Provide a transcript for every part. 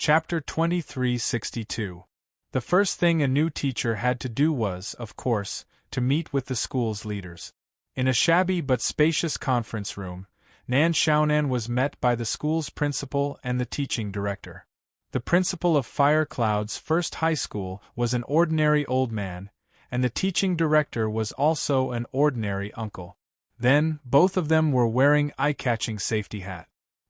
Chapter 2362. The first thing a new teacher had to do was, of course, to meet with the school's leaders. In a shabby but spacious conference room, Nan Xiaonan was met by the school's principal and the teaching director. The principal of Fire Cloud's First High School was an ordinary old man, and the teaching director was also an ordinary uncle. Then, both of them were wearing eye-catching safety hat.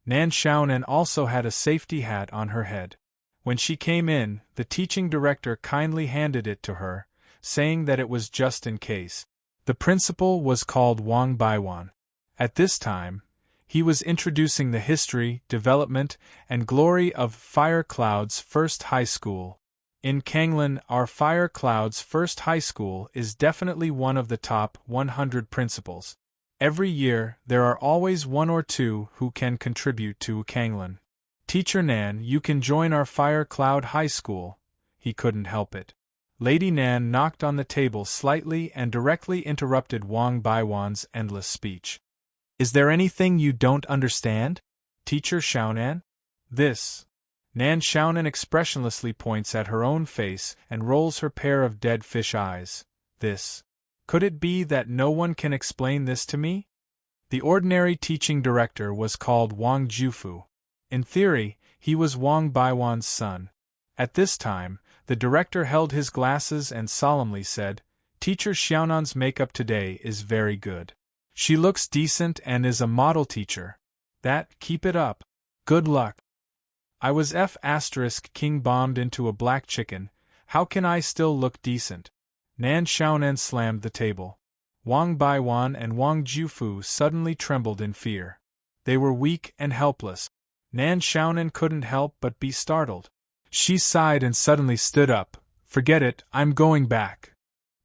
Nan Xiaonan also had a safety hat on her head. When she came in, the teaching director kindly handed it to her, saying that it was just in case. The principal was called Wang Baiwan. At this time, he was introducing the history, development, and glory of Fire Cloud's First High School. In Kanglan, our Fire Cloud's First High School is definitely one of the top 100 principals. Every year, there are always one or two who can contribute to Kanglan. Teacher Nan, you can join our Fire Cloud High School. He couldn't help it. Lady Nan knocked on the table slightly and directly interrupted Wang Baiwan's endless speech. Is there anything you don't understand, Teacher Xiaonan? This. Nan Xiaonan expressionlessly points at her own face and rolls her pair of dead fish eyes. This. Could it be that no one can explain this to me? The ordinary teaching director was called Wang Jufu. In theory, he was Wang Baiwan's son. At this time, the director held his glasses and solemnly said, Teacher Xiaonan's makeup today is very good. She looks decent and is a model teacher. Keep it up. Good luck. I was King bombed into a black chicken. How can I still look decent? Nan Xiaonan slammed the table. Wang Baiwan and Wang Jufu suddenly trembled in fear. They were weak and helpless. Nan Xiaonan couldn't help but be startled. She sighed and suddenly stood up. Forget it, I'm going back.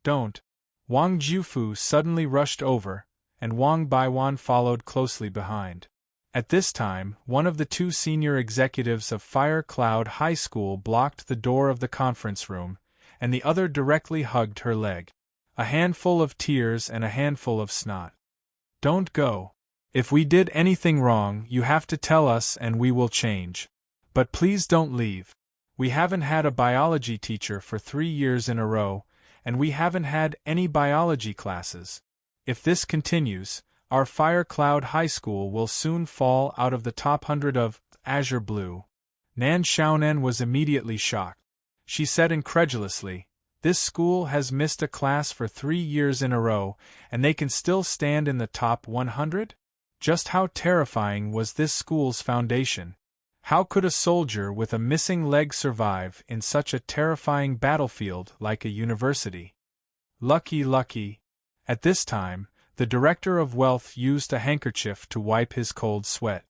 Don't. Wang Jufu suddenly rushed over, and Wang Baiwan followed closely behind. At this time, one of the two senior executives of Fire Cloud High School blocked the door of the conference room, and the other directly hugged her leg. A handful of tears and a handful of snot. Don't go. If we did anything wrong, you have to tell us and we will change. But please don't leave. We haven't had a biology teacher for 3 years in a row, and we haven't had any biology classes. If this continues, our Fire Cloud High School will soon fall out of the top 100 of Azure Blue. Nan Xiaonan was immediately shocked. She said incredulously, This school has missed a class for 3 years in a row, and they can still stand in the top 100? Just how terrifying was this school's foundation? How could a soldier with a missing leg survive in such a terrifying battlefield like a university? Lucky. At this time, the director of wealth used a handkerchief to wipe his cold sweat.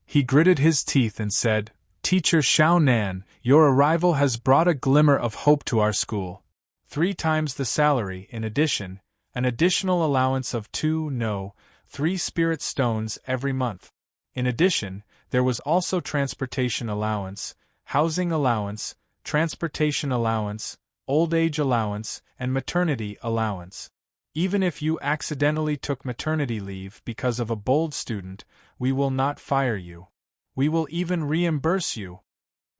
He gritted his teeth and said, Teacher Xiaonan, your arrival has brought a glimmer of hope to our school. 3 times the salary in addition, an additional allowance of 3 spirit stones every month. In addition, there was also transportation allowance, housing allowance, transportation allowance, old age allowance, and maternity allowance. Even if you accidentally took maternity leave because of a bold student, we will not fire you. We will even reimburse you.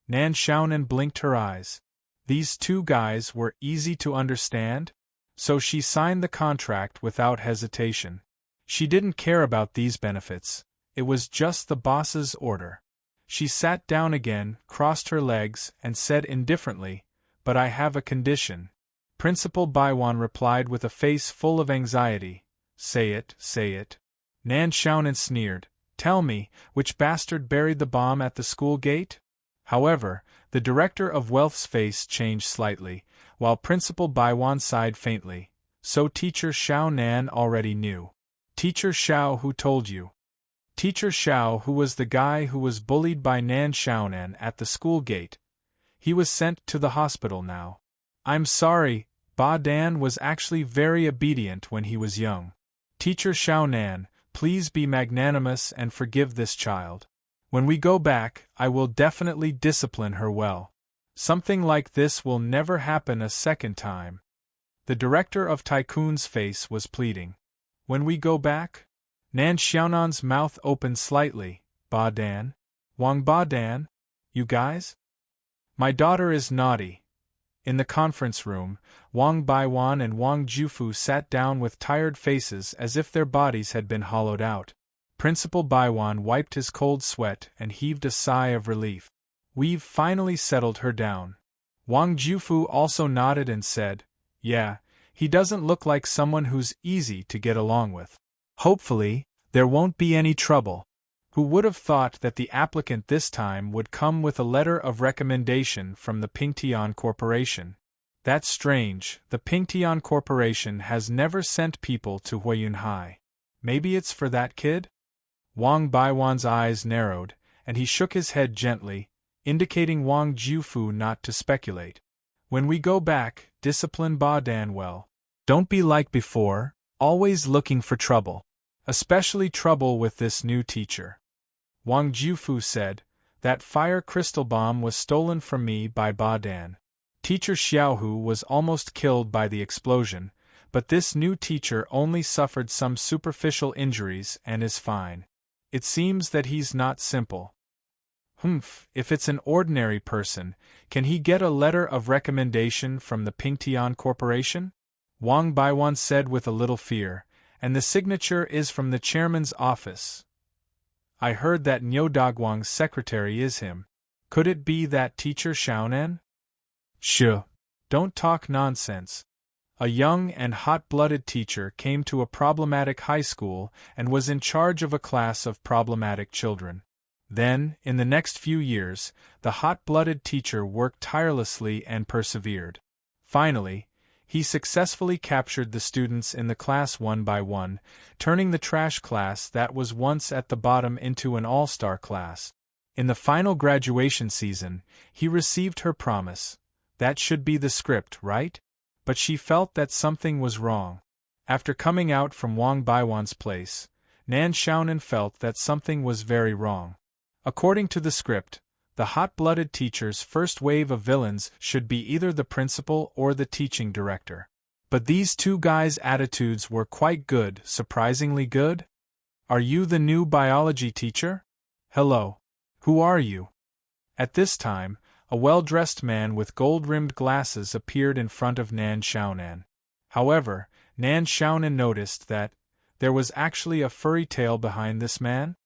Nan Xiaonan blinked her eyes. These 2 guys were easy to understand? So she signed the contract without hesitation. She didn't care about these benefits. It was just the boss's order. She sat down again, crossed her legs, and said indifferently, But I have a condition. Principal Baiwan replied with a face full of anxiety. Say it. Nan Xiaonan sneered. Tell me, which bastard buried the bomb at the school gate? However, the director of wealth's face changed slightly, while Principal Baiwan sighed faintly. So Teacher Xiaonan already knew. Teacher Xiao who told you? Teacher Xiao who was the guy who was bullied by Nan Xiaonan at the school gate. He was sent to the hospital now. I'm sorry, Ba Dan was actually very obedient when he was young. Teacher Xiaonan, please be magnanimous and forgive this child. When we go back, I will definitely discipline her well. Something like this will never happen a second time. The director of Tycoon's face was pleading. When we go back? Nan Xiaonan's mouth opened slightly. Ba Dan? Wang Ba Dan? You guys? My daughter is naughty. In the conference room, Wang Baiwan and Wang Jufu sat down with tired faces as if their bodies had been hollowed out. Principal Baiwan wiped his cold sweat and heaved a sigh of relief. We've finally settled her down. Wang Jufu also nodded and said, Yeah, he doesn't look like someone who's easy to get along with. Hopefully, there won't be any trouble. Who would have thought that the applicant this time would come with a letter of recommendation from the Pingtian Corporation? That's strange, the Pingtian Corporation has never sent people to Huayun High. Maybe it's for that kid? Wang Baiwan's eyes narrowed, and he shook his head gently, indicating Wang Jufu not to speculate. When we go back, discipline Ba Dan well. Don't be like before, always looking for trouble. Especially trouble with this new teacher. Wang Jufu said, That fire crystal bomb was stolen from me by Ba Dan. Teacher Xiaohu was almost killed by the explosion, but this new teacher only suffered some superficial injuries and is fine. It seems that he's not simple. If it's an ordinary person, can he get a letter of recommendation from the Pingtian Corporation? Wang Baiwan said with a little fear, and the signature is from the chairman's office. I heard that Niu Dagwang's secretary is him. Could it be that teacher Xiaonan? Shh! Don't talk nonsense. A young and hot-blooded teacher came to a problematic high school and was in charge of a class of problematic children. Then, in the next few years, the hot-blooded teacher worked tirelessly and persevered. Finally, he successfully captured the students in the class one by one, turning the trash class that was once at the bottom into an all-star class. In the final graduation season, he received her promise. That should be the script, right? But she felt that something was wrong. After coming out from Wang Baiwan's place, Nan Xiaonan felt that something was very wrong. According to the script, the hot-blooded teacher's first wave of villains should be either the principal or the teaching director. But these two guys' attitudes were quite good, surprisingly good. Are you the new biology teacher? Hello. Who are you? At this time, a well-dressed man with gold-rimmed glasses appeared in front of Nan Xiaonan. However, Nan Xiaonan noticed that there was actually a furry tail behind this man.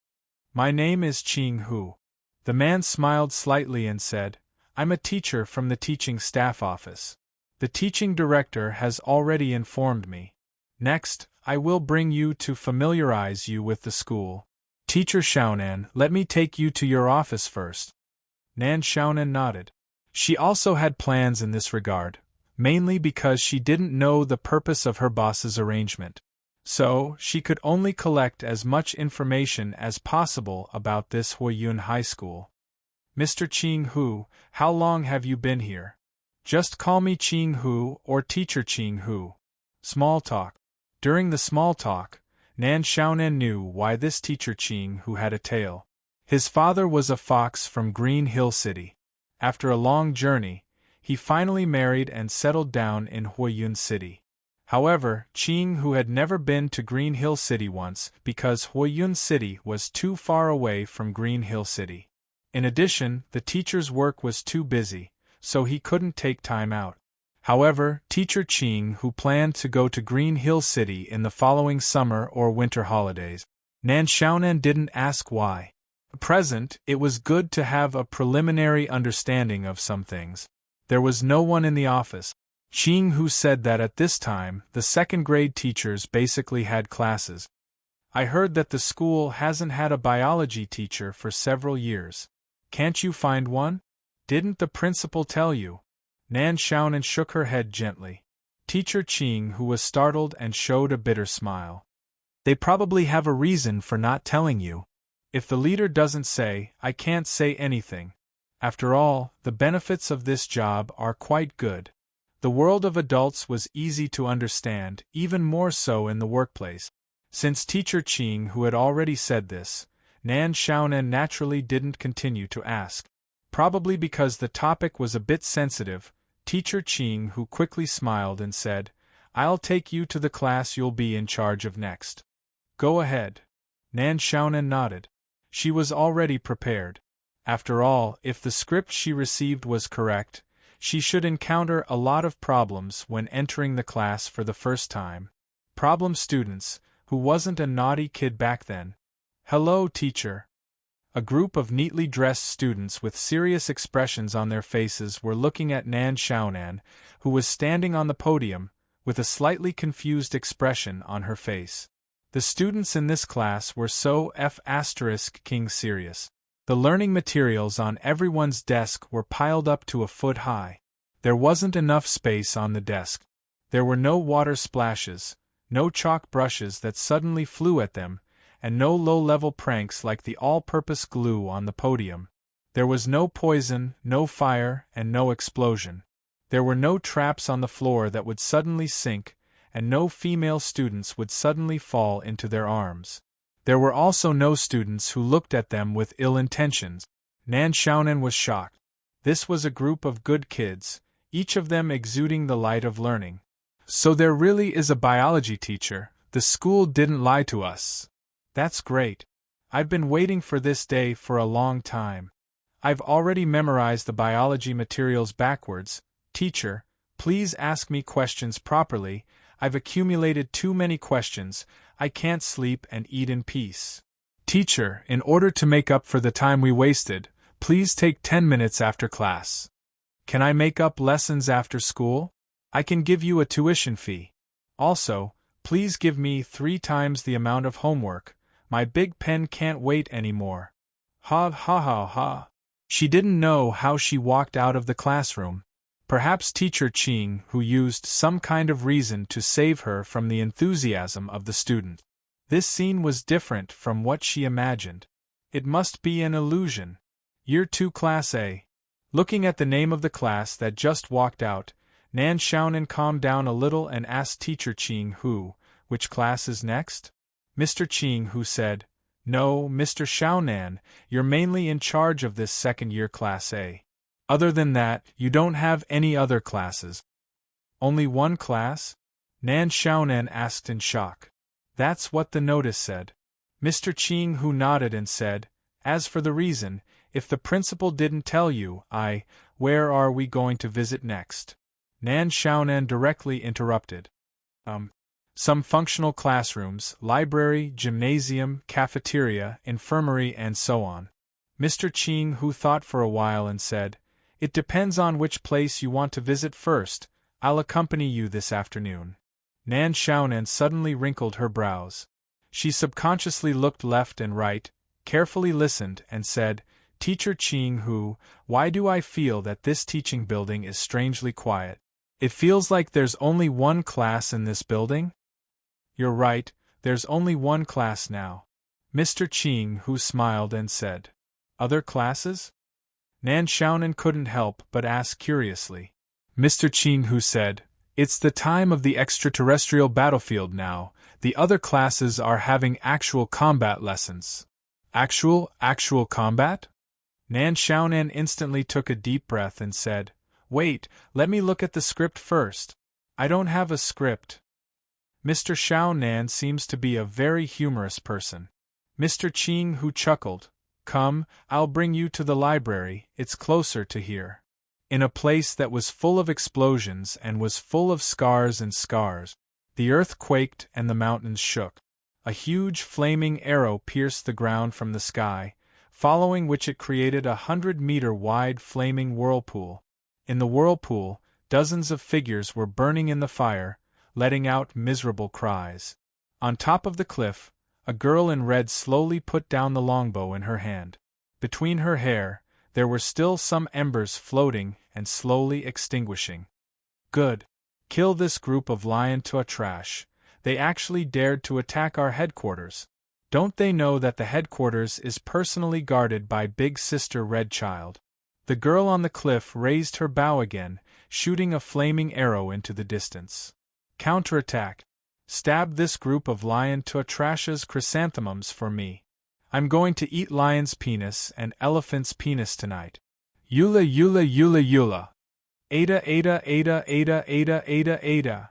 My name is Qing Hu. The man smiled slightly and said, I'm a teacher from the teaching staff office. The teaching director has already informed me. Next, I will bring you to familiarize you with the school. Teacher Xiaonan, let me take you to your office first. Nan Xiaonan nodded. She also had plans in this regard, mainly because she didn't know the purpose of her boss's arrangement. So, she could only collect as much information as possible about this Huayun High School. Mr. Qing Hu, how long have you been here? Just call me Qing Hu or Teacher Qing Hu. Small talk. During the small talk, Nan Xiaonan knew why this teacher Qing Hu had a tail. His father was a fox from Green Hill City. After a long journey, he finally married and settled down in Huayun City. However, Qing Hu had never been to Green Hill City once because Huayun City was too far away from Green Hill City. In addition, the teacher's work was too busy, so he couldn't take time out. However, teacher Qing Hu planned to go to Green Hill City in the following summer or winter holidays. Nan Xiaonan didn't ask why. At present, it was good to have a preliminary understanding of some things. There was no one in the office. Qing Hu said that at this time, the second-grade teachers basically had classes. I heard that the school hasn't had a biology teacher for several years. Can't you find one? Didn't the principal tell you? Nan Xiaonan shook her head gently. Teacher Qing Hu was startled and showed a bitter smile. They probably have a reason for not telling you. If the leader doesn't say, I can't say anything. After all, the benefits of this job are quite good. The world of adults was easy to understand, even more so in the workplace. Since teacher Qing Hu had already said this, Nan Xiaonan naturally didn't continue to ask. Probably because the topic was a bit sensitive, teacher Qing Hu quickly smiled and said, I'll take you to the class you'll be in charge of next. Go ahead. Nan Xiaonan nodded. She was already prepared. After all, if the script she received was correct, she should encounter a lot of problems when entering the class for the first time. Problem students, who wasn't a naughty kid back then. "Hello, teacher." A group of neatly dressed students with serious expressions on their faces were looking at Nan Xiaonan, who was standing on the podium, with a slightly confused expression on her face. The students in this class were so *king serious. The learning materials on everyone's desk were piled up to a foot high. There wasn't enough space on the desk. There were no water splashes, no chalk brushes that suddenly flew at them, and no low-level pranks like the all-purpose glue on the podium. There was no poison, no fire, and no explosion. There were no traps on the floor that would suddenly sink, and no female students would suddenly fall into their arms. There were also no students who looked at them with ill intentions. Nan Xiaonan was shocked. This was a group of good kids, each of them exuding the light of learning. So there really is a biology teacher. The school didn't lie to us. That's great. I've been waiting for this day for a long time. I've already memorized the biology materials backwards. Teacher, please ask me questions properly. I've accumulated too many questions. I can't sleep and eat in peace. Teacher, in order to make up for the time we wasted, please take 10 minutes after class. Can I make up lessons after school? I can give you a tuition fee. Also, please give me 3 times the amount of homework. My big pen can't wait anymore. Ha ha ha ha. She didn't know how she walked out of the classroom. Perhaps Teacher Qing, who used some kind of reason to save her from the enthusiasm of the student. This scene was different from what she imagined. It must be an illusion. Year 2 Class A. Looking at the name of the class that just walked out, Nan Xiaonan calmed down a little and asked Teacher Qing which class is next? Mr. Qing said, "No, Mr. Xiaonan, you're mainly in charge of this second-year Class A. Other than that, you don't have any other classes." "Only one class?" Nan Xiaonan asked in shock. "That's what the notice said." Mr. Qing nodded and said, "As for the reason, if the principal didn't tell you, where are we going to visit next?" Nan Xiaonan directly interrupted. Some functional classrooms, library, gymnasium, cafeteria, infirmary, and so on. Mr. Qing thought for a while and said, "It depends on which place you want to visit first. I'll accompany you this afternoon." Nan Xiaonan suddenly wrinkled her brows. She subconsciously looked left and right, carefully listened, and said, "Teacher Qing why do I feel that this teaching building is strangely quiet? It feels like there's only one class in this building?" "You're right, there's only one class now." Mr. Qing smiled and said, "Other classes?" Nan Xiaonan couldn't help but ask curiously. Mr. Qing said, "It's the time of the extraterrestrial battlefield now. The other classes are having actual combat lessons." Actual combat? Nan Xiaonan instantly took a deep breath and said, "Wait, let me look at the script first. I don't have a script." Mr. Xiaonan seems to be a very humorous person. Mr. Qing chuckled, "Come, I'll bring you to the library, it's closer to here." In a place that was full of explosions and was full of scars and scars. The earth quaked and the mountains shook. A huge flaming arrow pierced the ground from the sky, following which it created a 100-meter-wide flaming whirlpool. In the whirlpool, dozens of figures were burning in the fire, letting out miserable cries. On top of the cliff, a girl in red slowly put down the longbow in her hand. Between her hair, there were still some embers floating and slowly extinguishing. "Good. Kill this group of lion to a trash. They actually dared to attack our headquarters. Don't they know that the headquarters is personally guarded by Big Sister Red Child?" The girl on the cliff raised her bow again, shooting a flaming arrow into the distance. "Counterattack. Stab this group of lion to a trash's chrysanthemums for me. I'm going to eat lion's penis and elephant's penis tonight. Eula eula eula eula. Ada ada ada ada ada ada ada."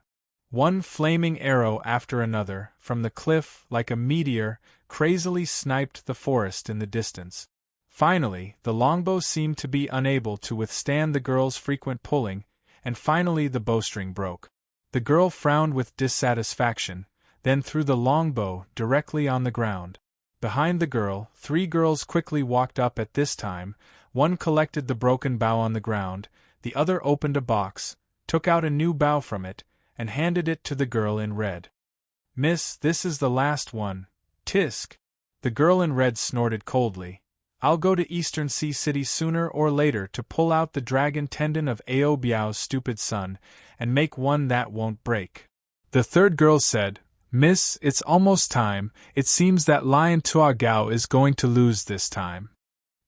One flaming arrow after another, from the cliff, like a meteor, crazily sniped the forest in the distance. Finally, the longbow seemed to be unable to withstand the girl's frequent pulling, and finally the bowstring broke. The girl frowned with dissatisfaction, then threw the longbow directly on the ground. Behind the girl, 3 girls quickly walked up at this time. One collected the broken bow on the ground, the other opened a box, took out a new bow from it, and handed it to the girl in red. "Miss, this is the last one. Tisk." The girl in red snorted coldly. "I'll go to Eastern Sea City sooner or later to pull out the dragon tendon of Ao Biao's stupid son, and make one that won't break." The third girl said, "Miss, it's almost time. It seems that Lion Tua Gao is going to lose this time."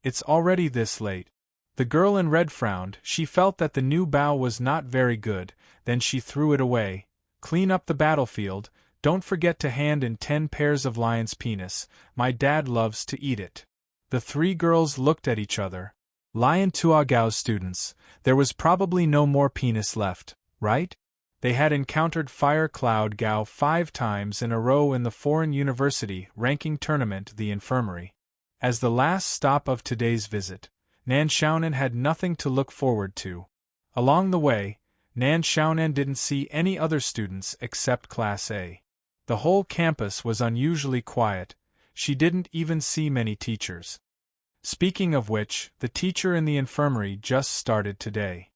"It's already this late." The girl in red frowned. She felt that the new bow was not very good, then she threw it away. "Clean up the battlefield. Don't forget to hand in 10 pairs of lion's penis. My dad loves to eat it." The 3 girls looked at each other. Lion Tua Gao's students, there was probably no more penis left, right? They had encountered Fire Cloud Gao 5 times in a row in the foreign university ranking tournament, the infirmary. As the last stop of today's visit, Nan Xiaonan had nothing to look forward to. Along the way, Nan Xiaonan didn't see any other students except Class A. The whole campus was unusually quiet. She didn't even see many teachers. Speaking of which, the teacher in the infirmary just started today.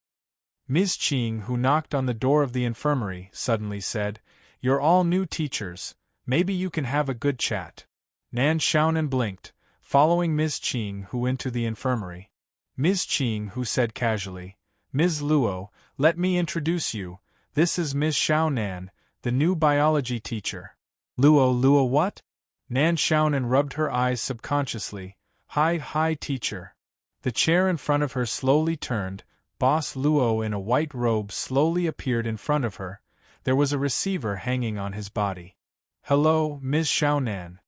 Ms. Qing, who knocked on the door of the infirmary, suddenly said, "You're all new teachers. Maybe you can have a good chat." Nan Xiaonan blinked, following Ms. Qing who into the infirmary. Ms. Qing who said casually, "Ms. Luo, let me introduce you. This is Ms. Xiaonan, the new biology teacher." Luo what? Nan Xiaonan rubbed her eyes subconsciously. Hi teacher." The chair in front of her slowly turned. Boss Luo in a white robe slowly appeared in front of her. There was a receiver hanging on his body. "Hello, Ms. Xiaonan."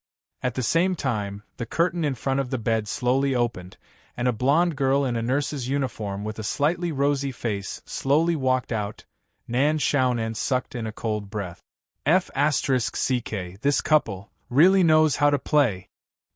At the same time, the curtain in front of the bed slowly opened, and a blonde girl in a nurse's uniform with a slightly rosy face slowly walked out. Nan Xiaonan sucked in a cold breath. F***ck, this couple really knows how to play.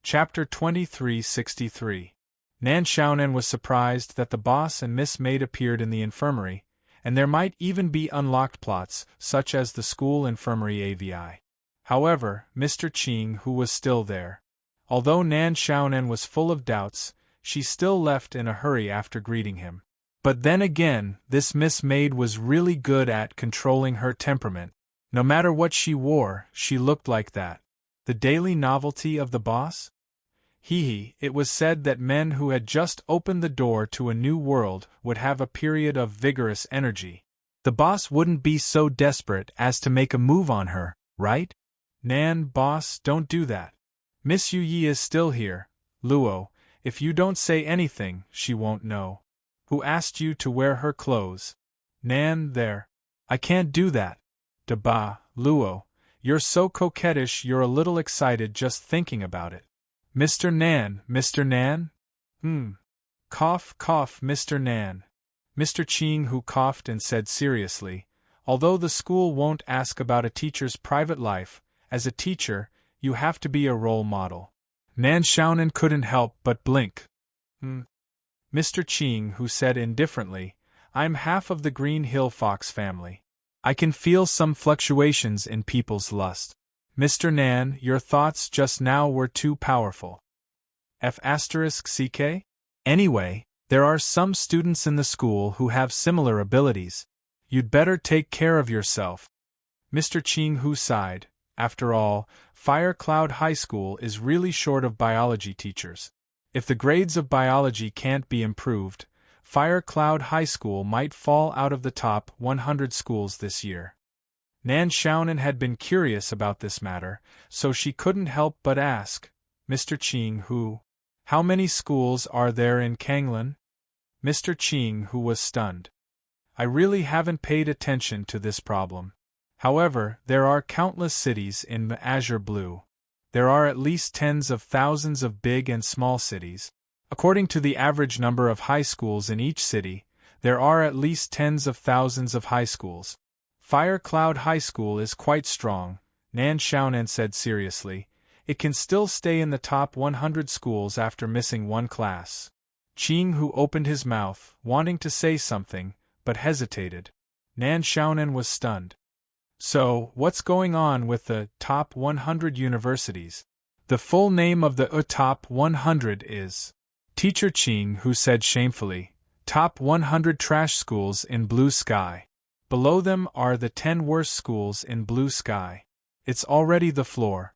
Chapter 2363. Nan Xiaonan was surprised that the boss and Miss Maid appeared in the infirmary, and there might even be unlocked plots, such as the school infirmary AVI. However, Mr. Qing, who was still there. Although Nan Xiaonan was full of doubts, she still left in a hurry after greeting him. But then again, this Miss Maid was really good at controlling her temperament. No matter what she wore, she looked like that. The daily novelty of the boss? It was said that men who had just opened the door to a new world would have a period of vigorous energy. The boss wouldn't be so desperate as to make a move on her, right? Nan, boss, don't do that. Miss Yu Yi is still here. Luo, if you don't say anything, she won't know. Who asked you to wear her clothes? Nan, there. I can't do that. Bah, Luo, you're so coquettish you're a little excited just thinking about it. Mr. Nan, Mr. Nan? Cough, Mr. Nan. Mr. Qing who coughed and said seriously, although the school won't ask about a teacher's private life, as a teacher, you have to be a role model. Nan Xiaonan couldn't help but blink. Mr. Qing who said indifferently, I'm half of the Green Hill Fox family. I can feel some fluctuations in people's lust. Mr. Nan, your thoughts just now were too powerful. F***ck? Anyway, there are some students in the school who have similar abilities. You'd better take care of yourself. Mr. Qing Hu sighed. After all, Fire Cloud High School is really short of biology teachers. If the grades of biology can't be improved, Fire Cloud High School might fall out of the top 100 schools this year. Nan Xiaonan had been curious about this matter, so she couldn't help but ask, Mr. Qing Hu, how many schools are there in Kanglan? Mr. Qing Hu was stunned. I really haven't paid attention to this problem. However, there are countless cities in the Azure Blue. There are at least tens of thousands of big and small cities. According to the average number of high schools in each city, there are at least tens of thousands of high schools. Fire Cloud High School is quite strong, Nan Xiaonan said seriously. It can still stay in the top 100 schools after missing one class. Qing Hu opened his mouth, wanting to say something, but hesitated. Nan Xiaonan was stunned. So, what's going on with the top 100 universities? The full name of the top 100 is Teacher Qing Hu said shamefully, top 100 trash schools in blue sky. Below them are the 10 worst schools in blue sky. It's already the floor.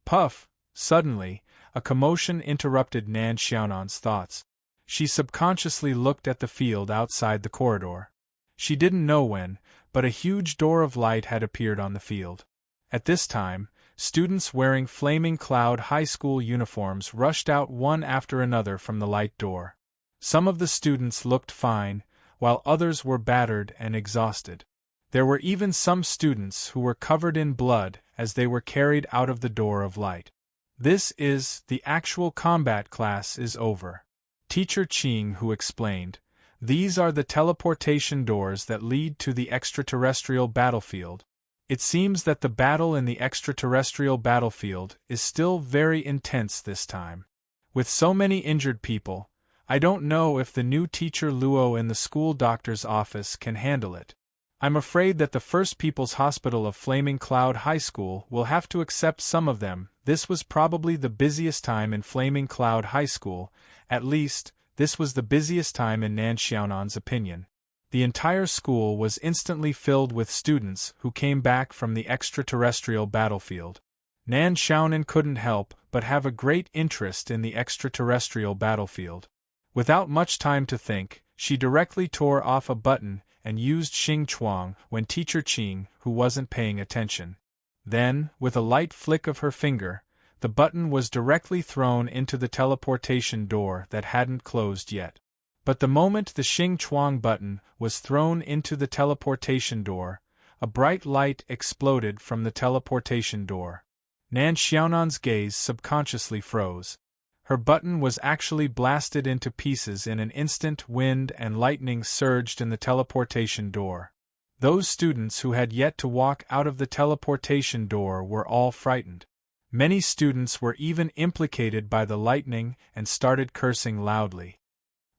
Puff! Suddenly, a commotion interrupted Nan Xiaonan's thoughts. She subconsciously looked at the field outside the corridor. She didn't know when, but a huge door of light had appeared on the field. At this time, students wearing Flaming Cloud High School uniforms rushed out one after another from the light door. Some of the students looked fine, while others were battered and exhausted. There were even some students who were covered in blood as they were carried out of the door of light. The actual combat class is over. Teacher Qing Hu explained. These are the teleportation doors that lead to the extraterrestrial battlefield. It seems that the battle in the extraterrestrial battlefield is still very intense this time. With so many injured people, I don't know if the new teacher Luo in the school doctor's office can handle it. I'm afraid that the First People's Hospital of Flaming Cloud High School will have to accept some of them. This was probably the busiest time in Flaming Cloud High School, at least, this was the busiest time in Nan Xiaonan's opinion. The entire school was instantly filled with students who came back from the extraterrestrial battlefield. Nan Xiaonan couldn't help but have a great interest in the extraterrestrial battlefield. Without much time to think, she directly tore off a button and used Xing Chuang when Teacher Qing, who wasn't paying attention. Then, with a light flick of her finger, the button was directly thrown into the teleportation door that hadn't closed yet. But the moment the Xing Chuang button was thrown into the teleportation door, a bright light exploded from the teleportation door. Nan Xiaonan's gaze subconsciously froze. Her button was actually blasted into pieces in an instant. Wind and lightning surged in the teleportation door. Those students who had yet to walk out of the teleportation door were all frightened. Many students were even implicated by the lightning and started cursing loudly.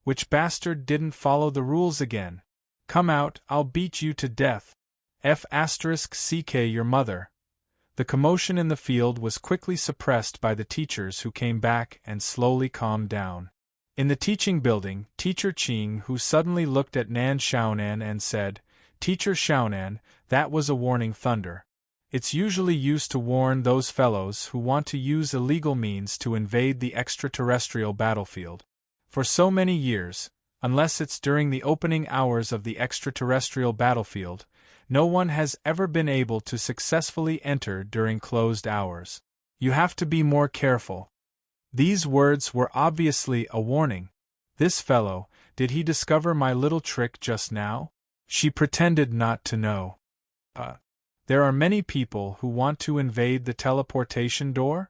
Which bastard didn't follow the rules again? Come out, I'll beat you to death. F***ck your mother. The commotion in the field was quickly suppressed by the teachers who came back and slowly calmed down. In the teaching building, Teacher Qing Hu suddenly looked at Nan Xiaonan and said, Teacher Xiaonan, that was a warning thunder. It's usually used to warn those fellows who want to use illegal means to invade the extraterrestrial battlefield. For so many years, unless it's during the opening hours of the extraterrestrial battlefield, no one has ever been able to successfully enter during closed hours. You have to be more careful. These words were obviously a warning. This fellow, did he discover my little trick just now? She pretended not to know. There are many people who want to invade the teleportation door?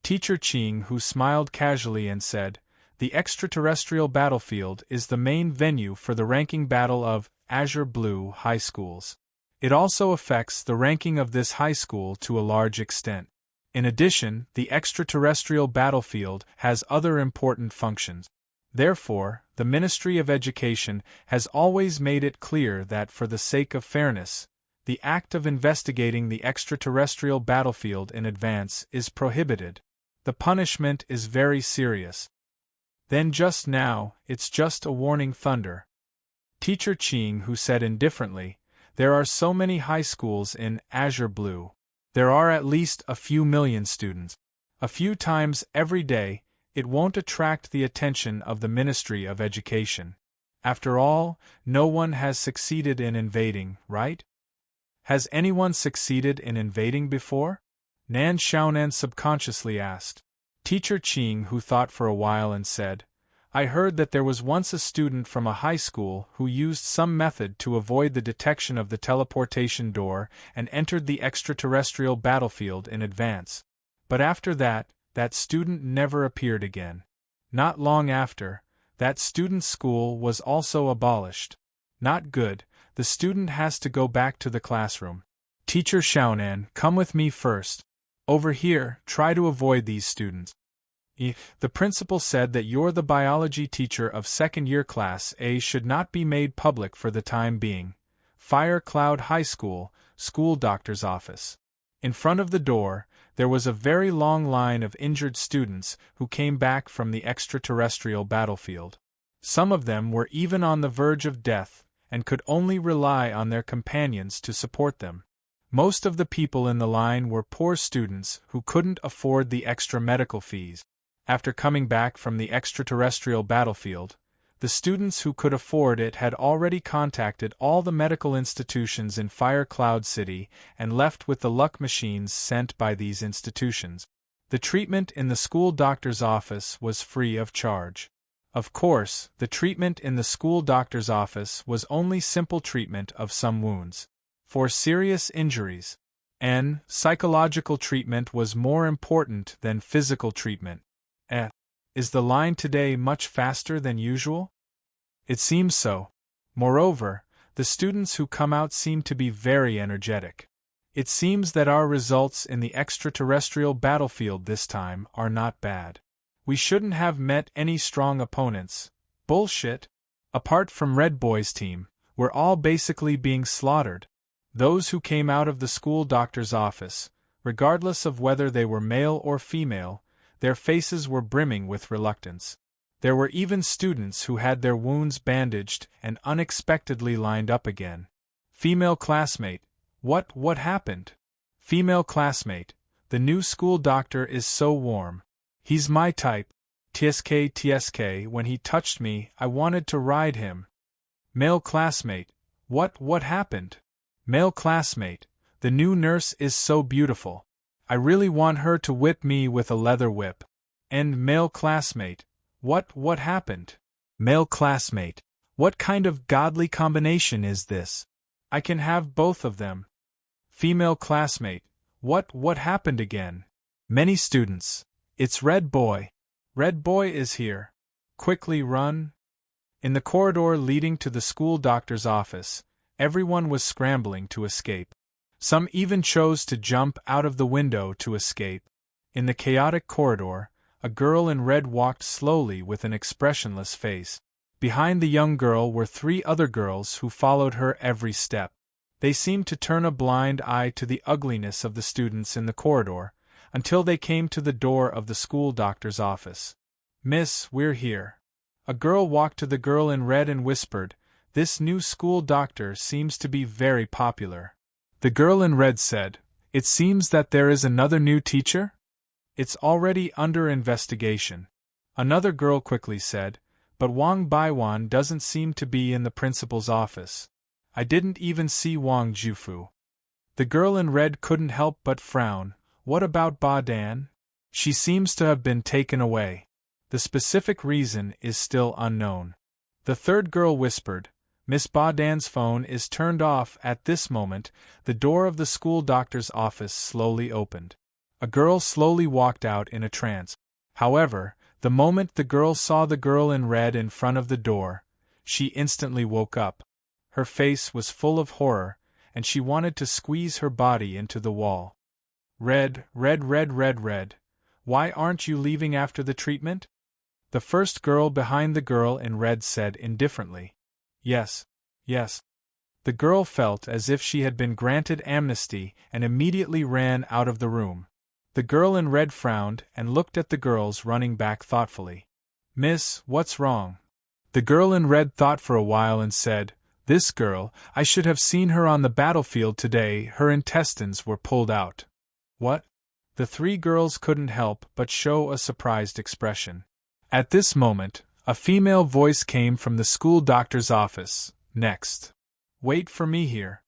Teacher Qing Hu smiled casually and said, the extraterrestrial battlefield is the main venue for the ranking battle of Azure Blue high schools. It also affects the ranking of this high school to a large extent. In addition, the extraterrestrial battlefield has other important functions. Therefore, the Ministry of Education has always made it clear that for the sake of fairness, the act of investigating the extraterrestrial battlefield in advance is prohibited. The punishment is very serious. Then just now, it's just a warning thunder. Teacher Qing Hu said indifferently, there are so many high schools in Azure Blue. There are at least a few million students. A few times every day, it won't attract the attention of the Ministry of Education. After all, no one has succeeded in invading, right? Has anyone succeeded in invading before? Nan Xiaonan subconsciously asked. Teacher Qing Hu thought for a while and said, I heard that there was once a student from a high school who used some method to avoid the detection of the teleportation door and entered the extraterrestrial battlefield in advance. But after that, that student never appeared again. Not long after, that student's school was also abolished. Not good, the student has to go back to the classroom. Teacher Xiaonan, come with me first. Over here, try to avoid these students. The principal said that you're the biology teacher of second-year class A should not be made public for the time being. Fire Cloud High School, school doctor's office. In front of the door, there was a very long line of injured students who came back from the extraterrestrial battlefield. Some of them were even on the verge of death and could only rely on their companions to support them. Most of the people in the line were poor students who couldn't afford the extra medical fees. After coming back from the extraterrestrial battlefield, the students who could afford it had already contacted all the medical institutions in Fire Cloud City and left with the luck machines sent by these institutions. The treatment in the school doctor's office was free of charge. Of course, the treatment in the school doctor's office was only simple treatment of some wounds. For serious injuries, psychological treatment was more important than physical treatment. Is the line today much faster than usual? It seems so. Moreover, the students who come out seem to be very energetic. It seems that our results in the extraterrestrial battlefield this time are not bad. We shouldn't have met any strong opponents. Bullshit. Apart from Red Boy's team, we're all basically being slaughtered. Those who came out of the school doctor's office, regardless of whether they were male or female, their faces were brimming with reluctance. There were even students who had their wounds bandaged and unexpectedly lined up again. Female classmate, what happened? Female classmate, the new school doctor is so warm. He's my type. TSK, when he touched me, I wanted to ride him. Male classmate, what happened? Male classmate, the new nurse is so beautiful. I really want her to whip me with a leather whip. And male classmate, what happened? Male classmate, what kind of godly combination is this? I can have both of them. Female classmate, what happened again? Many students, it's Red Boy. Red Boy is here. Quickly run. In the corridor leading to the school doctor's office, everyone was scrambling to escape. Some even chose to jump out of the window to escape. In the chaotic corridor, a girl in red walked slowly with an expressionless face. Behind the young girl were 3 other girls who followed her every step. They seemed to turn a blind eye to the ugliness of the students in the corridor, until they came to the door of the school doctor's office. Miss, we're here. A girl walked to the girl in red and whispered, "This new school doctor seems to be very popular." The girl in red said, "It seems that there is another new teacher? It's already under investigation." Another girl quickly said, "But Wang Baiwan doesn't seem to be in the principal's office. I didn't even see Wang Jufu." The girl in red couldn't help but frown. "What about Ba Dan? She seems to have been taken away. The specific reason is still unknown." The third girl whispered, "Miss Ba Dan's phone is turned off at this moment." The door of the school doctor's office slowly opened. A girl slowly walked out in a trance. However, the moment the girl saw the girl in red in front of the door, she instantly woke up. Her face was full of horror, and she wanted to squeeze her body into the wall. Red, why aren't you leaving after the treatment?" The first girl behind the girl in red said indifferently. Yes. The girl felt as if she had been granted amnesty and immediately ran out of the room. The girl in red frowned and looked at the girls running back thoughtfully. "Miss, what's wrong?" The girl in red thought for a while and said, "This girl, I should have seen her on the battlefield today. Her intestines were pulled out." "What?" The 3 girls couldn't help but show a surprised expression. At this moment, a female voice came from the school doctor's office. "Next. Wait for me here."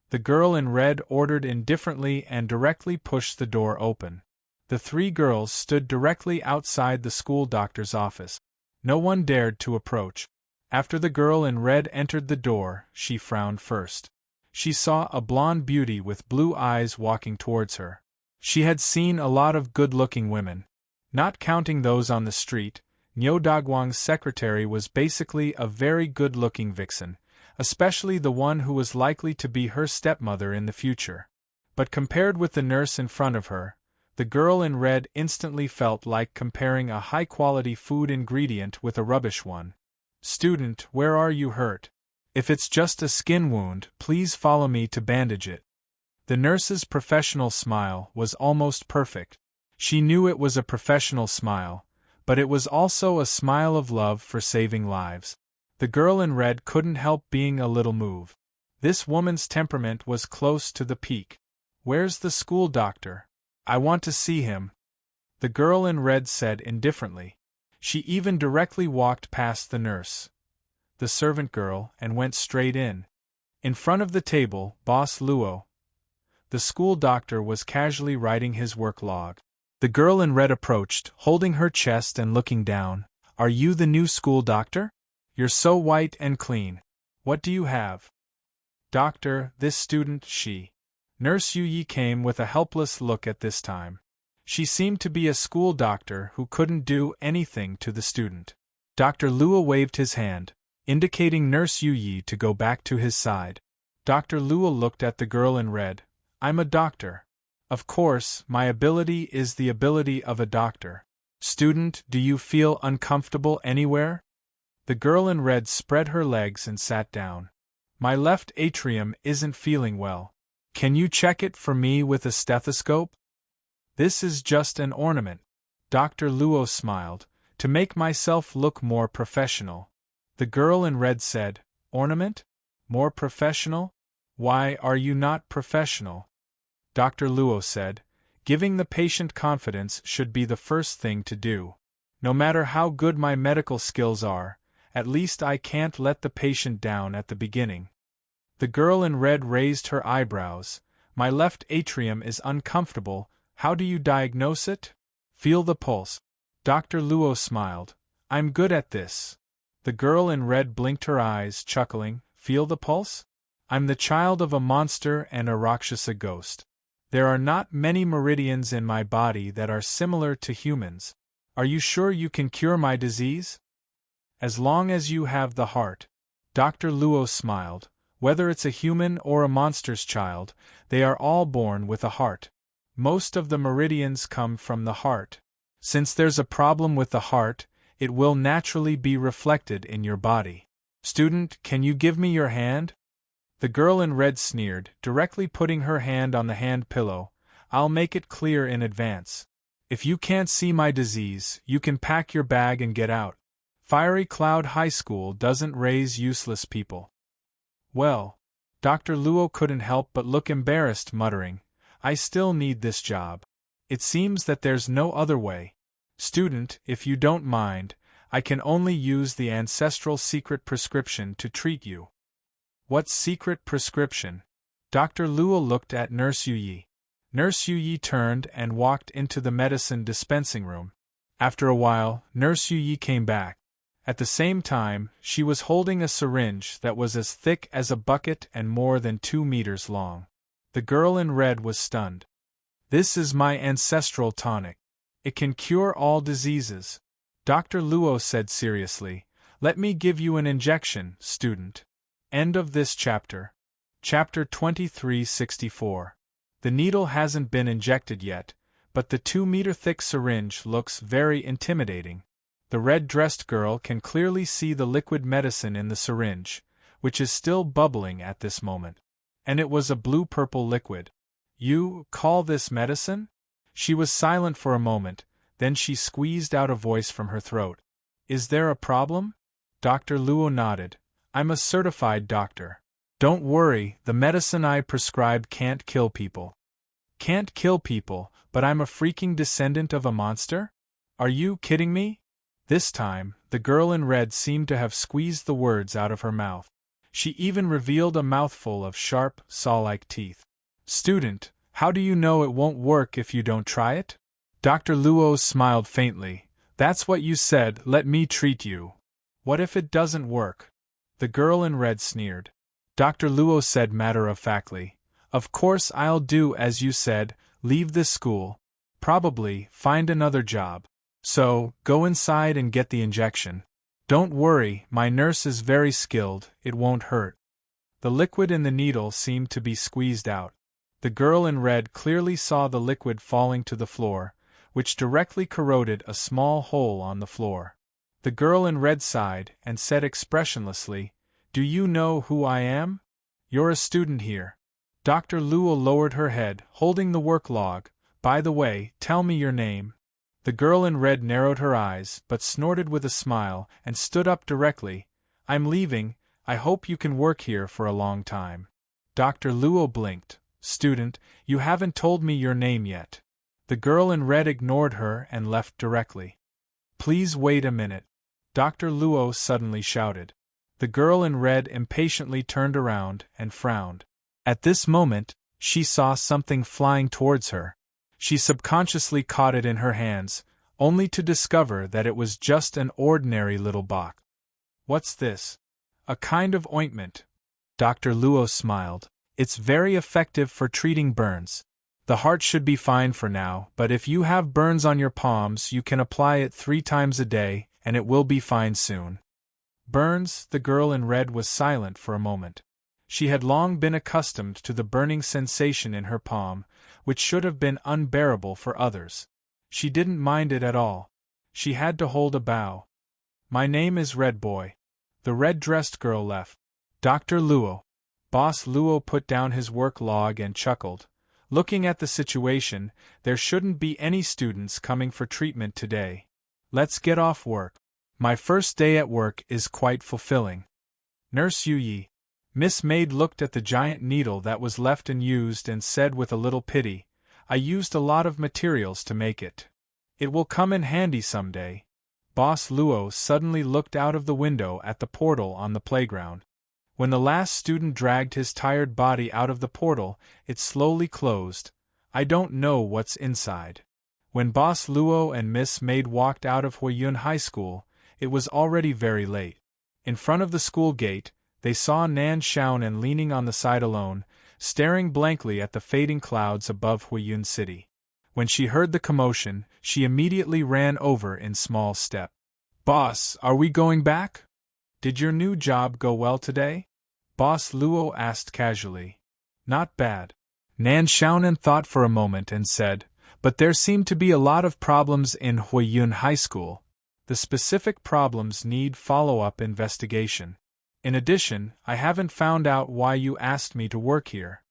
The girl in red ordered indifferently and directly pushed the door open. The 3 girls stood directly outside the school doctor's office. No one dared to approach. After the girl in red entered the door, she frowned first. She saw a blonde beauty with blue eyes walking towards her. She had seen a lot of good-looking women. Not counting those on the street, Niu Dagwang's secretary was basically a very good-looking vixen, especially the one who was likely to be her stepmother in the future. But compared with the nurse in front of her, The girl in red instantly felt like comparing a high-quality food ingredient with a rubbish one. Student, where are you hurt? If it's just a skin wound, please follow me to bandage it. The nurse's professional smile was almost perfect. She knew it was a professional smile, but it was also a smile of love for saving lives. The girl in red couldn't help being a little moved. This woman's temperament was close to the peak. Where's the school doctor? I want to see him. The girl in red said indifferently. She even directly walked past the nurse, the servant girl, and went straight in. In front of the table, Boss Luo, the school doctor, was casually writing his work log. The girl in red approached, holding her chest and looking down. Are you the new school doctor? You're so white and clean. What do you have? Doctor, this student, she. Nurse Yu came with a helpless look at this time. She seemed to be a school doctor who couldn't do anything to the student. Dr. Luo waved his hand, indicating Nurse Yu to go back to his side. Dr. Luo looked at the girl in red. I'm a doctor. Of course, my ability is the ability of a doctor. Student, do you feel uncomfortable anywhere? The girl in red spread her legs and sat down. My left atrium isn't feeling well. Can you check it for me with a stethoscope? This is just an ornament. Dr. Luo smiled, to make myself look more professional. The girl in red said, Ornament? More professional? Why are you not professional? Dr. Luo said, giving the patient confidence should be the first thing to do. No matter how good my medical skills are, at least I can't let the patient down at the beginning. The girl in red raised her eyebrows. My left atrium is uncomfortable. How do you diagnose it? Feel the pulse. Dr. Luo smiled. I'm good at this. The girl in red blinked her eyes, chuckling. Feel the pulse? I'm the child of a monster and a Rakshasa ghost. There are not many meridians in my body that are similar to humans. Are you sure you can cure my disease? As long as you have the heart. Dr. Luo smiled. Whether it's a human or a monster's child, they are all born with a heart. Most of the meridians come from the heart. Since there's a problem with the heart, it will naturally be reflected in your body. Student, can you give me your hand? The girl in red sneered, directly putting her hand on the hand pillow. I'll make it clear in advance. If you can't see my disease, you can pack your bag and get out. Fiery Cloud High School doesn't raise useless people. Well, Dr. Luo couldn't help but look embarrassed, muttering, I still need this job. It seems that there's no other way. Student, if you don't mind, I can only use the ancestral secret prescription to treat you. What secret prescription? Dr. Luo looked at Nurse Yu. Nurse Yu turned and walked into the medicine dispensing room. After a while, Nurse Yu came back. At the same time, she was holding a syringe that was as thick as a bucket and more than 2 meters long. The girl in red was stunned. This is my ancestral tonic. It can cure all diseases. Dr. Luo said seriously, Let me give you an injection, student. End of this chapter. Chapter 2364. The needle hasn't been injected yet, but the 2-meter-thick syringe looks very intimidating. The red-dressed girl can clearly see the liquid medicine in the syringe, which is still bubbling at this moment. And it was a blue-purple liquid. You call this medicine? She was silent for a moment, then she squeezed out a voice from her throat. Is there a problem? Dr. Luo nodded. I'm a certified doctor. Don't worry, the medicine I prescribed can't kill people. Can't kill people, but I'm a freaking descendant of a monster? Are you kidding me? This time, the girl in red seemed to have squeezed the words out of her mouth. She even revealed a mouthful of sharp, saw-like teeth. Student, how do you know it won't work if you don't try it? Dr. Luo smiled faintly. That's what you said, let me treat you. What if it doesn't work? The girl in red sneered. Dr. Luo said matter-of-factly, Of course I'll do as you said, leave this school. Probably find another job. So, go inside and get the injection. Don't worry, my nurse is very skilled, it won't hurt. The liquid in the needle seemed to be squeezed out. The girl in red clearly saw the liquid falling to the floor, which directly corroded a small hole on the floor. The girl in red sighed and said expressionlessly, "Do you know who I am? You're a student here." Dr. Luo lowered her head, holding the work log. "By the way, tell me your name." The girl in red narrowed her eyes, but snorted with a smile, and stood up directly. "I'm leaving. I hope you can work here for a long time." Dr. Luo blinked. "Student, you haven't told me your name yet." The girl in red ignored her and left directly. "Please wait a minute," Dr. Luo suddenly shouted. The girl in red impatiently turned around and frowned. At this moment, she saw something flying towards her. She subconsciously caught it in her hands, only to discover that it was just an ordinary little box. "What's this?" "A kind of ointment." Dr. Luo smiled. "It's very effective for treating burns. The heart should be fine for now, but if you have burns on your palms, you can apply it 3 times a day, and it will be fine soon." Burns? The girl in red was silent for a moment. She had long been accustomed to the burning sensation in her palm, which should have been unbearable for others. She didn't mind it at all. She had to hold a bow. "My name is Red Boy." The red-dressed girl left. "Dr. Luo." Boss Luo put down his work log and chuckled. "Looking at the situation, there shouldn't be any students coming for treatment today. Let's get off work. My first day at work is quite fulfilling." "Nurse Yu-Yi." Miss Maid looked at the giant needle that was left unused and said with a little pity, "I used a lot of materials to make it. It will come in handy someday." Boss Luo suddenly looked out of the window at the portal on the playground. When the last student dragged his tired body out of the portal, it slowly closed. "I don't know what's inside." When Boss Luo and Miss Maid walked out of Huiyun High School, it was already very late. In front of the school gate, they saw Nan Xiaonan leaning on the side alone, staring blankly at the fading clouds above Huiyun City. When she heard the commotion, she immediately ran over in small step. "Boss, are we going back? Did your new job go well today?" Boss Luo asked casually. "Not bad." Nan Xiaonan thought for a moment and said, "But there seem to be a lot of problems in Huiyun High School. The specific problems need follow-up investigation. In addition, I haven't found out why you asked me to work here.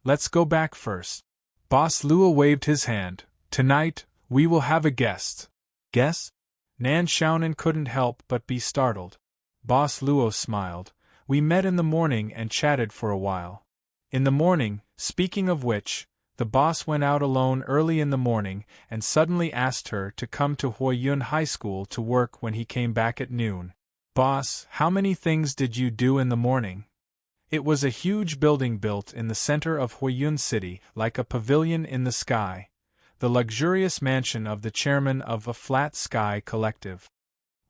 Let's go back first." Boss Luo waved his hand. "Tonight, we will have a guest." "Guest?" Nan Xiaonan couldn't help but be startled. Boss Luo smiled. "We met in the morning and chatted for a while." In the morning, speaking of which, the boss went out alone early in the morning and suddenly asked her to come to Huiyun High School to work when he came back at noon. "Boss, how many things did you do in the morning?" It was a huge building built in the center of Huiyun City, like a pavilion in the sky, the luxurious mansion of the chairman of a Flat Sky Collective.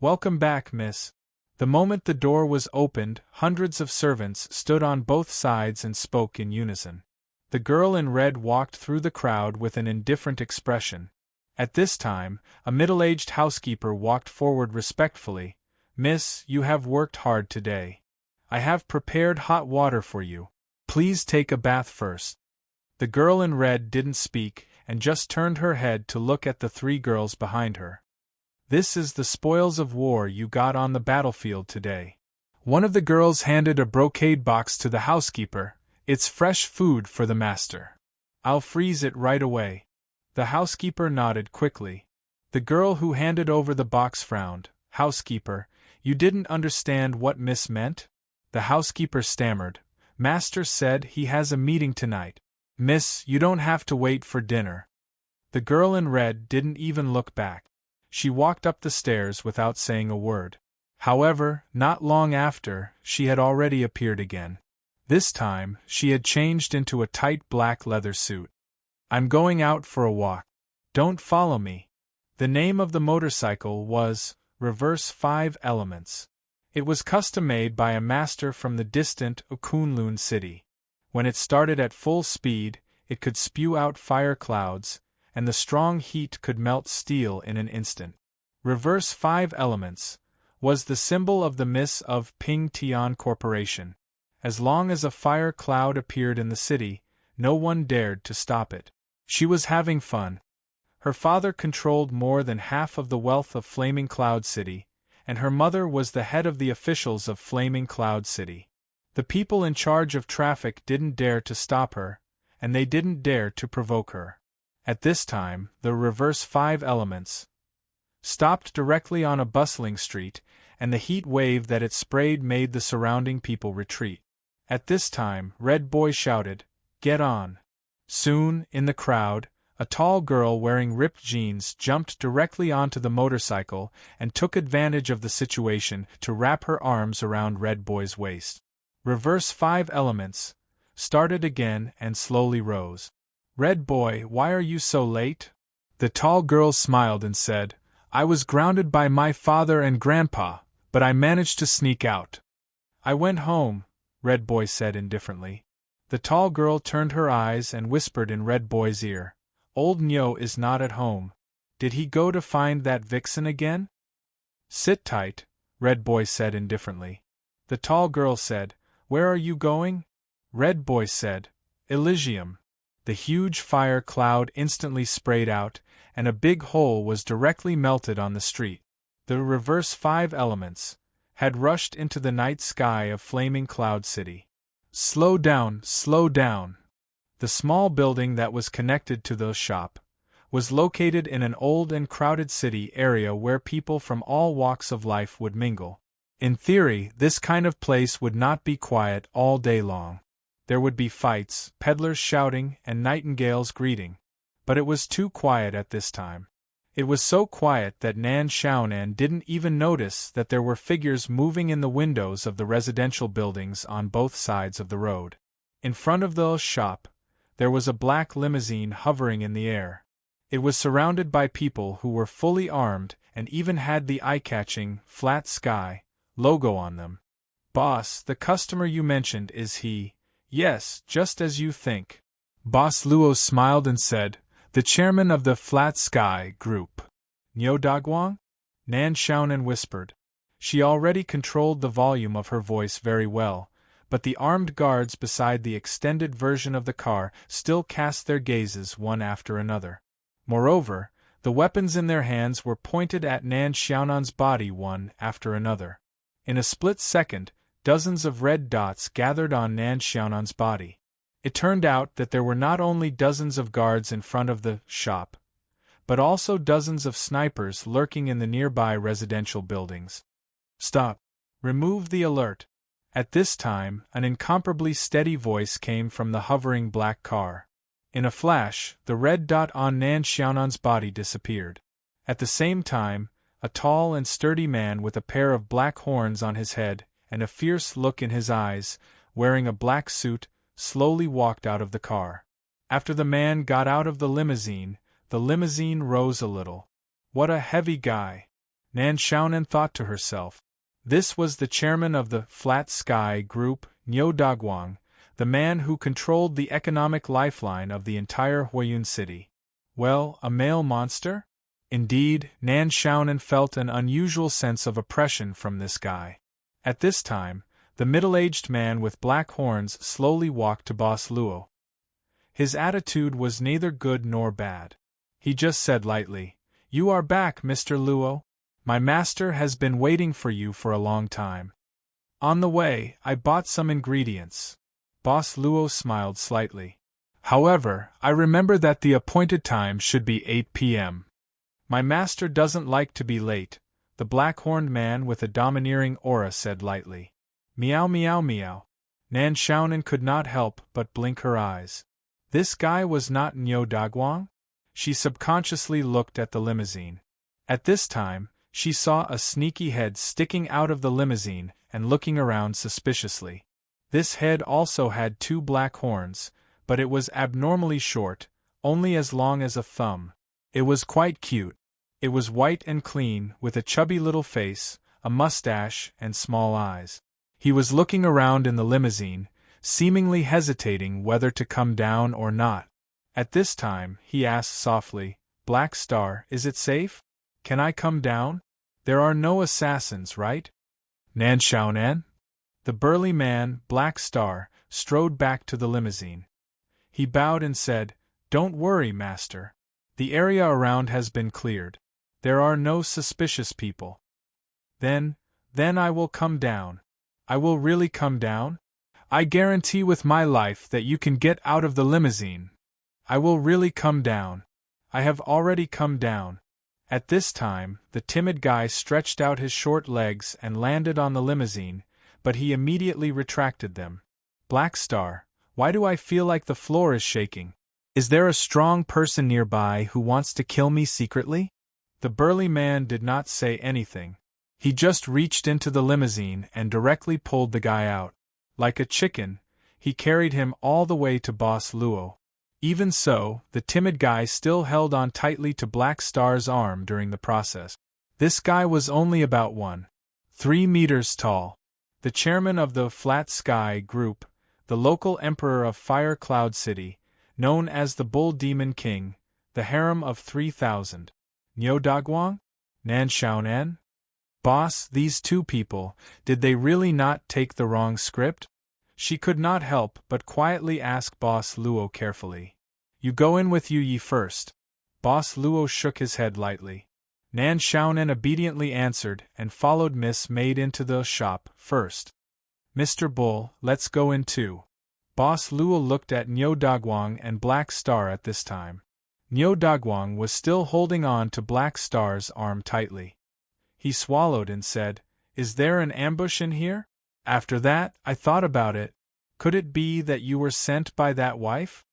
"Welcome back, miss." The moment the door was opened, hundreds of servants stood on both sides and spoke in unison. The girl in red walked through the crowd with an indifferent expression. At this time, a middle-aged housekeeper walked forward respectfully. "Miss, you have worked hard today. I have prepared hot water for you. Please take a bath first." The girl in red didn't speak, and just turned her head to look at the 3 girls behind her. "This is the spoils of war you got on the battlefield today." One of the girls handed a brocade box to the housekeeper. "It's fresh food for the master. I'll freeze it right away." The housekeeper nodded quickly. The girl who handed over the box frowned. "Housekeeper, you didn't understand what Miss meant?" The housekeeper stammered. "Master said he has a meeting tonight. Miss, you don't have to wait for dinner." The girl in red didn't even look back. She walked up the stairs without saying a word. However, not long after, she had already appeared again. This time, she had changed into a tight black leather suit. "I'm going out for a walk. Don't follow me." The name of the motorcycle was Reverse 5 Elements. It was custom-made by a master from the distant Kunlun city. When it started at full speed, it could spew out fire clouds, and the strong heat could melt steel in an instant. Reverse 5 Elements was the symbol of the Miss of Ping Tian Corporation. As long as a fire cloud appeared in the city, No one dared to stop it. She was having fun. Her father controlled more than half of the wealth of Flaming Cloud City, and her mother was the head of the officials of Flaming Cloud City. The people in charge of traffic didn't dare to stop her, and they didn't dare to provoke her. At this time, the reverse 5 elements stopped directly on a bustling street, and the heat wave that it sprayed made the surrounding people retreat. At this time, Red Boy shouted, "Get on!" Soon, in the crowd, a tall girl wearing ripped jeans jumped directly onto the motorcycle and took advantage of the situation to wrap her arms around Red Boy's waist. Reverse 5 elements started again and slowly rose. "Red Boy, why are you so late?" The tall girl smiled and said, "I was grounded by my father and grandpa, but I managed to sneak out." "I went home," Red Boy said indifferently. The tall girl turned her eyes and whispered in Red Boy's ear, "Old Nyo is not at home. Did he go to find that vixen again?" "Sit tight," Red Boy said indifferently. The tall girl said, "Where are you going?" Red Boy said, "Elysium." The huge fire cloud instantly sprayed out, and a big hole was directly melted on the street. The reverse 5 elements had rushed into the night sky of Flaming Cloud City. "Slow down, slow down." The small building that was connected to the shop was located in an old and crowded city area where people from all walks of life would mingle. In theory, this kind of place would not be quiet all day long. There would be fights, peddlers shouting, and nightingales greeting. But it was too quiet at this time. It was so quiet that Nan Xiaonan didn't even notice that there were figures moving in the windows of the residential buildings on both sides of the road. In front of the shop, there was a black limousine hovering in the air. It was surrounded by people who were fully armed and even had the eye-catching, flat sky logo on them. "Boss, the customer you mentioned, is he?" "Yes, just as you think." Boss Luo smiled and said, "The chairman of the Flat Sky Group." "Nyo Dagwang?" Nan Xiaonan whispered. She already controlled the volume of her voice very well, but the armed guards beside the extended version of the car still cast their gazes one after another. Moreover, the weapons in their hands were pointed at Nan Xiaonan's body one after another. In a split second, dozens of red dots gathered on Nan Xiaonan's body. It turned out that there were not only dozens of guards in front of the shop, but also dozens of snipers lurking in the nearby residential buildings. "Stop! Remove the alert!" At this time, an incomparably steady voice came from the hovering black car. In a flash, the red dot on Nan Xiaonan's body disappeared. At the same time, a tall and sturdy man with a pair of black horns on his head and a fierce look in his eyes, wearing a black suit, slowly walked out of the car. After the man got out of the limousine rose a little. "What a heavy guy," Nan Xiaonan thought to herself. This was the chairman of the Flat Sky Group, Nyo Dagwang, the man who controlled the economic lifeline of the entire Huayun city. Well, a male monster? Indeed, Nan Xiaonan felt an unusual sense of oppression from this guy. At this time, the middle-aged man with black horns slowly walked to Boss Luo. His attitude was neither good nor bad. He just said lightly, "You are back, Mr. Luo. My master has been waiting for you for a long time. On the way, I bought some ingredients." Boss Luo smiled slightly. "However, I remember that the appointed time should be 8 p.m. My master doesn't like to be late," the black-horned man with a domineering aura said lightly. "Meow meow meow." Nan Xiaonan could not help but blink her eyes. This guy was not Nyo Dagwang? She subconsciously looked at the limousine. At this time, she saw a sneaky head sticking out of the limousine and looking around suspiciously. This head also had 2 black horns, but it was abnormally short, only as long as a thumb. It was quite cute. It was white and clean, with a chubby little face, a mustache, and small eyes. He was looking around in the limousine, seemingly hesitating whether to come down or not. At this time, he asked softly, "Black Star, is it safe? Can I come down? There are no assassins, right?" "Nan Xiaonan?" The burly man, Black Star, strode back to the limousine. He bowed and said, "Don't worry, master. The area around has been cleared. There are no suspicious people." Then I will come down. I will really come down? I guarantee with my life that you can get out of the limousine. I will really come down. I have already come down. At this time, the timid guy stretched out his short legs and landed on the limousine, but he immediately retracted them. Black Star, why do I feel like the floor is shaking? Is there a strong person nearby who wants to kill me secretly? The burly man did not say anything. He just reached into the limousine and directly pulled the guy out. Like a chicken, he carried him all the way to Boss Luo. Even so, the timid guy still held on tightly to Black Star's arm during the process. This guy was only about 1.3 meters tall. The chairman of the Flat Sky Group, the local emperor of Fire Cloud City, known as the Bull Demon King, the harem of 3,000. Niu Daguang? Nan Xiaonan? Boss, these two people, did they really not take the wrong script? She could not help but quietly ask Boss Luo carefully. You go in with Yu Yi first. Boss Luo shook his head lightly. Nan Xiaonan obediently answered and followed Miss Maid into the shop first. Mr. Bull, let's go in too. Boss Luo looked at Niu Daguang and Black Star at this time. Niu Daguang was still holding on to Black Star's arm tightly. He swallowed and said, "Is there an ambush in here?" After that, I thought about it. Could it be that you were sent by that wife?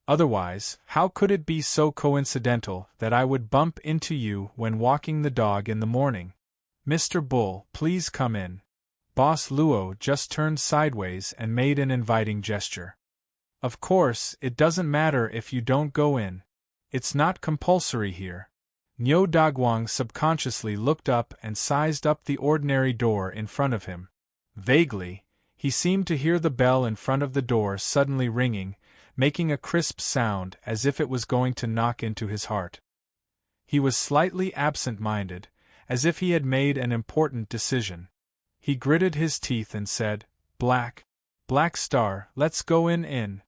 Otherwise, how could it be so coincidental that I would bump into you when walking the dog in the morning? Mr. Bull, please come in. Boss Luo just turned sideways and made an inviting gesture. Of course, it doesn't matter if you don't go in. It's not compulsory here. Niu Daguang subconsciously looked up and sized up the ordinary door in front of him. Vaguely, he seemed to hear the bell in front of the door suddenly ringing, making a crisp sound as if it was going to knock into his heart. He was slightly absent-minded, as if he had made an important decision. He gritted his teeth and said, Black Star, let's go in.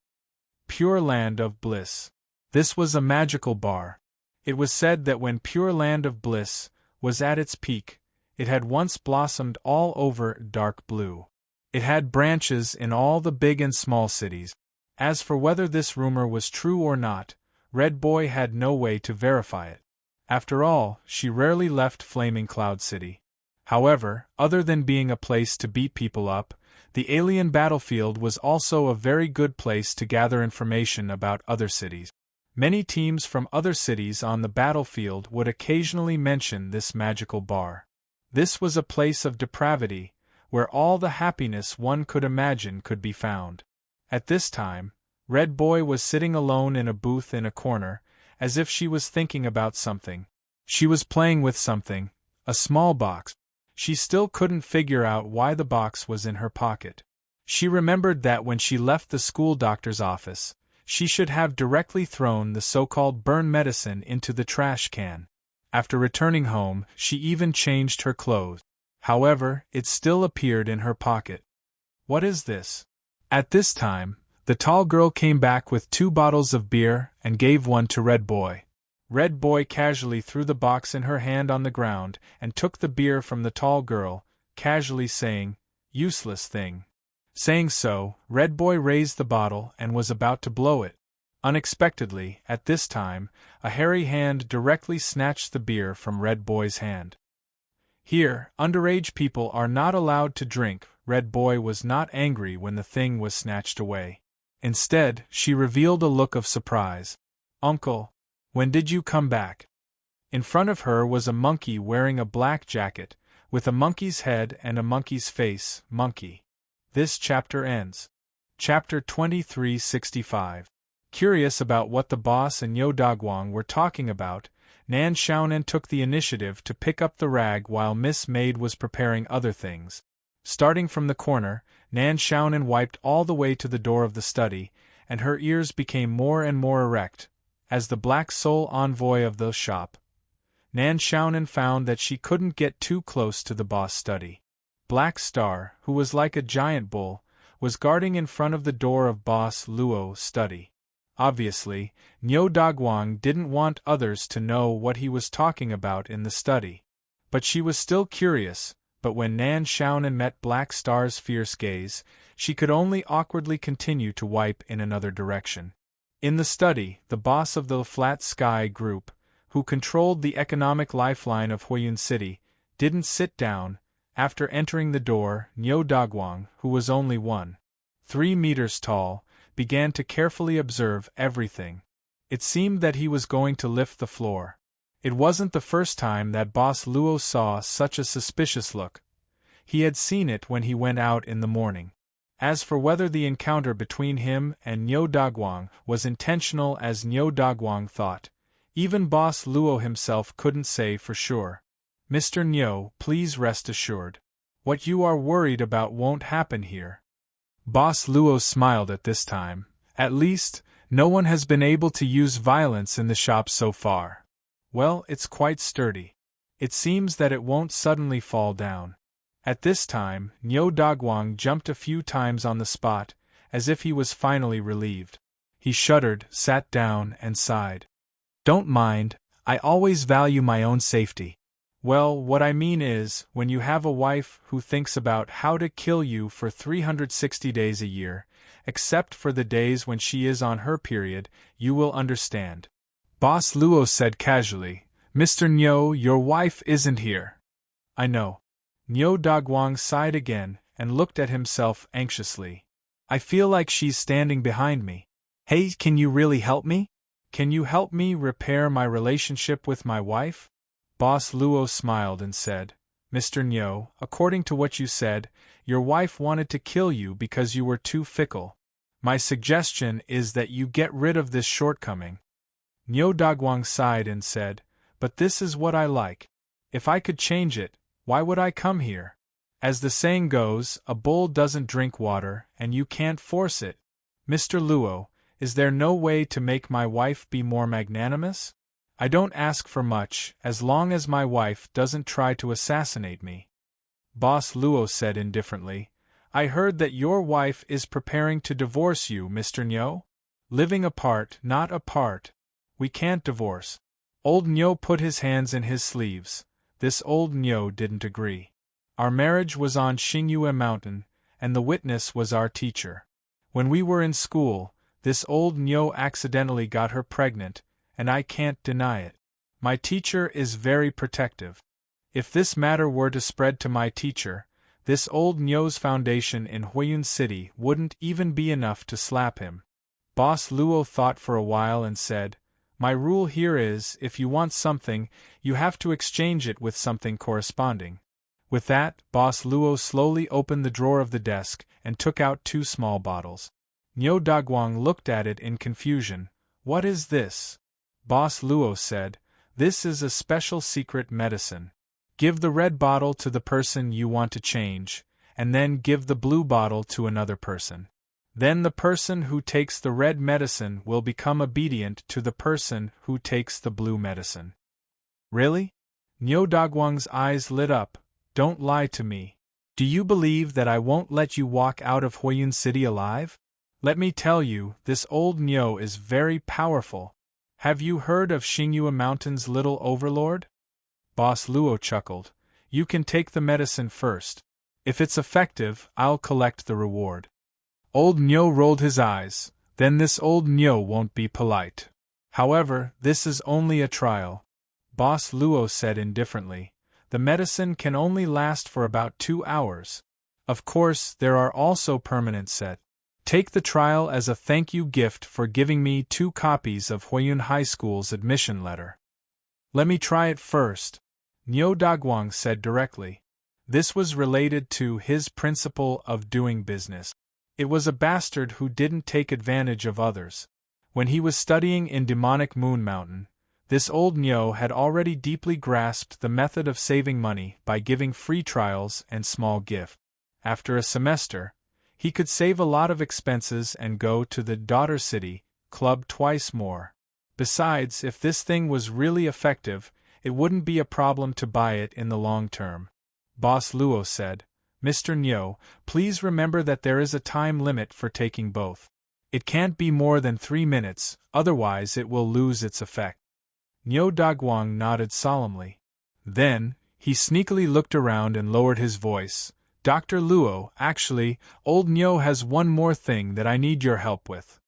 Pure Land of Bliss. This was a magical bar. It was said that when Pure Land of Bliss was at its peak, it had once blossomed all over dark blue. It had branches in all the big and small cities. As for whether this rumor was true or not, Red Boy had no way to verify it. After all, she rarely left Flaming Cloud City. However, other than being a place to beat people up, the alien battlefield was also a very good place to gather information about other cities. Many teams from other cities on the battlefield would occasionally mention this magical bar. This was a place of depravity, where all the happiness one could imagine could be found. At this time, Red Boy was sitting alone in a booth in a corner, as if she was thinking about something. She was playing with something, a small box. She still couldn't figure out why the box was in her pocket. She remembered that when she left the school doctor's office, she should have directly thrown the so-called burn medicine into the trash can. After returning home, she even changed her clothes. However, it still appeared in her pocket. What is this? At this time, the tall girl came back with 2 bottles of beer and gave one to Red Boy. Red Boy casually threw the box in her hand on the ground and took the beer from the tall girl, casually saying, "Useless thing." Saying so, Red Boy raised the bottle and was about to blow it. Unexpectedly, at this time, a hairy hand directly snatched the beer from Red Boy's hand. Here, underage people are not allowed to drink. Red Boy was not angry when the thing was snatched away. Instead, she revealed a look of surprise. "Uncle, when did you come back?" In front of her was a monkey wearing a black jacket, with a monkey's head and a monkey's face. Monkey. This chapter ends. Chapter 2365. Curious about what the boss and Niu Daguang were talking about, Nan Xiaonan took the initiative to pick up the rag while Miss Maid was preparing other things. Starting from the corner, Nan Xiaonan wiped all the way to the door of the study, and her ears became more and more erect. As the black soul envoy of the shop, Nan Xiaonan found that she couldn't get too close to the boss study. Black Star, who was like a giant bull, was guarding in front of the door of Boss Luo's study. Obviously, Nyo Dagwang didn't want others to know what he was talking about in the study. But she was still curious, but when Nan Xiaonan met Black Star's fierce gaze, she could only awkwardly continue to wipe in another direction. In the study, the boss of the Flat Sky Group, who controlled the economic lifeline of Huiyun City, didn't sit down. After entering the door, Nyo Dagwang, who was only 1.3 meters tall, began to carefully observe everything. It seemed that he was going to lift the floor. It wasn't the first time that Boss Luo saw such a suspicious look. He had seen it when he went out in the morning. As for whether the encounter between him and Nyo Dagwang was intentional as Nyo Dagwang thought, even Boss Luo himself couldn't say for sure. Mr. Nyo, please rest assured. What you are worried about won't happen here. Boss Luo smiled at this time. At least, no one has been able to use violence in the shop so far. Well, it's quite sturdy. It seems that it won't suddenly fall down. At this time, Nyo Dagwang jumped a few times on the spot, as if he was finally relieved. He shuddered, sat down, and sighed. Don't mind, I always value my own safety. Well, what I mean is, when you have a wife who thinks about how to kill you for 360 days a year, except for the days when she is on her period, you will understand. Boss Luo said casually, Mr. Nyo, your wife isn't here. I know. Nyo Dagwang sighed again, and looked at himself anxiously. I feel like she's standing behind me. Hey, can you really help me? Can you help me repair my relationship with my wife? Boss Luo smiled and said, Mr. Nyo, according to what you said, your wife wanted to kill you because you were too fickle. My suggestion is that you get rid of this shortcoming. Nyo Dagwang sighed and said, but this is what I like. If I could change it, why would I come here? As the saying goes, a bull doesn't drink water, and you can't force it. Mr. Luo, is there no way to make my wife be more magnanimous? I don't ask for much, as long as my wife doesn't try to assassinate me. Boss Luo said indifferently, I heard that your wife is preparing to divorce you, Mr. Nyo? Living apart, not apart. We can't divorce. Old Nyo put his hands in his sleeves. This old Nyo didn't agree. Our marriage was on Xingyue Mountain, and the witness was our teacher. When we were in school, this old Nyo accidentally got her pregnant, and I can't deny it. My teacher is very protective. If this matter were to spread to my teacher, this old Nyo's foundation in Huiyun City wouldn't even be enough to slap him. Boss Luo thought for a while and said, my rule here is, if you want something, you have to exchange it with something corresponding. With that, Boss Luo slowly opened the drawer of the desk and took out 2 small bottles. Nyo Dagwang looked at it in confusion. What is this? Boss Luo said, this is a special secret medicine. Give the red bottle to the person you want to change, and then give the blue bottle to another person. Then the person who takes the red medicine will become obedient to the person who takes the blue medicine. Really? Nyo Dagwang's eyes lit up. Don't lie to me. Do you believe that I won't let you walk out of Huiyun City alive? Let me tell you, this old Nyo is very powerful. Have you heard of Xingyue Mountain's little overlord? Boss Luo chuckled. You can take the medicine first. If it's effective, I'll collect the reward. Old Nyo rolled his eyes. Then this old Nyo won't be polite. However, this is only a trial. Boss Luo said indifferently. The medicine can only last for about 2 hours. Of course, there are also permanent set. Take the trial as a thank you gift for giving me 2 copies of Huiyun High School's admission letter. Let me try it first, Nyo Dagwang said directly. This was related to his principle of doing business. It was a bastard who didn't take advantage of others. When he was studying in demonic Moon Mountain, this old Nyo had already deeply grasped the method of saving money by giving free trials and small gifts. After a semester, he could save a lot of expenses and go to the daughter city club twice more. Besides, if this thing was really effective, it wouldn't be a problem to buy it in the long term. Boss Luo said, Mr. Nyo, please remember that there is a time limit for taking both. It can't be more than 3 minutes, otherwise it will lose its effect. Nyo Dagwang nodded solemnly. Then, he sneakily looked around and lowered his voice. Dr. Luo, actually, old Nyo has one more thing that I need your help with.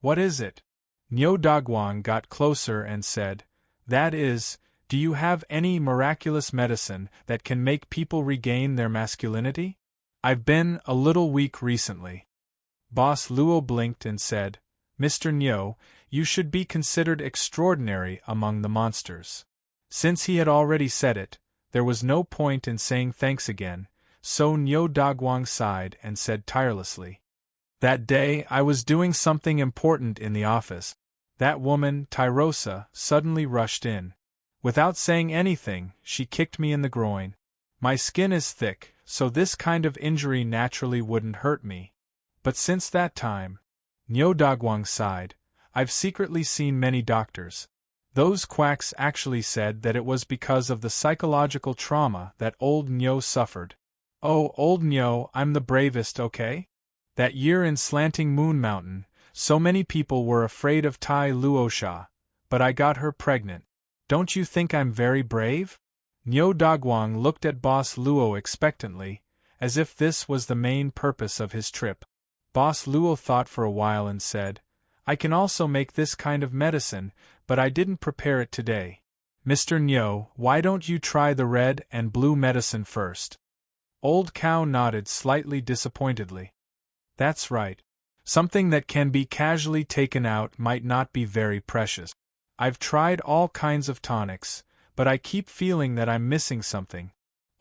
What is it? Nyo Dagwang got closer and said, that is, do you have any miraculous medicine that can make people regain their masculinity? I've been a little weak recently. Boss Luo blinked and said, Mr. Nyo, you should be considered extraordinary among the monsters. Since he had already said it, there was no point in saying thanks again, so Nyo Dagwang sighed and said tirelessly. That day I was doing something important in the office. That woman, Tyrosa, suddenly rushed in. Without saying anything, she kicked me in the groin. My skin is thick, so this kind of injury naturally wouldn't hurt me. But since that time, Nyo Dagwang sighed, I've secretly seen many doctors. Those quacks actually said that it was because of the psychological trauma that old Nyo suffered. Oh, old Nyo, I'm the bravest, okay? That year in Slanting Moon Mountain, so many people were afraid of Tai Luosha, but I got her pregnant. Don't you think I'm very brave? Nyo Dagwang looked at Boss Luo expectantly, as if this was the main purpose of his trip. Boss Luo thought for a while and said, I can also make this kind of medicine, but I didn't prepare it today. Mr. Nyo, why don't you try the red and blue medicine first? Old Cow nodded slightly disappointedly. That's right. Something that can be casually taken out might not be very precious. I've tried all kinds of tonics, but I keep feeling that I'm missing something.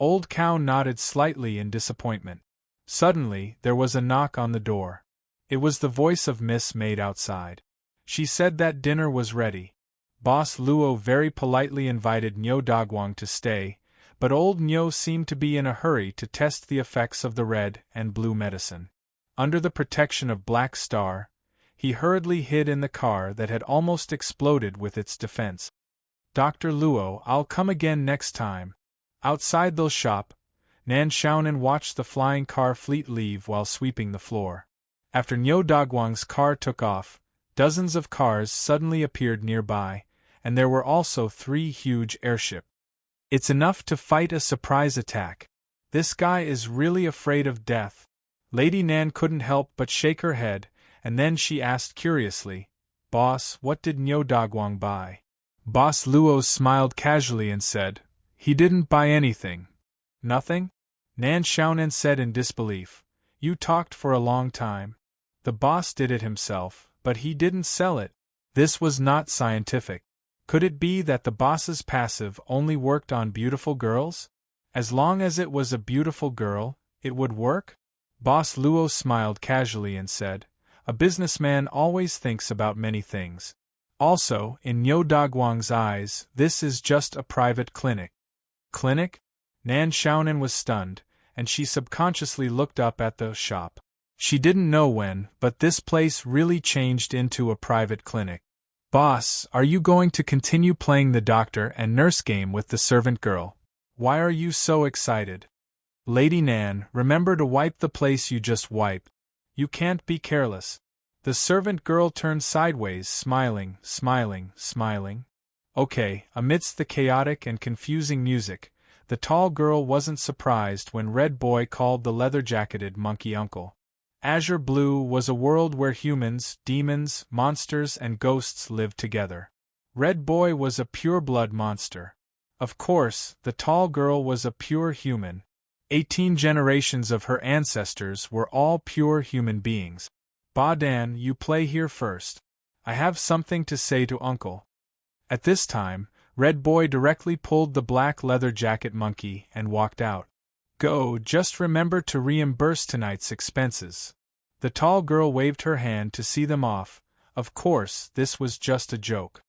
Old Cow nodded slightly in disappointment. Suddenly, there was a knock on the door. It was the voice of Miss Maid outside. She said that dinner was ready. Boss Luo very politely invited Nyo Dagwang to stay, but old Nyo seemed to be in a hurry to test the effects of the red and blue medicine. Under the protection of Black Star, he hurriedly hid in the car that had almost exploded with its defense. Dr. Luo, I'll come again next time. Outside the shop, Nan Xiaonan watched the flying car fleet leave while sweeping the floor. After Nyo Dagwang's car took off, dozens of cars suddenly appeared nearby, and there were also 3 huge airships. It's enough to fight a surprise attack. This guy is really afraid of death. Lady Nan couldn't help but shake her head, and then she asked curiously, Boss, what did Nyo Dagwang buy? Boss Luo smiled casually and said, he didn't buy anything. Nothing? Nan Xiaonan said in disbelief. You talked for a long time. The boss did it himself, but he didn't sell it. This was not scientific. Could it be that the boss's passive only worked on beautiful girls? As long as it was a beautiful girl, it would work? Boss Luo smiled casually and said, a businessman always thinks about many things. Also, in Nyo Dagwang's eyes, this is just a private clinic. Clinic? Nan Xiaonan was stunned, and she subconsciously looked up at the shop. She didn't know when, but this place really changed into a private clinic. Boss, are you going to continue playing the doctor and nurse game with the servant girl? Why are you so excited? Lady Nan, remember to wipe the place you just wiped. You can't be careless. The servant girl turned sideways, smiling. Okay, amidst the chaotic and confusing music, the tall girl wasn't surprised when Red Boy called the leather-jacketed monkey uncle. Azure Blue was a world where humans, demons, monsters, and ghosts lived together. Red Boy was a pure-blood monster. Of course, the tall girl was a pure human. 18 generations of her ancestors were all pure human beings. Ba Dan, you play here first. I have something to say to Uncle. At this time, Red Boy directly pulled the black leather jacket monkey and walked out. Go, just remember to reimburse tonight's expenses. The tall girl waved her hand to see them off. Of course, this was just a joke.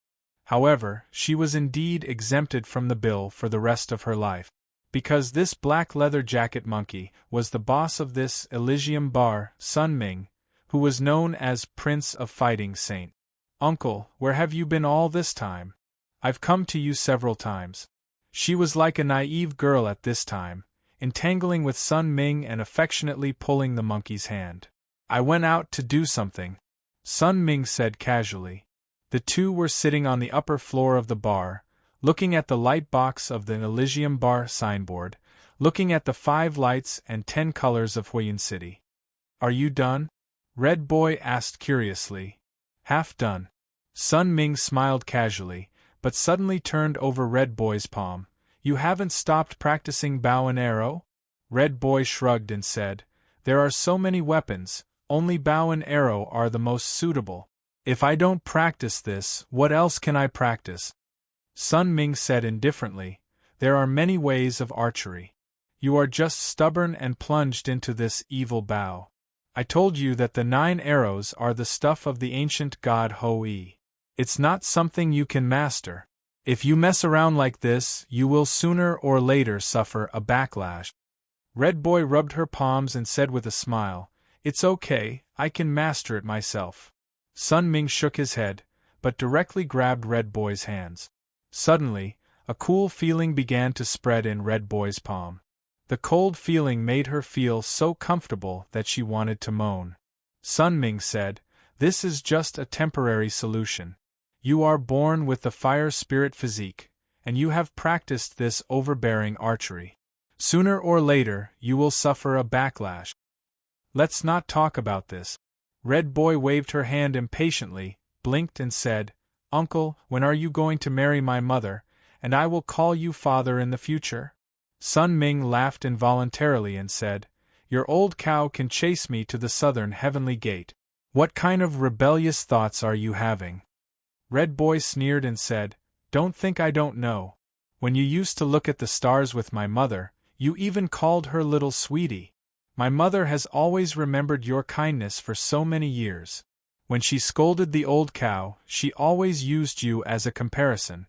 However, she was indeed exempted from the bill for the rest of her life. Because this black leather jacket monkey was the boss of this Elysium bar, Sun Ming, who was known as Prince of Fighting Saint. Uncle, where have you been all this time? I've come to you several times. She was like a naive girl at this time, entangling with Sun Ming and affectionately pulling the monkey's hand. I went out to do something. Sun Ming said casually. The two were sitting on the upper floor of the bar, looking at the light box of the Elysium Bar signboard, looking at the 5 lights and 10 colors of Huiyun City. Are you done? Red Boy asked curiously. Half done. Sun Ming smiled casually, but suddenly turned over Red Boy's palm. You haven't stopped practicing bow and arrow? Red Boy shrugged and said, There are so many weapons, only bow and arrow are the most suitable. If I don't practice this, what else can I practice? Sun Ming said indifferently, There are many ways of archery. You are just stubborn and plunged into this evil bow. I told you that the 9 arrows are the stuff of the ancient god Hou-yi. It's not something you can master. If you mess around like this, you will sooner or later suffer a backlash. Red Boy rubbed her palms and said with a smile, It's okay, I can master it myself. Sun Ming shook his head, but directly grabbed Red Boy's hands. Suddenly, a cool feeling began to spread in Red Boy's palm. The cold feeling made her feel so comfortable that she wanted to moan. Sun Ming said, This is just a temporary solution. You are born with the fire spirit physique, and you have practiced this overbearing archery. Sooner or later, you will suffer a backlash. Let's not talk about this. Red Boy waved her hand impatiently, blinked and said, Uncle, when are you going to marry my mother, and I will call you father in the future? Sun Ming laughed involuntarily and said, Your old cow can chase me to the southern heavenly gate. What kind of rebellious thoughts are you having? Red Boy sneered and said, Don't think I don't know. When you used to look at the stars with my mother, you even called her little sweetie. My mother has always remembered your kindness for so many years. When she scolded the old cow, she always used you as a comparison.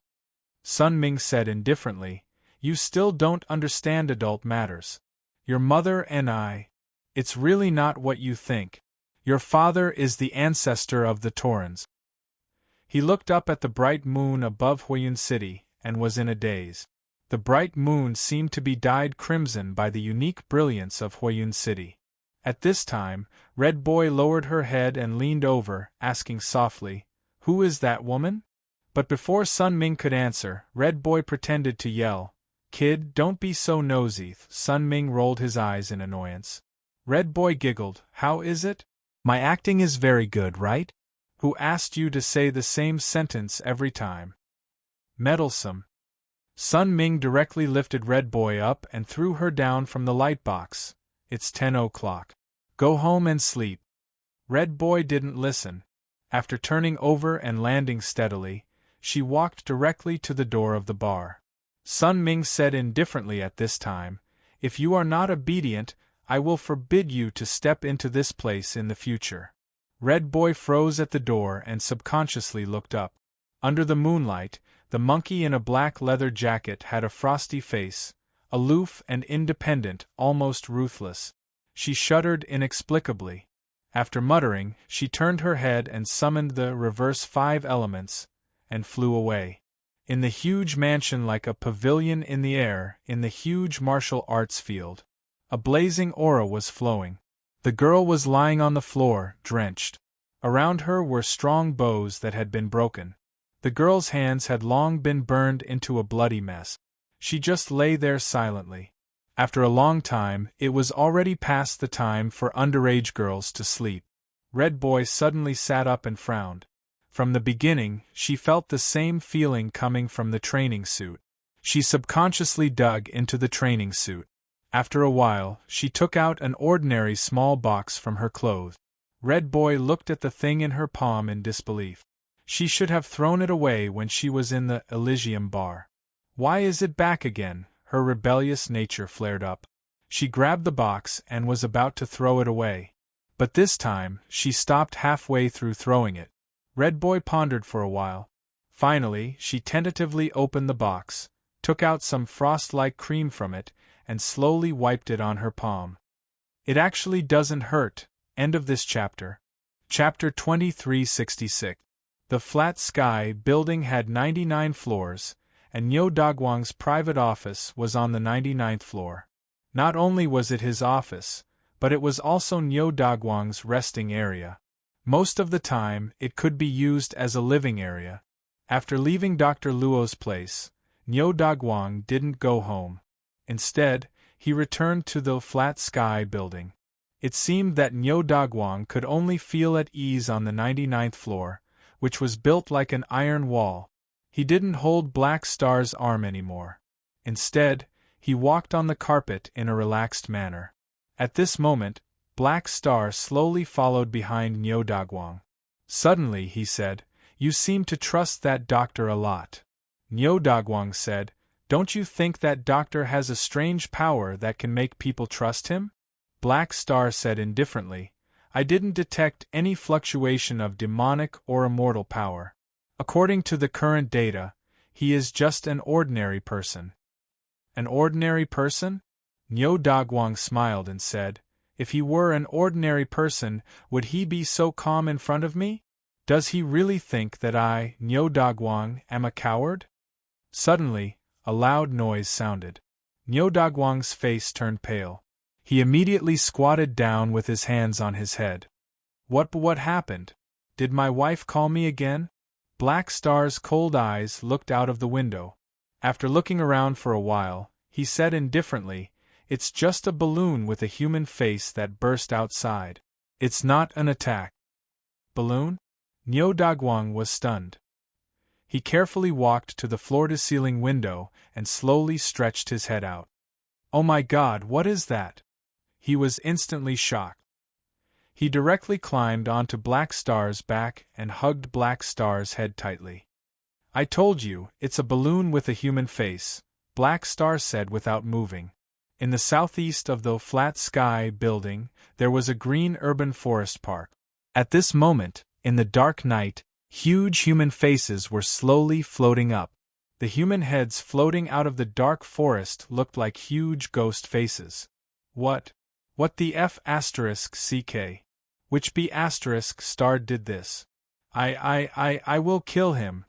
Sun Ming said indifferently, You still don't understand adult matters. Your mother and I. It's really not what you think. Your father is the ancestor of the Taurans. He looked up at the bright moon above Huiyun City, and was in a daze. The bright moon seemed to be dyed crimson by the unique brilliance of Huiyun City. At this time, Red Boy lowered her head and leaned over, asking softly, Who is that woman? But before Sun Ming could answer, Red Boy pretended to yell, Kid, don't be so nosy. Sun Ming rolled his eyes in annoyance. Red Boy giggled, How is it? My acting is very good, right? Who asked you to say the same sentence every time? Meddlesome. Sun Ming directly lifted Red Boy up and threw her down from the light box. It's 10 o'clock. Go home and sleep. Red Boy didn't listen. After turning over and landing steadily, she walked directly to the door of the bar. Sun Ming said indifferently at this time, If you are not obedient, I will forbid you to step into this place in the future. Red Boy froze at the door and subconsciously looked up. Under the moonlight, the monkey in a black leather jacket had a frosty face, aloof and independent, almost ruthless. She shuddered inexplicably. After muttering, she turned her head and summoned the reverse 5 elements, and flew away. In the huge mansion like a pavilion in the air, in the huge martial arts field, a blazing aura was flowing. The girl was lying on the floor, drenched. Around her were strong bows that had been broken. The girl's hands had long been burned into a bloody mess. She just lay there silently. After a long time, it was already past the time for underage girls to sleep. Red Boy suddenly sat up and frowned. From the beginning, she felt the same feeling coming from the training suit. She subconsciously dug into the training suit. After a while, she took out an ordinary small box from her clothes. Red Boy looked at the thing in her palm in disbelief. She should have thrown it away when she was in the Elysium Bar. Why is it back again? Her rebellious nature flared up. She grabbed the box and was about to throw it away. But this time, she stopped halfway through throwing it. Red Boy pondered for a while. Finally, she tentatively opened the box, took out some frost-like cream from it, and slowly wiped it on her palm. It actually doesn't hurt. End of this chapter. Chapter 2366. The Flat Sky building had 99 floors, and Niu Daguang's private office was on the 99th floor. Not only was it his office, but it was also Niu Daguang's resting area. Most of the time, it could be used as a living area. After leaving Dr. Luo's place, Niu Daguang didn't go home. Instead, he returned to the flat sky building. It seemed that Niu Daguang could only feel at ease on the 99th floor, which was built like an iron wall. He didn't hold Black Star's arm anymore. Instead, he walked on the carpet in a relaxed manner. At this moment, Black Star slowly followed behind Niu Daguang. Suddenly, he said, "You seem to trust that doctor a lot." Niu Daguang said, "Don't you think that doctor has a strange power that can make people trust him?" Black Star said indifferently, "I didn't detect any fluctuation of demonic or immortal power. According to the current data, he is just an ordinary person." An ordinary person? Niu Daguang smiled and said, "If he were an ordinary person, would he be so calm in front of me? Does he really think that I, Niu Daguang, am a coward?" Suddenly, a loud noise sounded. Niu Daguang's face turned pale. He immediately squatted down with his hands on his head. What happened? Did my wife call me again?" Black Star's cold eyes looked out of the window. After looking around for a while, he said indifferently, "It's just a balloon with a human face that burst outside. It's not an attack." Balloon? Niu Daguang was stunned. He carefully walked to the floor-to-ceiling window and slowly stretched his head out. "Oh my God, what is that?" He was instantly shocked. He directly climbed onto Black Star's back and hugged Black Star's head tightly. "I told you, it's a balloon with a human face," Black Star said without moving. In the southeast of the flat sky building, there was a green urban forest park. At this moment, in the dark night, huge human faces were slowly floating up. The human heads floating out of the dark forest looked like huge ghost faces. What the F asterisk CK? Which B asterisk star did this? I will kill him.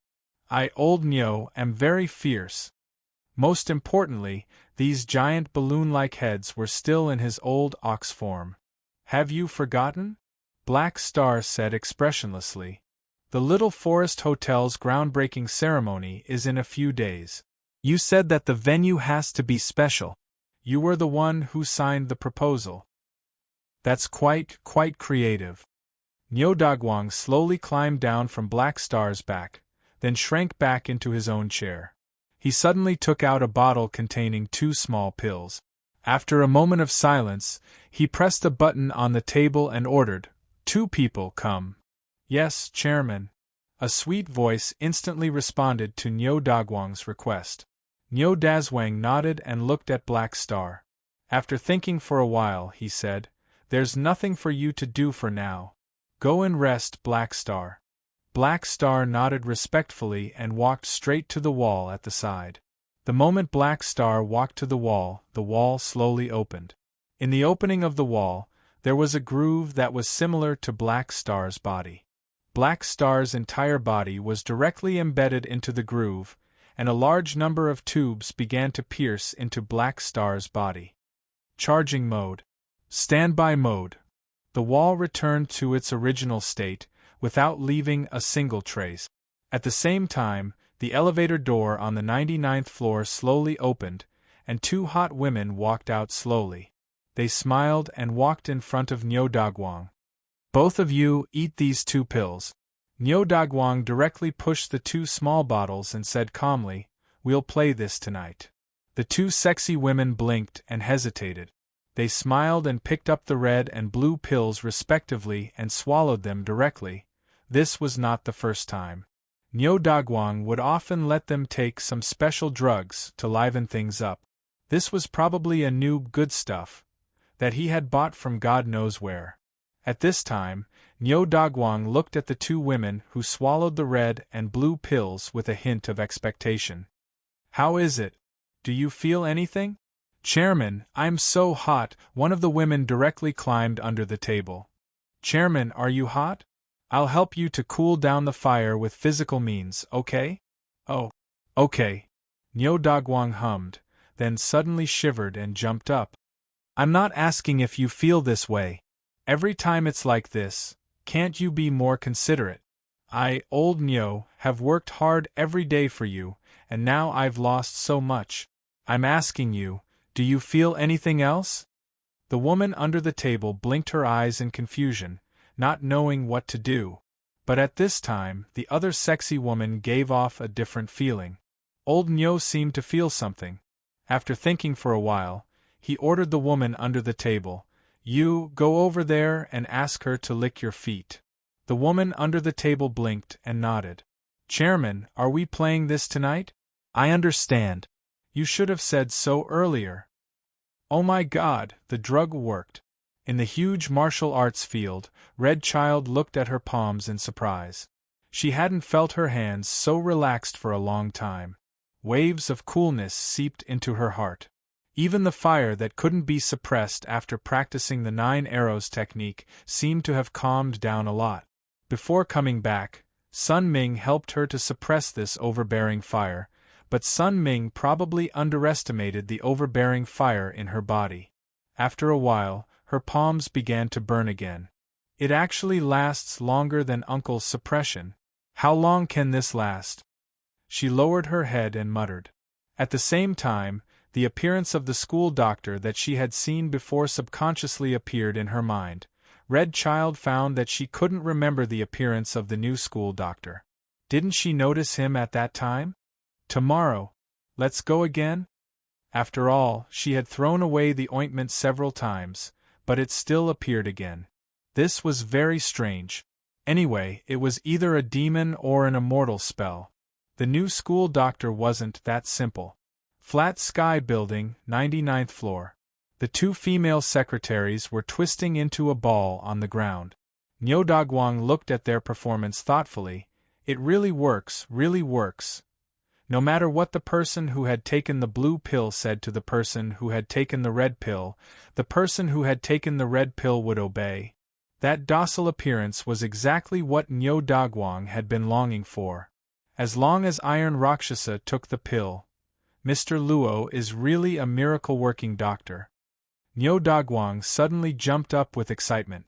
I, Old Niu, am very fierce. Most importantly, these giant balloon-like heads were still in his old ox form. "Have you forgotten?" Black Star said expressionlessly. "The Little Forest Hotel's groundbreaking ceremony is in a few days. You said that the venue has to be special. You were the one who signed the proposal. That's quite creative." Niu Daguang slowly climbed down from Black Star's back, then shrank back into his own chair. He suddenly took out a bottle containing 2 small pills. After a moment of silence, he pressed a button on the table and ordered, "2 people come." "Yes, Chairman." A sweet voice instantly responded to Niu Daguang's request. Niu Daguang nodded and looked at Black Star. After thinking for a while, he said, "There's nothing for you to do for now. Go and rest, Black Star." Black Star nodded respectfully and walked straight to the wall at the side. The moment Black Star walked to the wall slowly opened. In the opening of the wall, there was a groove that was similar to Black Star's body. Black Star's entire body was directly embedded into the groove, and a large number of tubes began to pierce into Black Star's body. Charging mode. Standby mode. The wall returned to its original state, without leaving a single trace. At the same time, the elevator door on the 99th floor slowly opened, and 2 hot women walked out slowly. They smiled and walked in front of Niu Daguang. "Both of you eat these 2 pills." Niu Daguang directly pushed the 2 small bottles and said calmly, "We'll play this tonight." The 2 sexy women blinked and hesitated. They smiled and picked up the red and blue pills respectively and swallowed them directly. This was not the first time. Niu Daguang would often let them take some special drugs to liven things up. This was probably a new good stuff that he had bought from God knows where. At this time, Niu Daguang looked at the 2 women who swallowed the red and blue pills with a hint of expectation. "How is it? Do you feel anything?" "Chairman, I'm so hot," one of the women directly climbed under the table. "Chairman, are you hot? I'll help you to cool down the fire with physical means, okay?" "Oh, okay." Niu Daguang hummed, then suddenly shivered and jumped up. "I'm not asking if you feel this way. Every time it's like this, Can't you be more considerate? I, old Nyo, have worked hard every day for you, and now I've lost so much. I'm asking you, do you feel anything else? The woman under the table blinked her eyes in confusion, not knowing what to do. But at this time, the other sexy woman gave off a different feeling. Old Nyo seemed to feel something. After thinking for a while, he ordered the woman under the table, "You, go over there and ask her to lick your feet." The woman under the table blinked and nodded. "Chairman, are we playing this tonight? I understand. You should have said so earlier." Oh my God, the drug worked. In the huge martial arts field, Red Child looked at her palms in surprise. She hadn't felt her hands so relaxed for a long time. Waves of coolness seeped into her heart. Even the fire that couldn't be suppressed after practicing the 9 arrows technique seemed to have calmed down a lot. Before coming back, Sun Ming helped her to suppress this overbearing fire, but Sun Ming probably underestimated the overbearing fire in her body. After a while, her palms began to burn again. It actually lasts longer than Uncle's suppression. How long can this last? She lowered her head and muttered. At the same time, the appearance of the school doctor that she had seen before subconsciously appeared in her mind. Red Child found that she couldn't remember the appearance of the new school doctor. Didn't she notice him at that time? Tomorrow. Let's go again? After all, she had thrown away the ointment several times, but it still appeared again. This was very strange. Anyway, it was either a demon or an immortal spell. The new school doctor wasn't that simple. Flat Sky Building, 99th floor. The 2 female secretaries were twisting into a ball on the ground. Nyodagwang looked at their performance thoughtfully. It really works, really works. No matter what the person who had taken the blue pill said to the person who had taken the red pill, the person who had taken the red pill would obey. That docile appearance was exactly what Nyo Dagwang had been longing for. As long as Iron Rakshasa took the pill, Mr. Luo is really a miracle-working doctor. Nyo Dagwang suddenly jumped up with excitement.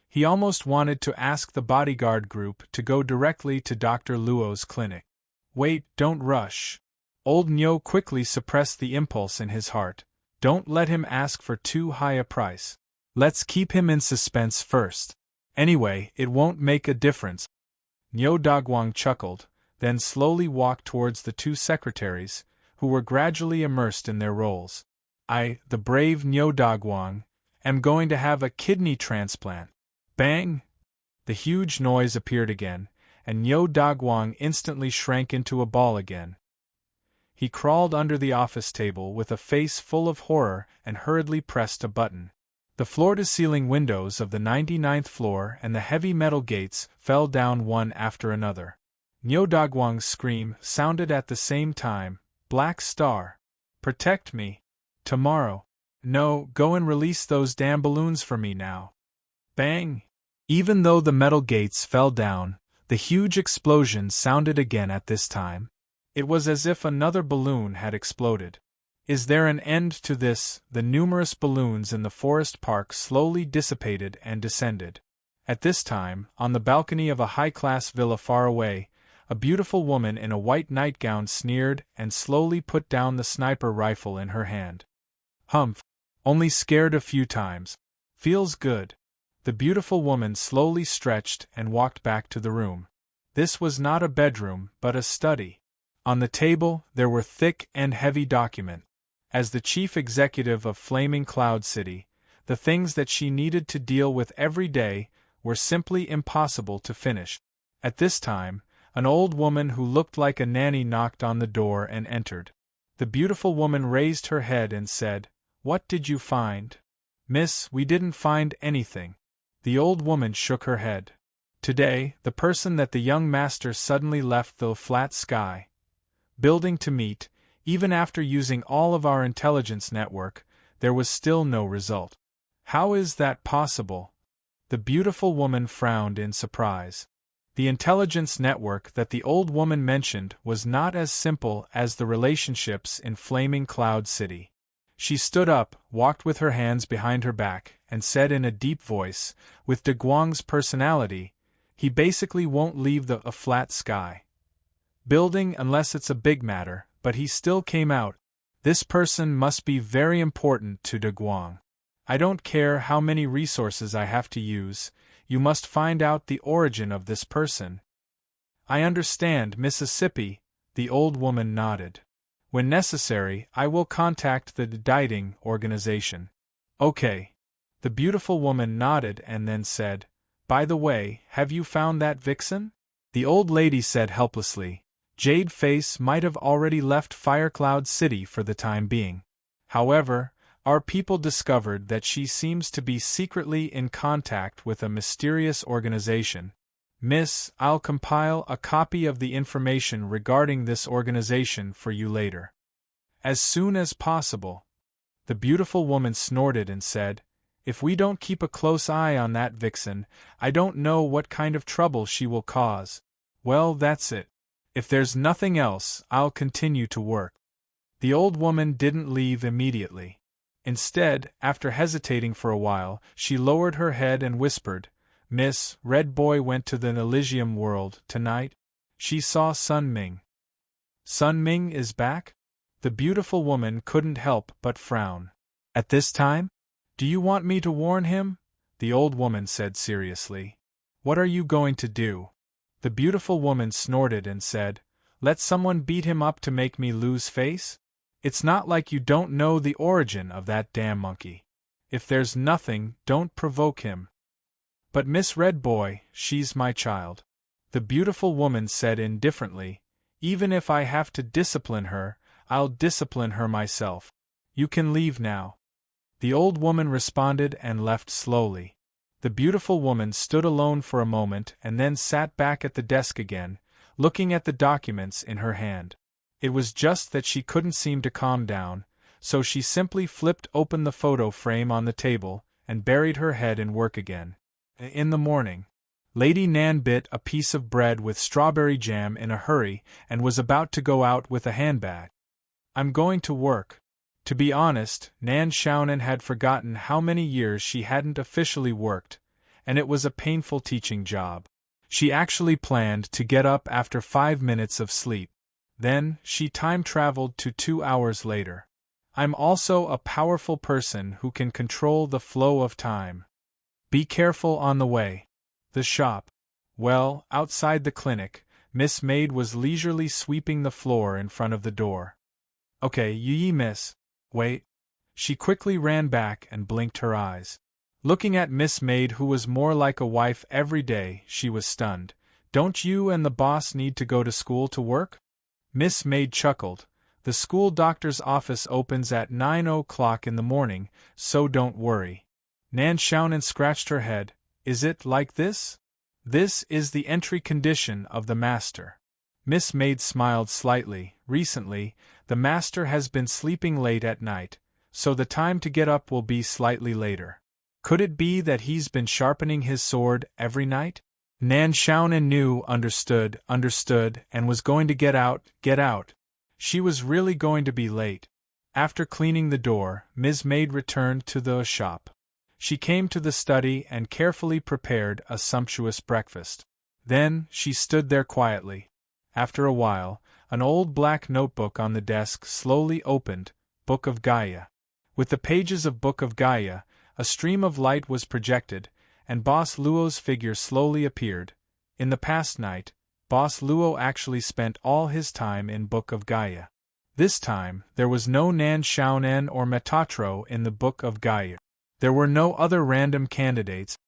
He almost wanted to ask the bodyguard group to go directly to Dr. Luo's clinic. Wait, don't rush. Old Nyo quickly suppressed the impulse in his heart. Don't let him ask for too high a price. Let's keep him in suspense first. Anyway, it won't make a difference. Nyo Dagwang chuckled, then slowly walked towards the 2 secretaries, who were gradually immersed in their roles. I, the brave Nyo Dagwang, am going to have a kidney transplant. Bang! The huge noise appeared again, and Nyo Dagwang instantly shrank into a ball again. He crawled under the office table with a face full of horror and hurriedly pressed a button. The floor-to-ceiling windows of the 99th floor and the heavy metal gates fell down one after another. Nyo Dagwang's scream sounded at the same time. Black Star! Protect me! Tomorrow! No, go and release those damn balloons for me now! Bang! Even though the metal gates fell down, the huge explosion sounded again at this time. It was as if another balloon had exploded. Is there an end to this? The numerous balloons in the forest park slowly dissipated and descended. At this time, on the balcony of a high-class villa far away, a beautiful woman in a white nightgown sneered and slowly put down the sniper rifle in her hand. Humph! Only scared a few times. Feels good. The beautiful woman slowly stretched and walked back to the room. This was not a bedroom, but a study. On the table, there were thick and heavy documents. As the chief executive of Flaming Cloud City, the things that she needed to deal with every day were simply impossible to finish. At this time, an old woman who looked like a nanny knocked on the door and entered. The beautiful woman raised her head and said, "What did you find?" "Miss, we didn't find anything." The old woman shook her head. Today, the person that the young master suddenly left the Flat Sky Building to meet, even after using all of our intelligence network, there was still no result. How is that possible? The beautiful woman frowned in surprise. The intelligence network that the old woman mentioned was not as simple as the relationships in Flaming Cloud City. She stood up, walked with her hands behind her back, and said in a deep voice, with De Guang's personality, he basically won't leave a flat sky building unless it's a big matter, but he still came out. This person must be very important to De Guang. I don't care how many resources I have to use, you must find out the origin of this person. I understand, Mississippi, the old woman nodded. When necessary, I will contact the Dieting organization. Okay. The beautiful woman nodded and then said, by the way, have you found that vixen? The old lady said helplessly, Jade Face might have already left Firecloud City for the time being. However, our people discovered that she seems to be secretly in contact with a mysterious organization. Miss, I'll compile a copy of the information regarding this organization for you later. As soon as possible. The beautiful woman snorted and said, if we don't keep a close eye on that vixen, I don't know what kind of trouble she will cause. Well, that's it. If there's nothing else, I'll continue to work. The old woman didn't leave immediately. Instead, after hesitating for a while, she lowered her head and whispered, Miss, Red Boy went to the Elysium world tonight. She saw Sun Ming. Sun Ming is back? The beautiful woman couldn't help but frown. At this time? Do you want me to warn him? The old woman said seriously. What are you going to do? The beautiful woman snorted and said, let someone beat him up to make me lose face? It's not like you don't know the origin of that damn monkey. If there's nothing, don't provoke him. But Miss Red Boy, she's my child. The beautiful woman said indifferently, even if I have to discipline her, I'll discipline her myself. You can leave now. The old woman responded and left slowly. The beautiful woman stood alone for a moment and then sat back at the desk again, looking at the documents in her hand. It was just that she couldn't seem to calm down, so she simply flipped open the photo frame on the table and buried her head in work again. In the morning, Lady Nan bit a piece of bread with strawberry jam in a hurry and was about to go out with a handbag. I'm going to work. To be honest, Nan Xiaonan had forgotten how many years she hadn't officially worked, and it was a painful teaching job. She actually planned to get up after 5 minutes of sleep. Then, she time-traveled to 2 hours later. I'm also a powerful person who can control the flow of time. Be careful on the way. The shop. Well, outside the clinic, Miss Maid was leisurely sweeping the floor in front of the door. Okay, you miss. Wait. She quickly ran back and blinked her eyes. Looking at Miss Maid, who was more like a wife every day, she was stunned. Don't you and the boss need to go to school to work? Miss Maid chuckled. The school doctor's office opens at 9 o'clock in the morning, so don't worry. Nan Xiaonan scratched her head. Is it like this? This is the entry condition of the master. Miss Maid smiled slightly. Recently, the master has been sleeping late at night, so the time to get up will be slightly later. Could it be that he's been sharpening his sword every night? Nan Xiaonan knew, understood, and was going to get out. She was really going to be late. After cleaning the door, Ms. Maid returned to the shop. She came to the study and carefully prepared a sumptuous breakfast. Then, she stood there quietly. After a while, an old black notebook on the desk slowly opened, Book of Gaia. With the pages of Book of Gaia, a stream of light was projected, and Boss Luo's figure slowly appeared. In the past night, Boss Luo actually spent all his time in Book of Gaia. This time, there was no Nan Xiaonan or Metatro in the Book of Gaia. There were no other random candidates.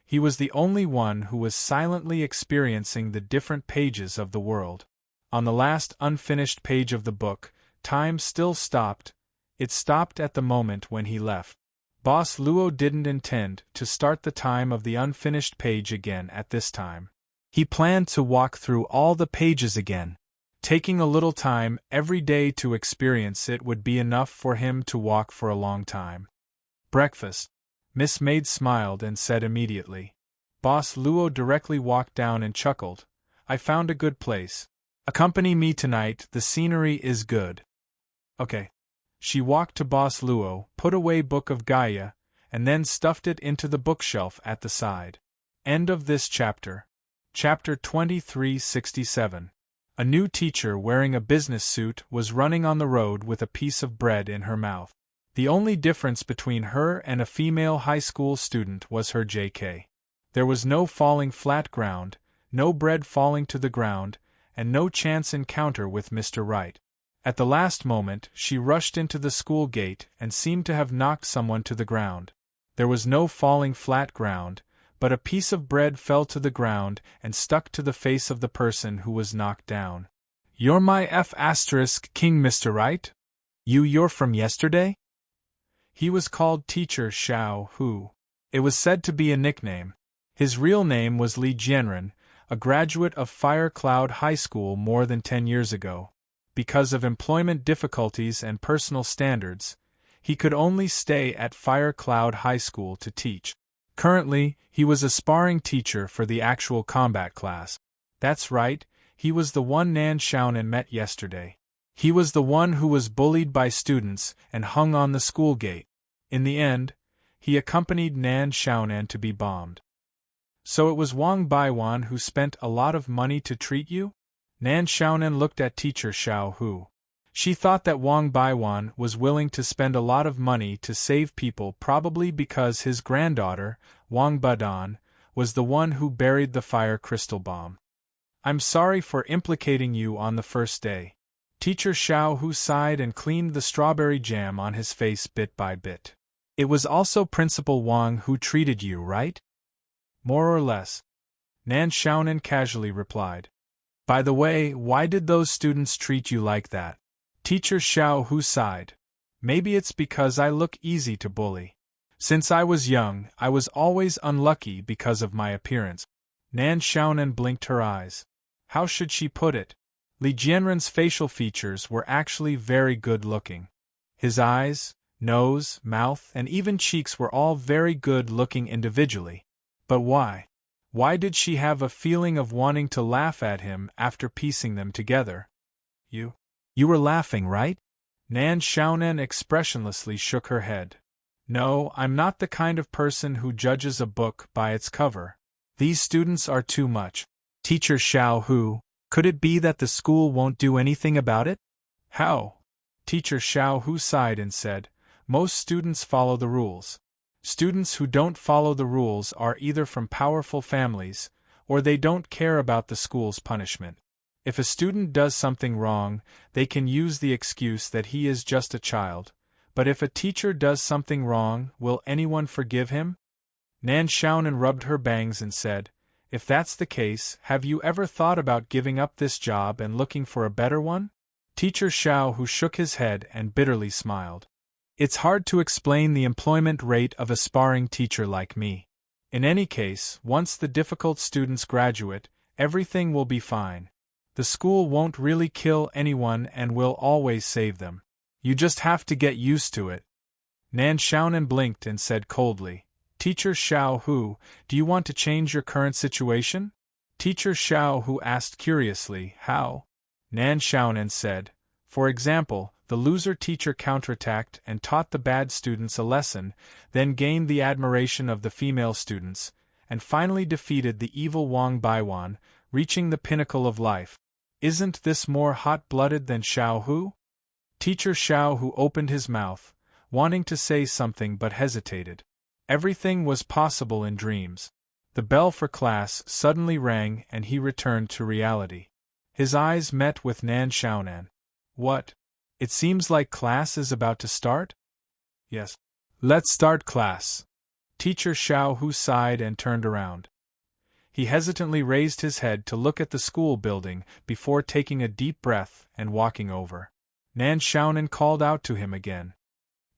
He was the only one who was silently experiencing the different pages of the world. On the last unfinished page of the book, time still stopped. It stopped at the moment when he left. Boss Luo didn't intend to start the time of the unfinished page again at this time. He planned to walk through all the pages again. Taking a little time every day to experience it would be enough for him to walk for a long time. Breakfast. Miss Maid smiled and said immediately. Boss Luo directly walked down and chuckled. I found a good place. Accompany me tonight, the scenery is good. Okay. She walked to Boss Luo, put away Book of Gaia, and then stuffed it into the bookshelf at the side. End of this chapter. Chapter 2367. A new teacher wearing a business suit was running on the road with a piece of bread in her mouth. The only difference between her and a female high school student was her JK. There was no falling flat ground, no bread falling to the ground, and no chance encounter with Mr. Right. At the last moment, she rushed into the school gate and seemed to have knocked someone to the ground. There was no falling flat ground, but a piece of bread fell to the ground and stuck to the face of the person who was knocked down. "You're my King, Mr. Right? You're from yesterday?" He was called Teacher Xiao Hu. It was said to be a nickname. His real name was Li Jianren, a graduate of Fire Cloud High School more than 10 years ago. Because of employment difficulties and personal standards, he could only stay at Fire Cloud High School to teach. Currently, he was a sparring teacher for the actual combat class. That's right, he was the one Nan Xiaonan met yesterday. He was the one who was bullied by students and hung on the school gate. In the end, he accompanied Nan Xiaonan to be bombed. "So it was Wang Baiwan who spent a lot of money to treat you?" Nan Xiaonan looked at Teacher Xiao Hu. She thought that Wang Baiwan was willing to spend a lot of money to save people, probably because his granddaughter, Wang Badan, was the one who buried the fire crystal bomb. "I'm sorry for implicating you on the first day." Teacher Xiao Hu sighed and cleaned the strawberry jam on his face bit by bit. "It was also Principal Wang who treated you, right?" "More or less," Nan Xiaonan casually replied. "By the way, why did those students treat you like that?" Teacher Xiao Hu sighed. "Maybe it's because I look easy to bully. Since I was young, I was always unlucky because of my appearance." Nan Xiaonan blinked her eyes. How should she put it? Li Jianren's facial features were actually very good-looking. His eyes, nose, mouth, and even cheeks were all very good-looking individually. But why? Why did she have a feeling of wanting to laugh at him after piecing them together? You were laughing, right?" Nan Xiaonan expressionlessly shook her head. "No, I'm not the kind of person who judges a book by its cover. These students are too much." "Teacher Xiao Hu, could it be that the school won't do anything about it?" "How?" Teacher Xiao Hu sighed and said, "Most students follow the rules. Students who don't follow the rules are either from powerful families, or they don't care about the school's punishment. If a student does something wrong, they can use the excuse that he is just a child, but if a teacher does something wrong, will anyone forgive him?" Nan Xiaonan rubbed her bangs and said, "If that's the case, have you ever thought about giving up this job and looking for a better one?" Teacher Xiao Hu shook his head and bitterly smiled. "It's hard to explain the employment rate of a sparring teacher like me. In any case, once the difficult students graduate, everything will be fine. The school won't really kill anyone and will always save them. You just have to get used to it." Nan Xiaonan blinked and said coldly, "Teacher Xiao Hu, do you want to change your current situation?" Teacher Xiao Hu asked curiously, "How?" Nan Xiaonan said, "For example, the loser teacher counterattacked and taught the bad students a lesson, then gained the admiration of the female students, and finally defeated the evil Wang Baiwan, reaching the pinnacle of life. Isn't this more hot-blooded than Xiao Hu?" Teacher Xiao Hu opened his mouth, wanting to say something but hesitated. Everything was possible in dreams. The bell for class suddenly rang and he returned to reality. His eyes met with Nan Xiaonan. "What? It seems like class is about to start?" "Yes. Let's start class." Teacher Xiao Hu sighed and turned around. He hesitantly raised his head to look at the school building before taking a deep breath and walking over. Nan Xiaonan called out to him again.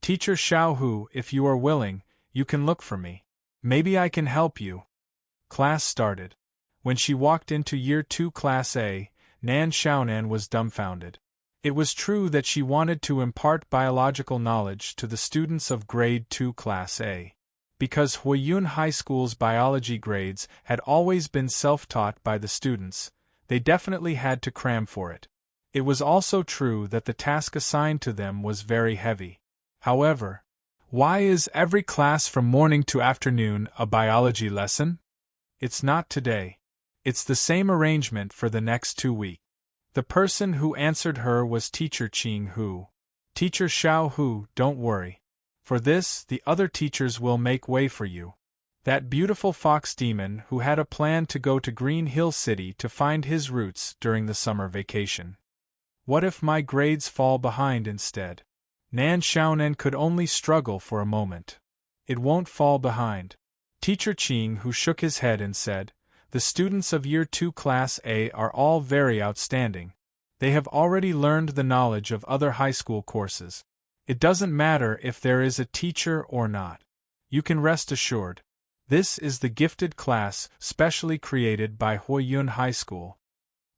"Teacher Xiao Hu, if you are willing, you can look for me. Maybe I can help you." Class started. When she walked into Year 2 Class A, Nan Xiaonan was dumbfounded. It was true that she wanted to impart biological knowledge to the students of Grade 2 Class A. Because Huiyun High School's biology grades had always been self-taught by the students, they definitely had to cram for it. It was also true that the task assigned to them was very heavy. However, why is every class from morning to afternoon a biology lesson? It's not today. It's the same arrangement for the next 2 weeks. The person who answered her was Teacher Ching Hu. Teacher Xiao Hu, don't worry. For this, the other teachers will make way for you. That beautiful fox demon who had a plan to go to Green Hill City to find his roots during the summer vacation. What if my grades fall behind instead? Nan Xiaonan could only struggle for a moment. It won't fall behind. Teacher Ching Hu shook his head and said, the students of Year 2 Class A are all very outstanding. They have already learned the knowledge of other high school courses. It doesn't matter if there is a teacher or not. You can rest assured. This is the gifted class specially created by Huiyun High School.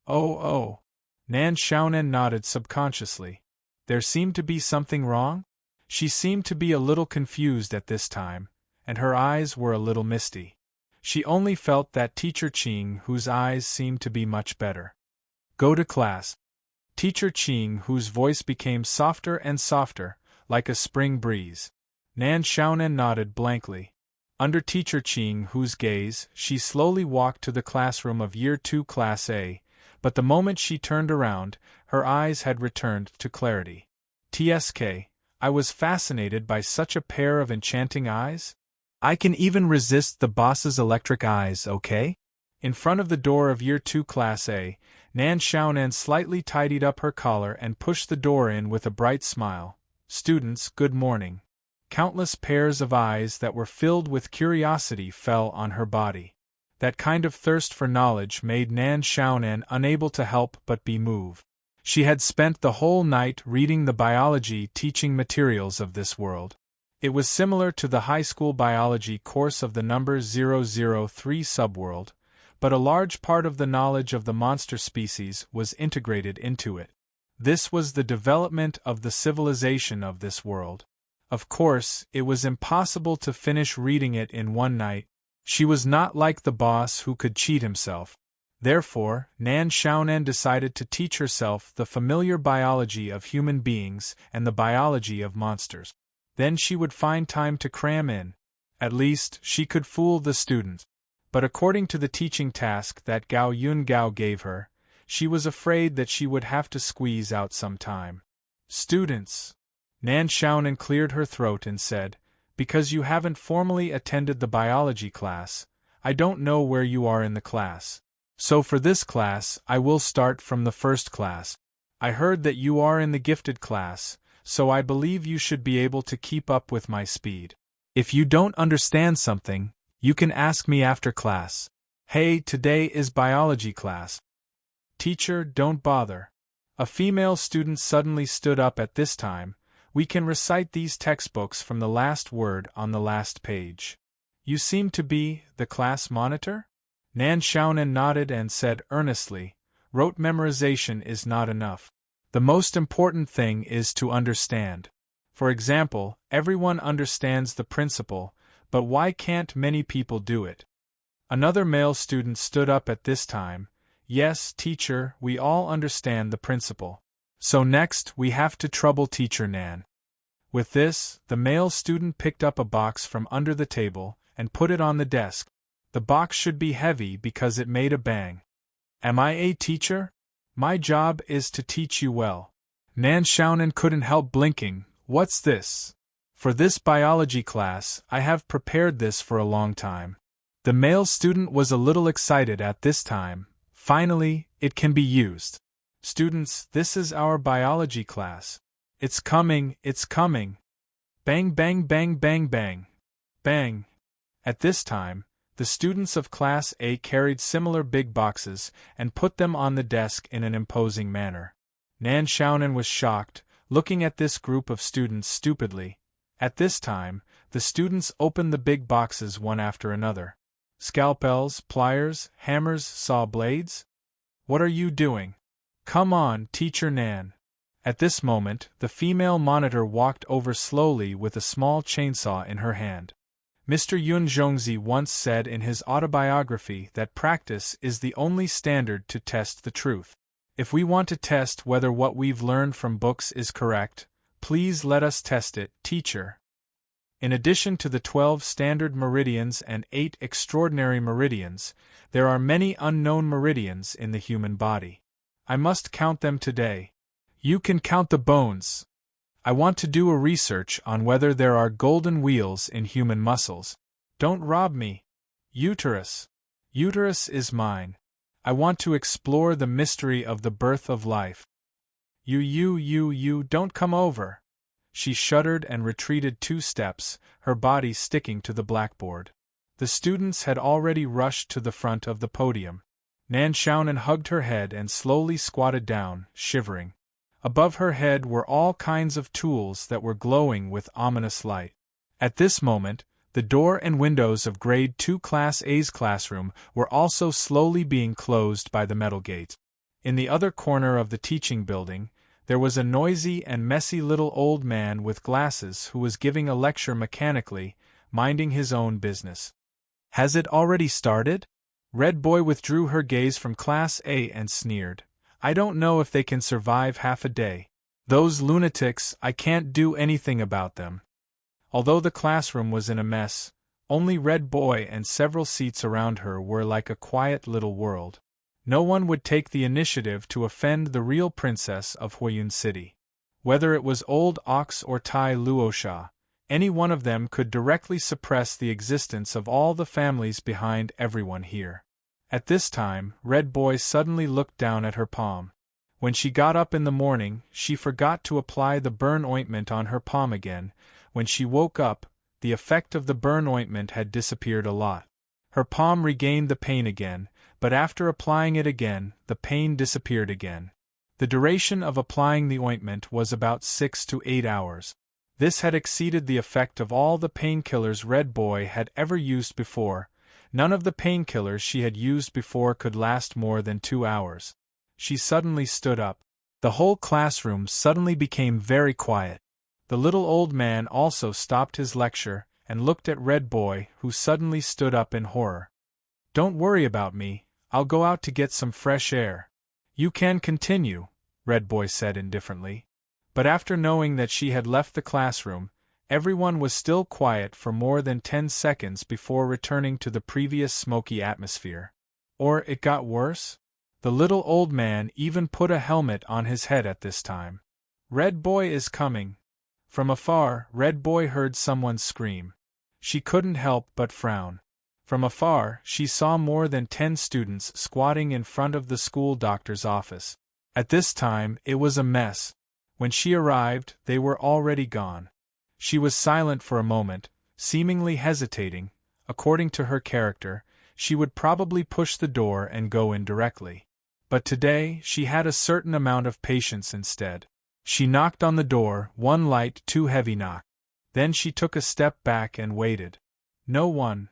Oh. Nan Xiaonan nodded subconsciously. There seemed to be something wrong? She seemed to be a little confused at this time, and her eyes were a little misty. She only felt that Teacher Ching Hu's eyes seemed to be much better. Go to class. Teacher Ching Hu's voice became softer and softer, like a spring breeze. Nan Xiaonan nodded blankly. Under Teacher Ching Hu's gaze, she slowly walked to the classroom of Year 2 Class A, but the moment she turned around, her eyes had returned to clarity. TSK, I was fascinated by such a pair of enchanting eyes. I can even resist the boss's electric eyes, okay? In front of the door of Year 2 Class A, Nan Xiaonan slightly tidied up her collar and pushed the door in with a bright smile. Students, good morning. Countless pairs of eyes that were filled with curiosity fell on her body. That kind of thirst for knowledge made Nan Xiaonan unable to help but be moved. She had spent the whole night reading the biology teaching materials of this world. It was similar to the high school biology course of the number 003 subworld, but a large part of the knowledge of the monster species was integrated into it. This was the development of the civilization of this world. Of course, it was impossible to finish reading it in one night. She was not like the boss who could cheat himself. Therefore, Nan Xiaonan decided to teach herself the familiar biology of human beings and the biology of monsters. Then she would find time to cram in. At least, she could fool the students. But according to the teaching task that Gao Yun Gao gave her, she was afraid that she would have to squeeze out some time. Students. Nan Xiaonan cleared her throat and said, because you haven't formally attended the biology class, I don't know where you are in the class. So for this class, I will start from the first class. I heard that you are in the gifted class, so I believe you should be able to keep up with my speed. If you don't understand something, you can ask me after class. Hey, today is biology class. Teacher, don't bother. A female student suddenly stood up at this time. We can recite these textbooks from the last word on the last page. You seem to be the class monitor? Nan Xiaonan nodded and said earnestly, rote memorization is not enough. The most important thing is to understand. For example, everyone understands the principle, but why can't many people do it? Another male student stood up at this time. Yes, teacher, we all understand the principle. So next, we have to trouble Teacher Nan. With this, the male student picked up a box from under the table and put it on the desk. The box should be heavy because it made a bang. Am I a teacher? My job is to teach you well. Nan Xiaonan couldn't help blinking. What's this? For this biology class, I have prepared this for a long time. The male student was a little excited at this time. Finally, it can be used. Students, this is our biology class. It's coming, it's coming. Bang, bang, bang, bang, bang. Bang. At this time, the students of Class A carried similar big boxes and put them on the desk in an imposing manner. Nan Xiaonan was shocked, looking at this group of students stupidly. At this time, the students opened the big boxes one after another. Scalpels, pliers, hammers, saw blades? What are you doing? Come on, Teacher Nan. At this moment, the female monitor walked over slowly with a small chainsaw in her hand. Mr. Yun Zhongzi once said in his autobiography that practice is the only standard to test the truth. If we want to test whether what we've learned from books is correct, please let us test it, teacher. In addition to the 12 standard meridians and 8 extraordinary meridians, there are many unknown meridians in the human body. I must count them today. You can count the bones. I want to do a research on whether there are golden wheels in human muscles. Don't rob me. Uterus. Uterus is mine. I want to explore the mystery of the birth of life. You, don't come over. She shuddered and retreated 2 steps, her body sticking to the blackboard. The students had already rushed to the front of the podium. Nan Shannon hugged her head and slowly squatted down, shivering. Above her head were all kinds of tools that were glowing with ominous light. At this moment, the door and windows of Grade 2 Class A's classroom were also slowly being closed by the metal gate. In the other corner of the teaching building, there was a noisy and messy little old man with glasses who was giving a lecture mechanically, minding his own business. Has it already started? Red Boy withdrew her gaze from Class A and sneered. I don't know if they can survive half a day. Those lunatics, I can't do anything about them. Although the classroom was in a mess, only Red Boy and several seats around her were like a quiet little world. No one would take the initiative to offend the real princess of Huiyun City. Whether it was Old Ox or Tai Luosha, any one of them could directly suppress the existence of all the families behind everyone here. At this time, Red Boy suddenly looked down at her palm. When she got up in the morning, she forgot to apply the burn ointment on her palm again. When she woke up, the effect of the burn ointment had disappeared a lot. Her palm regained the pain again, but after applying it again, the pain disappeared again. The duration of applying the ointment was about 6 to 8 hours. This had exceeded the effect of all the painkillers Red Boy had ever used before. None of the painkillers she had used before could last more than 2 hours. She suddenly stood up. The whole classroom suddenly became very quiet. The little old man also stopped his lecture and looked at Red Boy, who suddenly stood up in horror. Don't worry about me, I'll go out to get some fresh air. You can continue, Red Boy said indifferently. But after knowing that she had left the classroom, everyone was still quiet for more than 10 seconds before returning to the previous smoky atmosphere. Or it got worse? The little old man even put a helmet on his head at this time. Red Boy is coming. From afar, Red Boy heard someone scream. She couldn't help but frown. From afar, she saw more than 10 students squatting in front of the school doctor's office. At this time, it was a mess. When she arrived, they were already gone. She was silent for a moment, seemingly hesitating. According to her character, she would probably push the door and go in directly. But today, she had a certain amount of patience instead. She knocked on the door, one light, 2 heavy knock. Then she took a step back and waited. No one.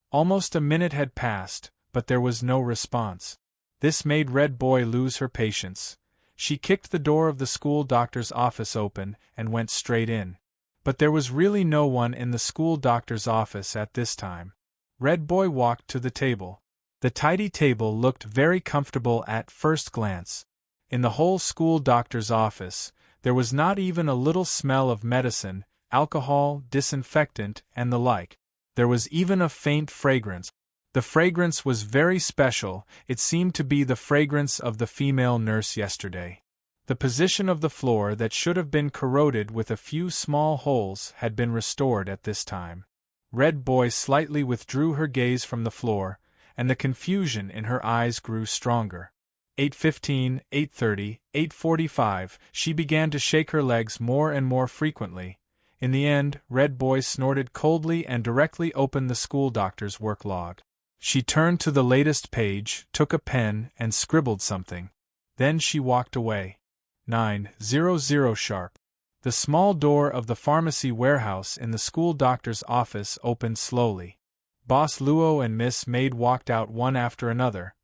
Almost a minute had passed, but there was no response. This made Red Boy lose her patience. She kicked the door of the school doctor's office open and went straight in. But there was really no one in the school doctor's office at this time. Red Boy walked to the table. The tidy table looked very comfortable at first glance. In the whole school doctor's office, there was not even a little smell of medicine, alcohol, disinfectant, and the like. There was even a faint fragrance. The fragrance was very special, it seemed to be the fragrance of the female nurse yesterday. The position of the floor that should have been corroded with a few small holes had been restored at this time. Red Boy slightly withdrew her gaze from the floor, and the confusion in her eyes grew stronger. 8:15, 8:30, 8:45, she began to shake her legs more and more frequently. In the end, Red Boy snorted coldly and directly opened the school doctor's work log. She turned to the latest page, took a pen, and scribbled something. Then she walked away. 9:00 sharp. The small door of the pharmacy warehouse in the school doctor's office opened slowly. Boss Luo and Miss Maid walked out one after another.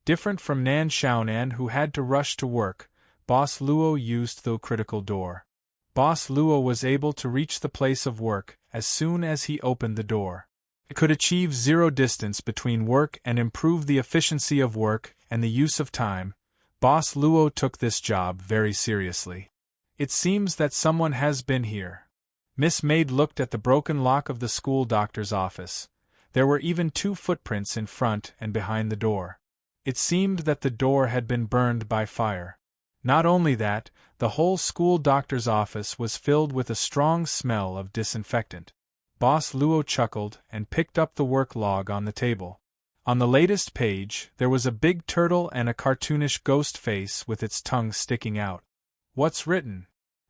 Different from Nan Xiaonan, who had to rush to work, Boss Luo used the critical door. Boss Luo was able to reach the place of work as soon as he opened the door. It could achieve zero distance between work and improve the efficiency of work and the use of time. Boss Luo took this job very seriously. It seems that someone has been here. Miss Maid looked at the broken lock of the school doctor's office. There were even 2 footprints in front and behind the door. It seemed that the door had been burned by fire. Not only that, the whole school doctor's office was filled with a strong smell of disinfectant. Boss Luo chuckled and picked up the work log on the table. On the latest page, there was a big turtle and a cartoonish ghost face with its tongue sticking out. What's written?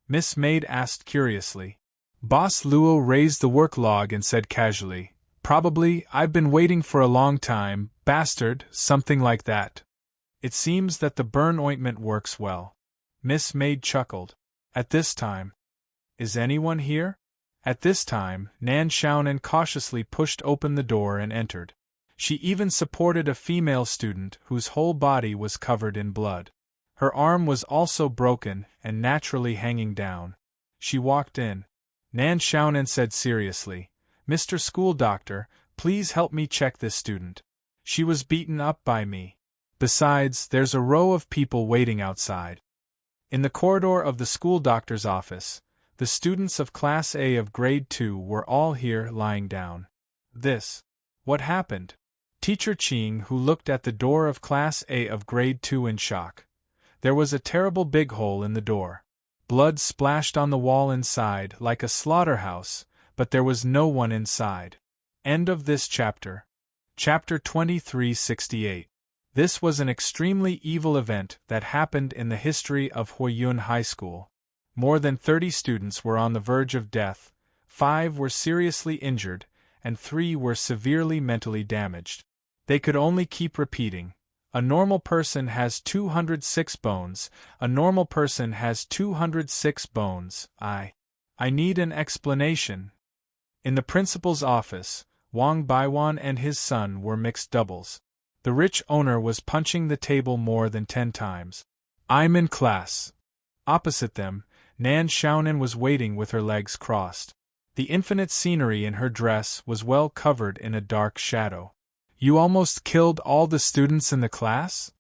Miss Maid asked curiously. Boss Luo raised the work log and said casually, "Probably, I've been waiting for a long time, bastard, something like that." It seems that the burn ointment works well. Miss Maid chuckled. At this time. Is anyone here? At this time, Nan Xiaonan cautiously pushed open the door and entered. She even supported a female student whose whole body was covered in blood. Her arm was also broken and naturally hanging down. She walked in. Nan Xiaonan said seriously, "Mr. School Doctor, please help me check this student. She was beaten up by me. Besides, there's a row of people waiting outside." In the corridor of the school doctor's office, the students of Class A of Grade 2 were all here lying down. What happened? Teacher Qing, who looked at the door of Class A of Grade 2 in shock. There was a terrible big hole in the door. Blood splashed on the wall inside like a slaughterhouse, but there was no one inside. End of this chapter. Chapter 2368. This was an extremely evil event that happened in the history of Huiyun High School. More than 30 students were on the verge of death, 5 were seriously injured, and 3 were severely mentally damaged. They could only keep repeating, "A normal person has 206 bones, a normal person has 206 bones, I need an explanation." In the principal's office, Wang Baiwan and his son were mixed doubles. The rich owner was punching the table more than 10 times. "I'm in class." Opposite them, Nan Xiaonan was waiting with her legs crossed. The infinite scenery in her dress was well covered in a dark shadow. "You almost killed all the students in the class?"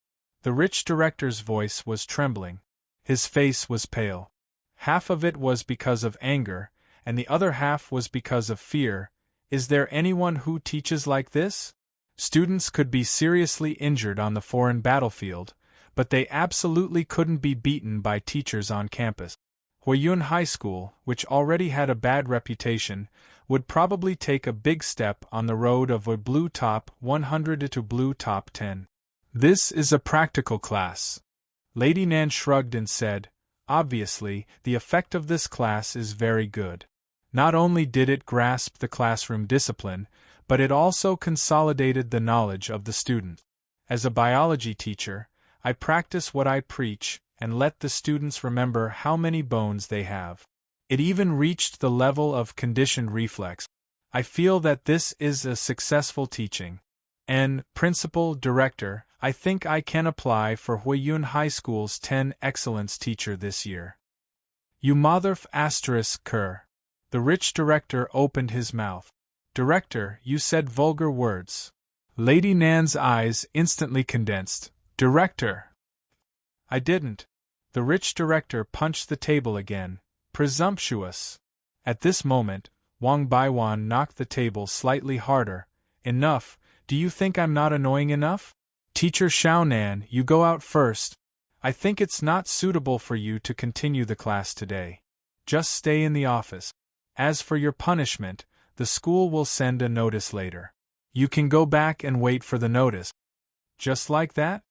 The rich director's voice was trembling. His face was pale. Half of it was because of anger, and the other half was because of fear. Is there anyone who teaches like this? Students could be seriously injured on the foreign battlefield, but they absolutely couldn't be beaten by teachers on campus. Huiyun High School, which already had a bad reputation, would probably take a big step on the road of a blue top 100 to blue top 10. This is a practical class. Lady Nan shrugged and said, "Obviously, the effect of this class is very good. Not only did it grasp the classroom discipline, but it also consolidated the knowledge of the student. As a biology teacher, I practice what I preach and let the students remember how many bones they have. It even reached the level of conditioned reflex. I feel that this is a successful teaching. And, Principal Director, I think I can apply for Huiyun High School's 10 Excellence Teacher this year." "You motherf ****. The rich director opened his mouth. "Director, you said vulgar words." Lady Nan's eyes instantly condensed. "Director!" "I didn't." The rich director punched the table again. "Presumptuous." At this moment, Wang Baiwan knocked the table slightly harder. "Enough, do you think I'm not annoying enough? Teacher Xiaonan, you go out first. I think it's not suitable for you to continue the class today. Just stay in the office. As for your punishment, the school will send a notice later. You can go back and wait for the notice." "Just like that?"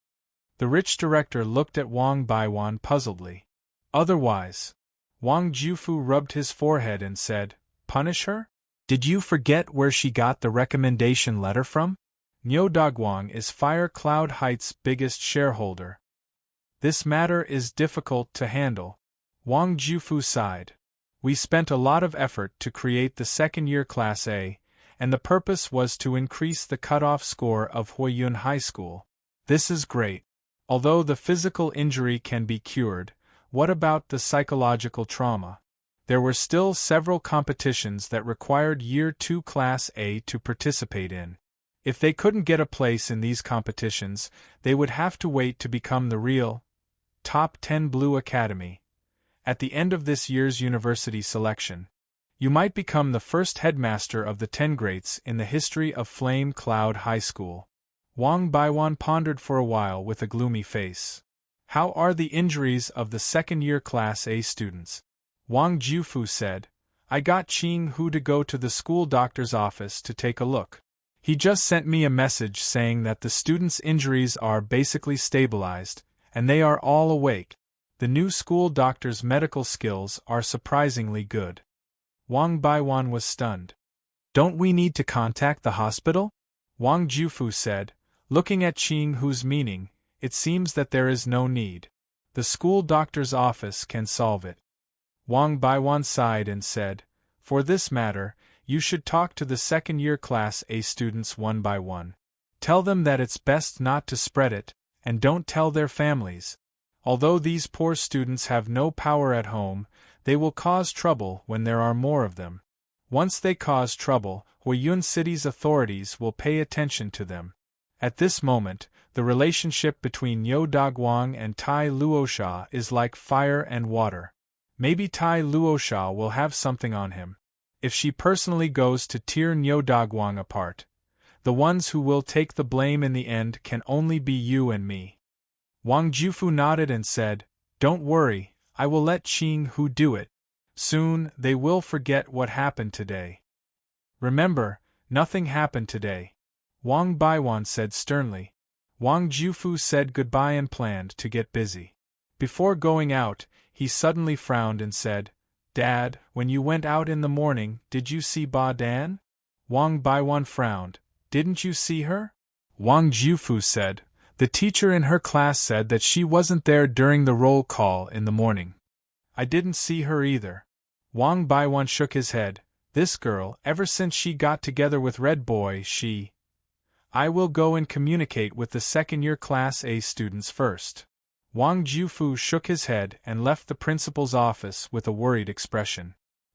The rich director looked at Wang Baiwan puzzledly. "Otherwise." Wang Jufu rubbed his forehead and said, "Punish her? Did you forget where she got the recommendation letter from? Niu Dogwang is Fire Cloud Heights' biggest shareholder. This matter is difficult to handle." Wang Jufu sighed. "We spent a lot of effort to create the second-year Class A, and the purpose was to increase the cutoff score of Huiyun High School. This is great. Although the physical injury can be cured, what about the psychological trauma? There were still several competitions that required Year 2 Class A to participate in. If they couldn't get a place in these competitions, they would have to wait to become the real top 10 Blue Academy. At the end of this year's university selection, you might become the first headmaster of the 10 greats in the history of Flame Cloud High School. Wang Baiwan pondered for a while with a gloomy face. How are the injuries of the second-year Class A students? Wang Jiufu said, I got Qing Hu to go to the school doctor's office to take a look. He just sent me a message saying that the students' injuries are basically stabilized, and they are all awake. The new school doctor's medical skills are surprisingly good. Wang Baiwan was stunned. Don't we need to contact the hospital? Wang Jiufu said, looking at Qing Hu's meaning, it seems that there is no need. The school doctor's office can solve it. Wang Baiwan sighed and said, for this matter, you should talk to the second-year Class A students one by one. Tell them that it's best not to spread it, and don't tell their families. Although these poor students have no power at home, they will cause trouble when there are more of them. Once they cause trouble, Huiyun City's authorities will pay attention to them. At this moment, the relationship between Yo Dagwang and Tai Luosha is like fire and water. Maybe Tai Luosha will have something on him. If she personally goes to tear Yo Dagwang apart, the ones who will take the blame in the end can only be you and me. Wang Jiufu nodded and said, don't worry, I will let Qing Hu do it. Soon, they will forget what happened today. Remember, nothing happened today. Wang Baiwan said sternly. Wang Jiufu said goodbye and planned to get busy. Before going out, he suddenly frowned and said, Dad, when you went out in the morning, did you see Ba Dan? Wang Baiwan frowned. Didn't you see her? Wang Jiufu said, the teacher in her class said that she wasn't there during the roll call in the morning. I didn't see her either. Wang Baiwan shook his head. This girl, ever since she got together with Red Boy, I will go and communicate with the second-year Class A students first. Wang Jiufu shook his head and left the principal's office with a worried expression.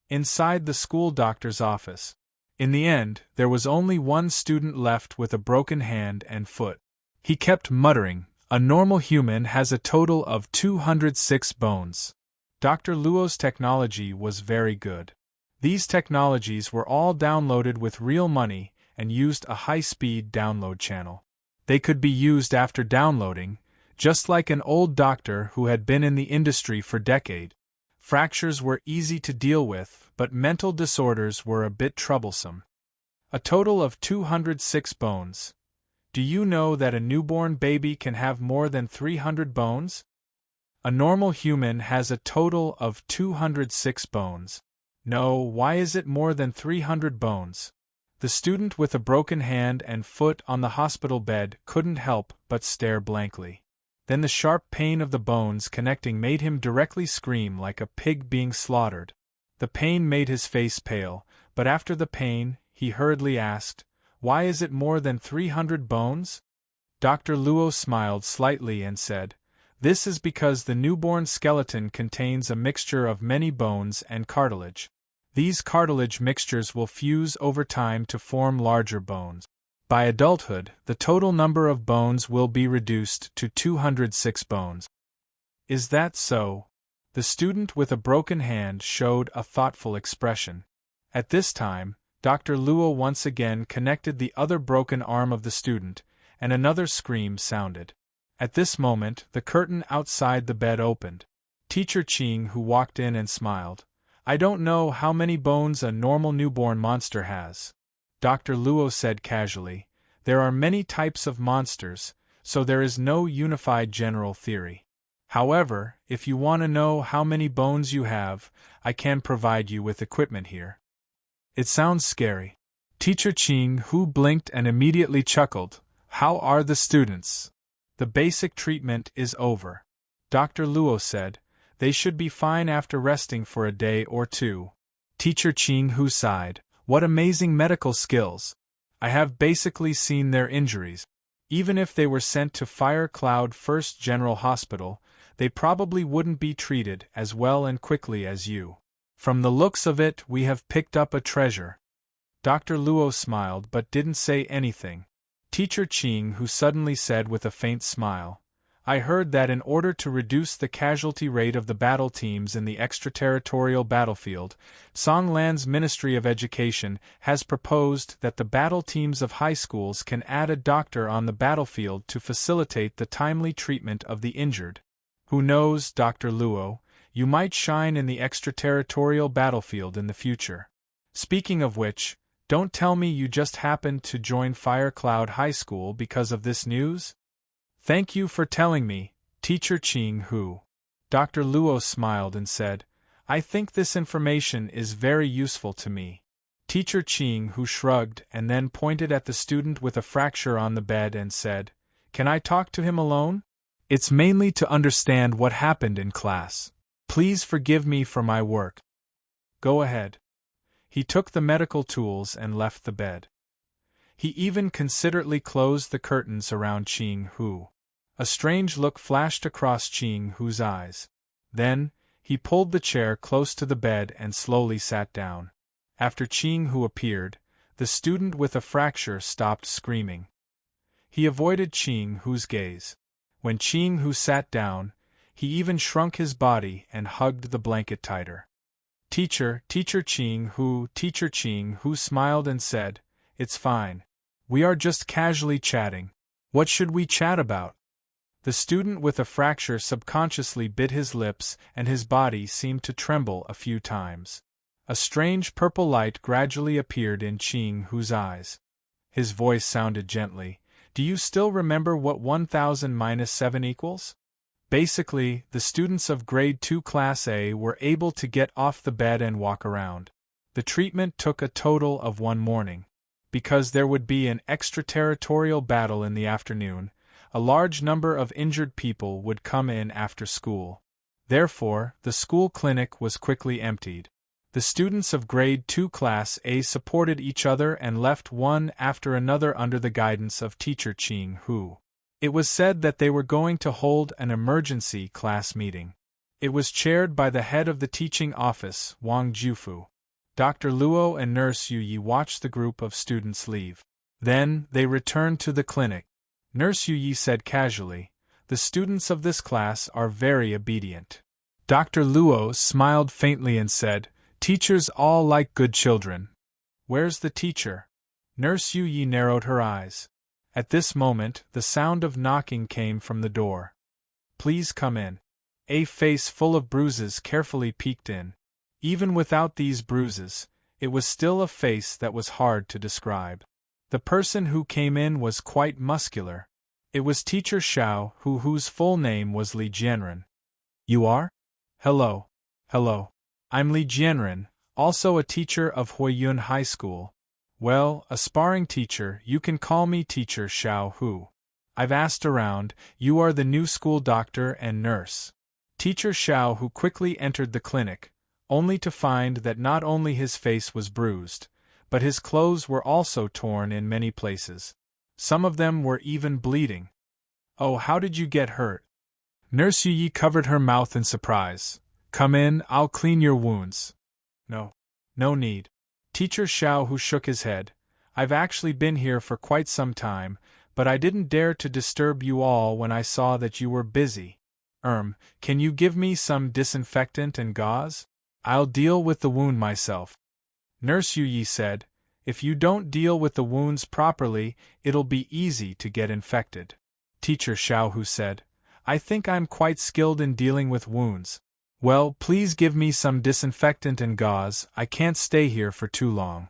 Inside the school doctor's office. In the end, there was only one student left with a broken hand and foot. He kept muttering, a normal human has a total of 206 bones. Dr. Luo's technology was very good. These technologies were all downloaded with real money and used a high-speed download channel. They could be used after downloading, just like an old doctor who had been in the industry for decades. Fractures were easy to deal with, but mental disorders were a bit troublesome. A total of 206 bones. Do you know that a newborn baby can have more than 300 bones? A normal human has a total of 206 bones. No, why is it more than 300 bones? The student with a broken hand and foot on the hospital bed couldn't help but stare blankly. Then the sharp pain of the bones connecting made him directly scream like a pig being slaughtered. The pain made his face pale, but after the pain, he hurriedly asked, why is it more than 300 bones? Dr. Luo smiled slightly and said, this is because the newborn skeleton contains a mixture of many bones and cartilage. These cartilage mixtures will fuse over time to form larger bones. By adulthood, the total number of bones will be reduced to 206 bones. Is that so? The student with a broken hand showed a thoughtful expression. At this time, Dr. Luo once again connected the other broken arm of the student, and another scream sounded. At this moment, the curtain outside the bed opened. Teacher Qing, who walked in and smiled. I don't know how many bones a normal newborn monster has. Dr. Luo said casually, there are many types of monsters, so there is no unified general theory. However, if you want to know how many bones you have, I can provide you with equipment here. It sounds scary. Teacher Qing, who blinked and immediately chuckled. How are the students? The basic treatment is over. Dr. Luo said, they should be fine after resting for a day or two. Teacher Qing Hu sighed. What amazing medical skills! I have basically seen their injuries. Even if they were sent to Fire Cloud First General Hospital, they probably wouldn't be treated as well and quickly as you. From the looks of it, we have picked up a treasure. Dr. Luo smiled but didn't say anything. Teacher Qing, who suddenly said with a faint smile, I heard that in order to reduce the casualty rate of the battle teams in the extraterritorial battlefield, Songland's Ministry of Education has proposed that the battle teams of high schools can add a doctor on the battlefield to facilitate the timely treatment of the injured. Who knows, Dr. Luo, you might shine in the extraterritorial battlefield in the future. Speaking of which, don't tell me you just happened to join Firecloud High School because of this news? Thank you for telling me, Teacher Ching Hu. Dr. Luo smiled and said, I think this information is very useful to me. Teacher Ching Hu shrugged and then pointed at the student with a fracture on the bed and said, Can I talk to him alone? It's mainly to understand what happened in class. Please forgive me for my work. Go ahead. He took the medical tools and left the bed. He even considerately closed the curtains around Ching Hu. A strange look flashed across Ching Hu's eyes. Then, he pulled the chair close to the bed and slowly sat down. After Ching Hu appeared, the student with a fracture stopped screaming. He avoided Ching Hu's gaze. When Ching Hu sat down, he even shrunk his body and hugged the blanket tighter. Teacher Ching Hu smiled and said, It's fine. We are just casually chatting. What should we chat about? The student with a fracture subconsciously bit his lips and his body seemed to tremble a few times. A strange purple light gradually appeared in Ching Hu's eyes. His voice sounded gently. Do you still remember what 1000 minus 7 equals? Basically, the students of Grade 2 Class A were able to get off the bed and walk around. The treatment took a total of 1 morning. Because there would be an extraterritorial battle in the afternoon, a large number of injured people would come in after school. Therefore, the school clinic was quickly emptied. The students of Grade 2 Class A supported each other and left one after another under the guidance of Teacher Ching Hu. It was said that they were going to hold an emergency class meeting. It was chaired by the head of the teaching office, Wang Jufu. Dr. Luo and Nurse Yuyi watched the group of students leave. Then, they returned to the clinic. Nurse Yuyi said casually, The students of this class are very obedient. Dr. Luo smiled faintly and said, Teachers all like good children. Where's the teacher? Nurse Yuyi narrowed her eyes. At this moment, the sound of knocking came from the door. Please come in. A face full of bruises carefully peeked in. Even without these bruises, it was still a face that was hard to describe. The person who came in was quite muscular. It was Teacher Xiao whose full name was Li Jianren. You are? Hello. Hello. I'm Li Jianren, also a teacher of Huiyun High School. Well, a sparring teacher, you can call me Teacher Xiao Hu. I've asked around, you are the new school doctor and nurse. Teacher Xiao Hu quickly entered the clinic, only to find that not only his face was bruised, but his clothes were also torn in many places. Some of them were even bleeding. Oh, how did you get hurt? Nurse Yi covered her mouth in surprise. Come in, I'll clean your wounds. No need. Teacher Xiao Hu shook his head. I've actually been here for quite some time, but I didn't dare to disturb you all when I saw that you were busy. Can you give me some disinfectant and gauze? I'll deal with the wound myself. Nurse Yi said, If you don't deal with the wounds properly, it'll be easy to get infected. Teacher Xiao Hu said, I think I'm quite skilled in dealing with wounds. Well, please give me some disinfectant and gauze, I can't stay here for too long.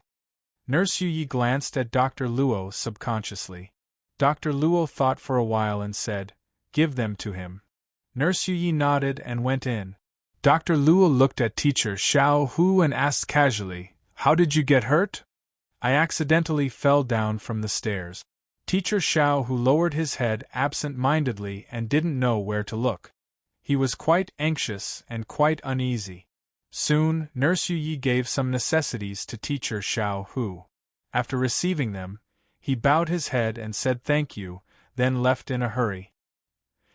Nurse Yi glanced at Dr. Luo subconsciously. Dr. Luo thought for a while and said, Give them to him. Nurse Yi nodded and went in. Dr. Luo looked at Teacher Xiao Hu and asked casually, How did you get hurt? I accidentally fell down from the stairs. Teacher Xiao Hu lowered his head absent-mindedly and didn't know where to look. He was quite anxious and quite uneasy. Soon, Nurse Yi gave some necessities to Teacher Xiao Hu. After receiving them, he bowed his head and said thank you, then left in a hurry.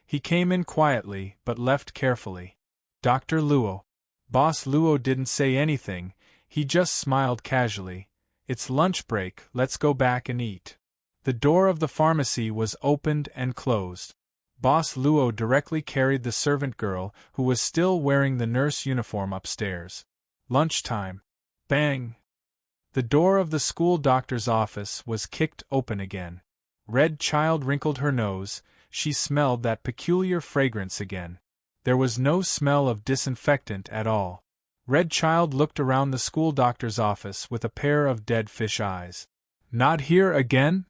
He came in quietly but left carefully. Dr. Luo. Boss Luo didn't say anything, he just smiled casually. It's lunch break, let's go back and eat. The door of the pharmacy was opened and closed. Boss Luo directly carried the servant girl, who was still wearing the nurse uniform, upstairs. Lunchtime. Bang! The door of the school doctor's office was kicked open again. Red Child wrinkled her nose. She smelled that peculiar fragrance again. There was no smell of disinfectant at all. Red Child looked around the school doctor's office with a pair of dead fish eyes. Not here again?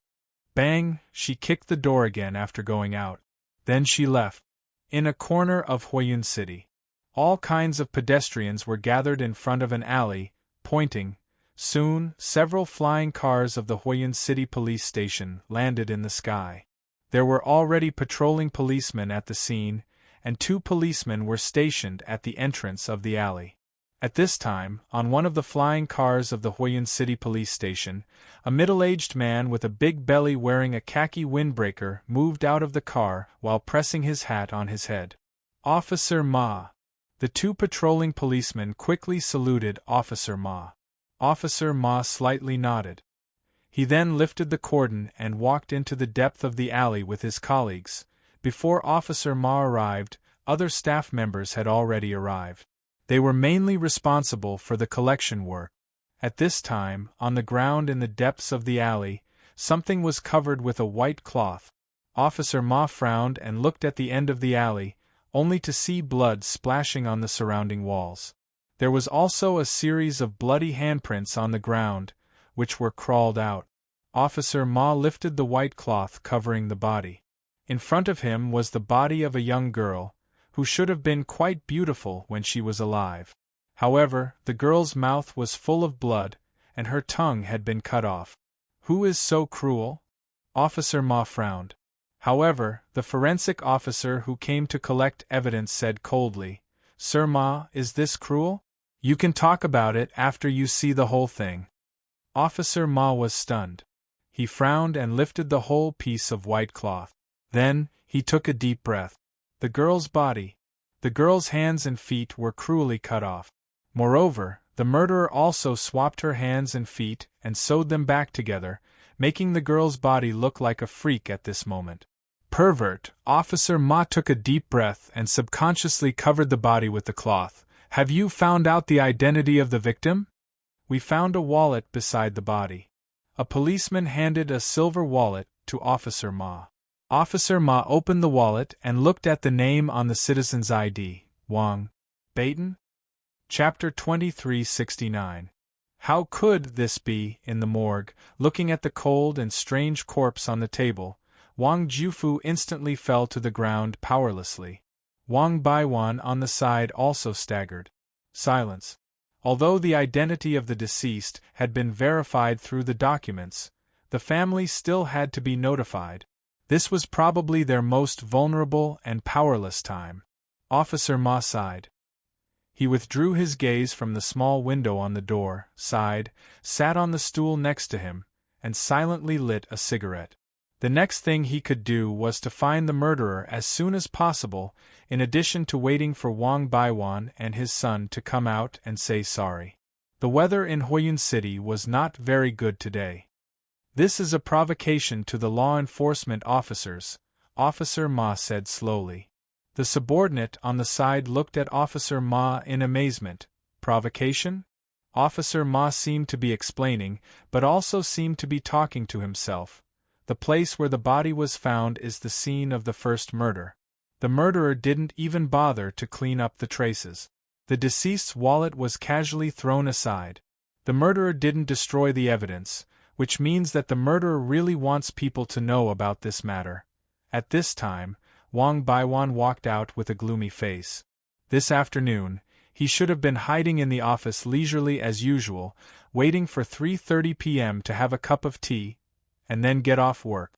Bang! She kicked the door again after going out. Then she left. In a corner of Huiyun City, all kinds of pedestrians were gathered in front of an alley, pointing. Soon, several flying cars of the Huiyun City police station landed in the sky. There were already patrolling policemen at the scene, and 2 policemen were stationed at the entrance of the alley. At this time, on one of the flying cars of the Huiyun City police station, a middle-aged man with a big belly wearing a khaki windbreaker moved out of the car while pressing his hat on his head. Officer Ma. The 2 patrolling policemen quickly saluted Officer Ma. Officer Ma slightly nodded. He then lifted the cordon and walked into the depth of the alley with his colleagues. Before Officer Ma arrived, other staff members had already arrived. They were mainly responsible for the collection work. At this time, on the ground in the depths of the alley, something was covered with a white cloth. Officer Ma frowned and looked at the end of the alley, only to see blood splashing on the surrounding walls. There was also a series of bloody handprints on the ground, which were crawled out. Officer Ma lifted the white cloth covering the body. In front of him was the body of a young girl, who should have been quite beautiful when she was alive. However, the girl's mouth was full of blood, and her tongue had been cut off. Who is so cruel? Officer Ma frowned. However, the forensic officer who came to collect evidence said coldly, "Sir Ma, is this cruel? You can talk about it after you see the whole thing." Officer Ma was stunned. He frowned and lifted the whole piece of white cloth. Then, he took a deep breath. The girl's body. The girl's hands and feet were cruelly cut off. Moreover, the murderer also swapped her hands and feet and sewed them back together, making the girl's body look like a freak at this moment. Pervert! Officer Ma took a deep breath and subconsciously covered the body with the cloth. Have you found out the identity of the victim? We found a wallet beside the body. A policeman handed a silver wallet to Officer Ma. Officer Ma opened the wallet and looked at the name on the citizen's ID, Wang Baton. Chapter 2369. How could this be? In the morgue, looking at the cold and strange corpse on the table, Wang Jufu instantly fell to the ground powerlessly. Wang Baiwan on the side also staggered. Silence. Although the identity of the deceased had been verified through the documents, the family still had to be notified. This was probably their most vulnerable and powerless time. Officer Ma sighed. He withdrew his gaze from the small window on the door, sighed, sat on the stool next to him, and silently lit a cigarette. The next thing he could do was to find the murderer as soon as possible, in addition to waiting for Wang Baiwan and his son to come out and say sorry. The weather in Huiyun City was not very good today. "This is a provocation to the law enforcement officers," Officer Ma said slowly. The subordinate on the side looked at Officer Ma in amazement. Provocation? Officer Ma seemed to be explaining, but also seemed to be talking to himself. The place where the body was found is the scene of the first murder. The murderer didn't even bother to clean up the traces. The deceased's wallet was casually thrown aside. The murderer didn't destroy the evidence, which means that the murderer really wants people to know about this matter. At this time, Wang Baiwan walked out with a gloomy face. This afternoon, he should have been hiding in the office leisurely as usual, waiting for 3:30 p.m. to have a cup of tea, and then get off work.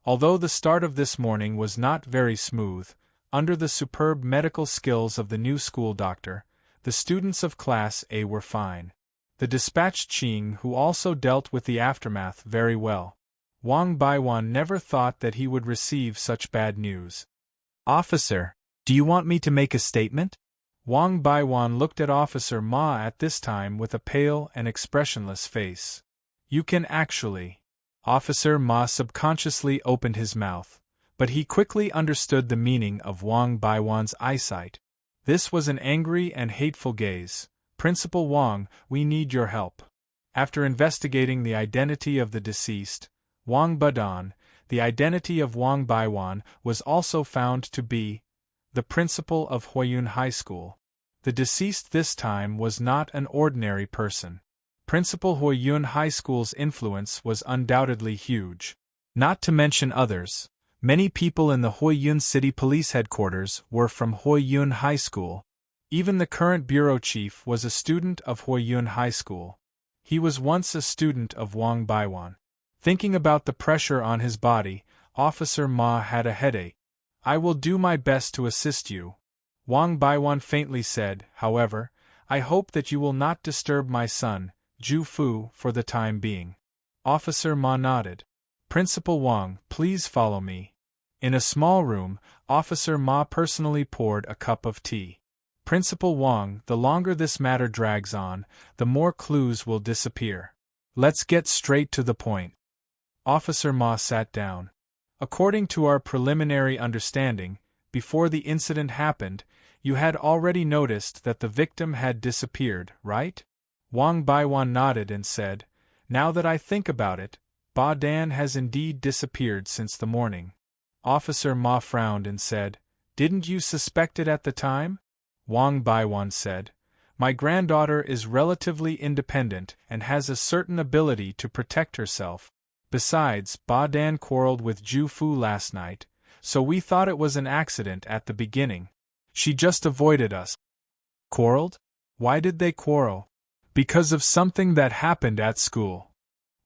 Although the start of this morning was not very smooth, under the superb medical skills of the new school doctor, the students of Class A were fine. The dispatched Qing who also dealt with the aftermath very well. Wang Baiwan never thought that he would receive such bad news. "Officer, do you want me to make a statement?" Wang Baiwan looked at Officer Ma at this time with a pale and expressionless face. "You can actually." Officer Ma subconsciously opened his mouth, But he quickly understood the meaning of Wang Baiwan's eyesight. This was an angry and hateful gaze. Principal Wang, we need your help. After investigating the identity of the deceased, Wang Badan, the identity of Wang Baiwan was also found to be the principal of Huiyun High School. The deceased this time was not an ordinary person. Principal Huiyun High School's influence was undoubtedly huge. Not to mention others, many people in the Huiyun City Police Headquarters were from Huiyun High School. Even the current bureau chief was a student of Huiyun High School. He was once a student of Wang Baiwan. Thinking about the pressure on his body, Officer Ma had a headache. I will do my best to assist you. Wang Baiwan faintly said, however, I hope that you will not disturb my son, Ju Fu, for the time being. Officer Ma nodded. Principal Wang, please follow me. In a small room, Officer Ma personally poured a cup of tea. Principal Wang, the longer this matter drags on, the more clues will disappear. Let's get straight to the point. Officer Ma sat down. According to our preliminary understanding, before the incident happened, you had already noticed that the victim had disappeared, right? Wang Baiwan nodded and said, Now that I think about it, Ba Dan has indeed disappeared since the morning. Officer Ma frowned and said, Didn't you suspect it at the time? Wang Baiwan said, My granddaughter is relatively independent and has a certain ability to protect herself. Besides, Ba Dan quarreled with Ju Fu last night, so we thought it was an accident at the beginning. She just avoided us. Quarreled? Why did they quarrel? Because of something that happened at school.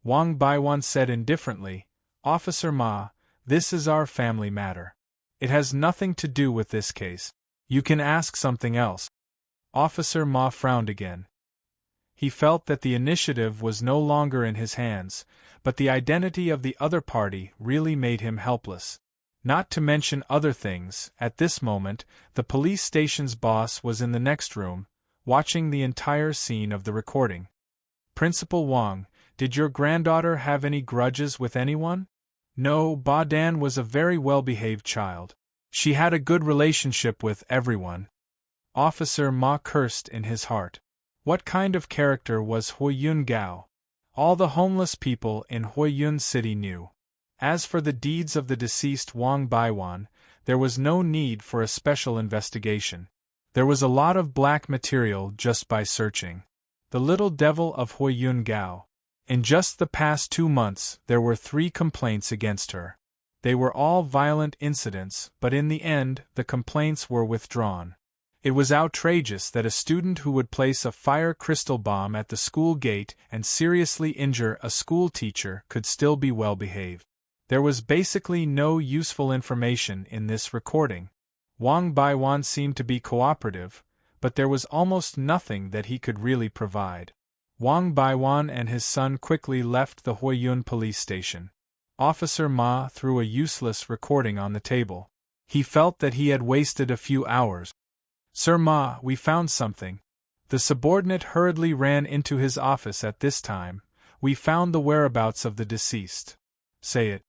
Wang Baiwan said indifferently, Officer Ma, this is our family matter. It has nothing to do with this case. You can ask something else. Officer Ma frowned again. He felt that the initiative was no longer in his hands, but the identity of the other party really made him helpless. Not to mention other things, at this moment, the police station's boss was in the next room, watching the entire scene of the recording. Principal Wang, did your granddaughter have any grudges with anyone? No, Ba Dan was a very well-behaved child. She had a good relationship with everyone. Officer Ma cursed in his heart. What kind of character was Huiyun Gao? All the homeless people in Huiyun City knew. As for the deeds of the deceased Wang Baiwan, there was no need for a special investigation. There was a lot of black material just by searching. The little devil of Huiyun Gao. In just the past 2 months, there were 3 complaints against her. They were all violent incidents, but in the end, the complaints were withdrawn. It was outrageous that a student who would place a fire crystal bomb at the school gate and seriously injure a school teacher could still be well behaved. There was basically no useful information in this recording. Wang Baiwan seemed to be cooperative, but there was almost nothing that he could really provide. Wang Baiwan and his son quickly left the Huiyun police station. Officer Ma threw a useless recording on the table. He felt that he had wasted a few hours. Sir Ma, we found something. The subordinate hurriedly ran into his office at this time. We found the whereabouts of the deceased. Say it.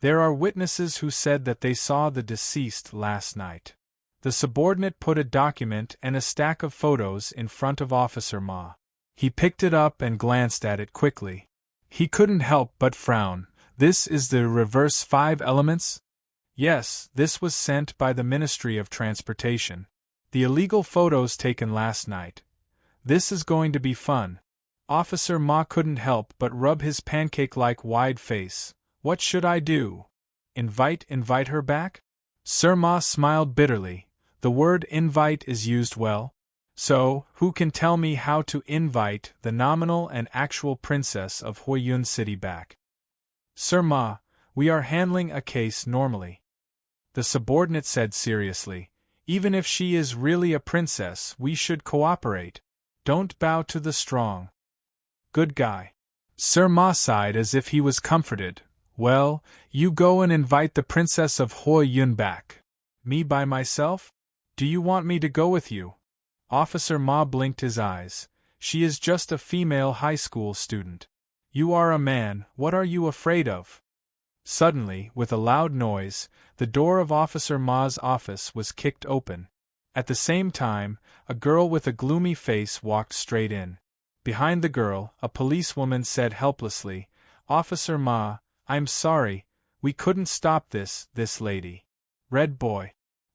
There are witnesses who said that they saw the deceased last night. The subordinate put a document and a stack of photos in front of Officer Ma. He picked it up and glanced at it quickly. He couldn't help but frown. This is the reverse 5 elements? Yes, this was sent by the Ministry of Transportation. The illegal photos taken last night. This is going to be fun. Officer Ma couldn't help but rub his pancake-like wide face. What should I do? Invite her back? Sir Ma smiled bitterly. The word invite is used well. So, who can tell me how to invite the nominal and actual princess of Huiyun City back? Sir Ma, we are handling a case normally. The subordinate said seriously. Even if she is really a princess, we should cooperate. Don't bow to the strong. Good guy. Sir Ma sighed as if he was comforted. Well, you go and invite the princess of Huiyun back. Me by myself? Do you want me to go with you? Officer Ma blinked his eyes. She is just a female high school student. You are a man, what are you afraid of? Suddenly, with a loud noise, the door of Officer Ma's office was kicked open. At the same time, a girl with a gloomy face walked straight in. Behind the girl, a policewoman said helplessly, "Officer Ma, I'm sorry, we couldn't stop this lady." Red boy.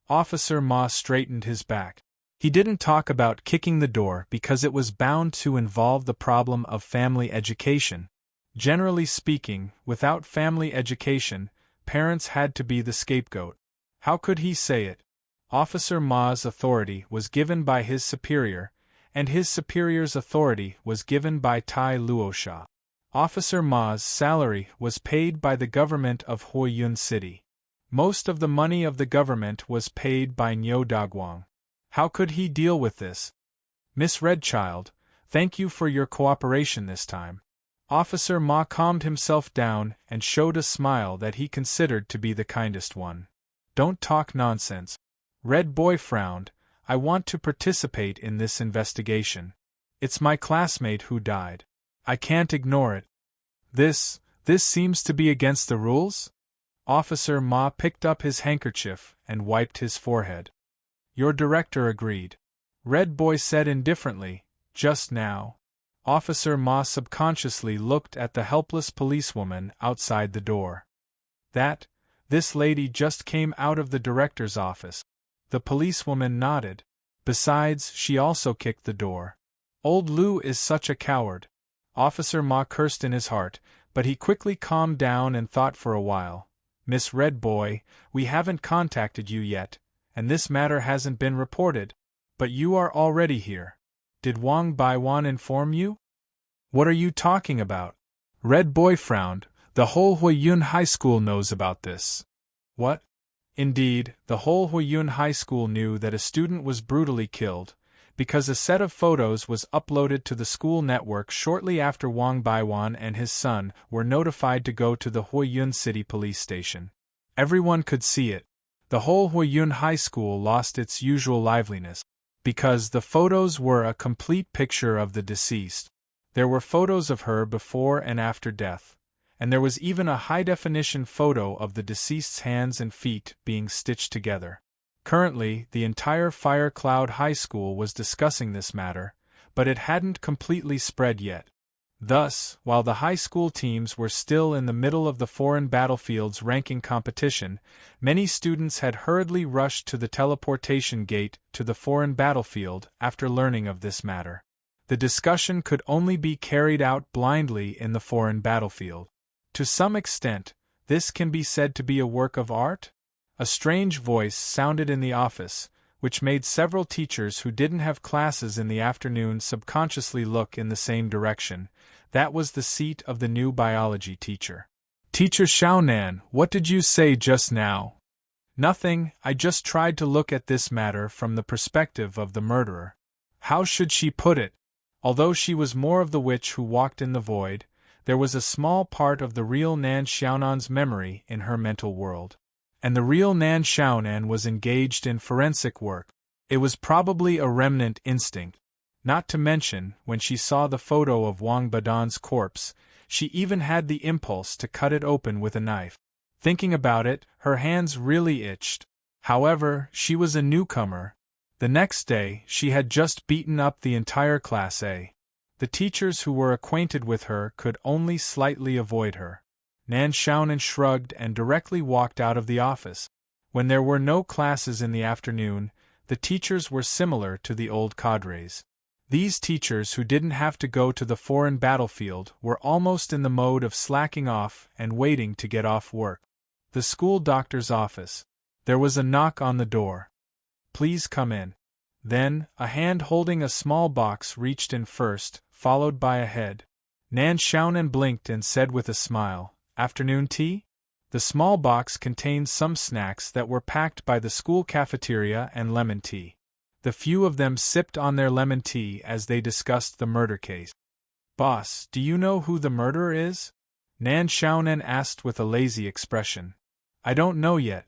Officer Ma straightened his back. He didn't talk about kicking the door because it was bound to involve the problem of family education. Generally speaking, without family education, parents had to be the scapegoat. How could he say it? Officer Ma's authority was given by his superior, and his superior's authority was given by Tai Luosha. Officer Ma's salary was paid by the government of Huiyun City. Most of the money of the government was paid by Nyo Dagwang. How could he deal with this? "Miss Redchild, thank you for your cooperation this time." Officer Ma calmed himself down and showed a smile that he considered to be the kindest one. "Don't talk nonsense." Red boy frowned. "I want to participate in this investigation. It's my classmate who died. I can't ignore it." This seems to be against the rules?" Officer Ma picked up his handkerchief and wiped his forehead. "Your director agreed," Red boy said indifferently, "just now." Officer Ma subconsciously looked at the helpless policewoman outside the door. This lady just came out of the director's office." The policewoman nodded. "Besides, she also kicked the door. Old Lu is such a coward." Officer Ma cursed in his heart, but he quickly calmed down and thought for a while. "Miss Red boy, we haven't contacted you yet, and this matter hasn't been reported. But you are already here. Did Wang Baiwan inform you?" "What are you talking about?" Red boy frowned. "The whole Huiyun High School knows about this." "What?" Indeed, the whole Huiyun High School knew that a student was brutally killed, because a set of photos was uploaded to the school network shortly after Wang Baiwan and his son were notified to go to the Huiyun City Police Station. Everyone could see it. The whole Huiyun High School lost its usual liveliness, because the photos were a complete picture of the deceased. There were photos of her before and after death, and there was even a high-definition photo of the deceased's hands and feet being stitched together. Currently, the entire Fire Cloud High School was discussing this matter, but it hadn't completely spread yet. Thus, while the high school teams were still in the middle of the foreign battlefields ranking competition, many students had hurriedly rushed to the teleportation gate to the foreign battlefield after learning of this matter. The discussion could only be carried out blindly in the foreign battlefield. To some extent, this can be said to be a work of art? A strange voice sounded in the office, which made several teachers who didn't have classes in the afternoon subconsciously look in the same direction. That was the seat of the new biology teacher. "Teacher Xiaonan, what did you say just now?" "Nothing, I just tried to look at this matter from the perspective of the murderer." How should she put it? Although she was more of the witch who walked in the void, there was a small part of the real Nan Xiaonan's memory in her mental world. And the real Nan Xiaonan was engaged in forensic work. It was probably a remnant instinct. Not to mention, when she saw the photo of Wang Badan's corpse, she even had the impulse to cut it open with a knife. Thinking about it, her hands really itched. However, she was a newcomer. The next day, she had just beaten up the entire Class A. The teachers who were acquainted with her could only slightly avoid her. Nan Xiaonan shrugged and directly walked out of the office. When there were no classes in the afternoon, the teachers were similar to the old cadres. These teachers who didn't have to go to the foreign battlefield were almost in the mode of slacking off and waiting to get off work. The school doctor's office. There was a knock on the door. "Please come in." Then, a hand holding a small box reached in first, followed by a head. Nan Xiaonan blinked and said with a smile, "Afternoon tea?" The small box contained some snacks that were packed by the school cafeteria and lemon tea. The few of them sipped on their lemon tea as they discussed the murder case. "Boss, do you know who the murderer is?" Nan Xiaonan asked with a lazy expression. "I don't know yet."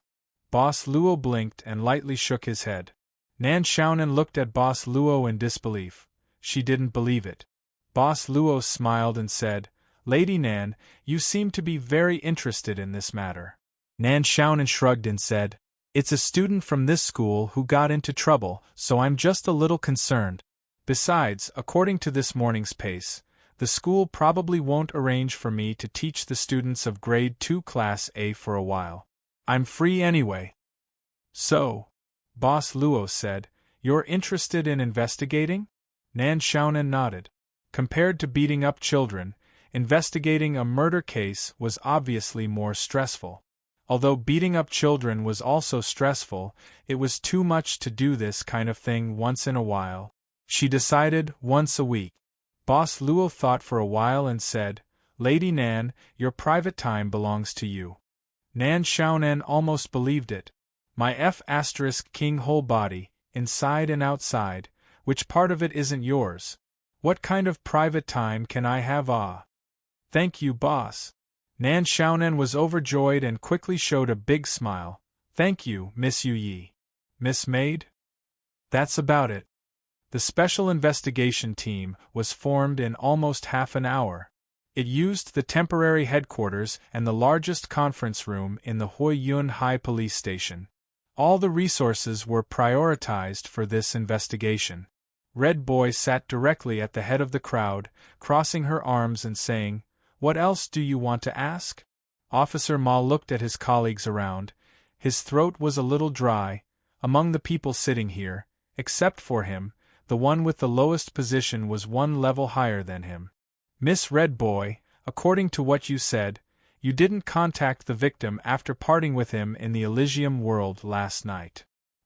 Boss Luo blinked and lightly shook his head. Nan Xiaonan looked at Boss Luo in disbelief. She didn't believe it. Boss Luo smiled and said, Lady Nan, you seem to be very interested in this matter. Nan Xiaonan shrugged and said, It's a student from this school who got into trouble, so I'm just a little concerned. Besides, according to this morning's pace, the school probably won't arrange for me to teach the students of Grade 2 Class A for a while. I'm free anyway. So, Boss Luo said, you're interested in investigating? Nan Xiaonan nodded. Compared to beating up children, investigating a murder case was obviously more stressful. Although beating up children was also stressful, it was too much to do this kind of thing once in a while. She decided once a week. Boss Luo thought for a while and said, Lady Nan, your private time belongs to you. Nan Xiaonan almost believed it. My F*King whole body, inside and outside, which part of it isn't yours? What kind of private time can I have? Ah. Thank you, boss. Nan Xiaonan was overjoyed and quickly showed a big smile. Thank you, Miss Yu Yi. Miss Maid? That's about it. The special investigation team was formed in almost half an hour. It used the temporary headquarters and the largest conference room in the Huiyun High Police Station. All the resources were prioritized for this investigation. Red Boy sat directly at the head of the crowd, crossing her arms and saying, What else do you want to ask? Officer Ma looked at his colleagues around. His throat was a little dry. Among the people sitting here, except for him, the one with the lowest position was one level higher than him. Miss Red Boy, according to what you said, you didn't contact the victim after parting with him in the Elysium world last night.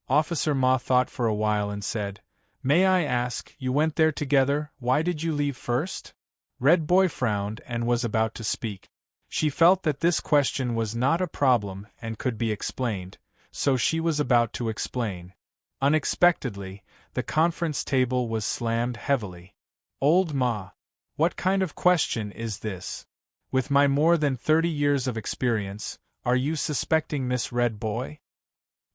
Officer Ma thought for a while and said, May I ask, you went there together, why did you leave first? Red Boy frowned and was about to speak. She felt that this question was not a problem and could be explained, so she was about to explain. Unexpectedly, the conference table was slammed heavily. Old Ma. What kind of question is this? With my more than 30 years of experience, are you suspecting Miss Red Boy?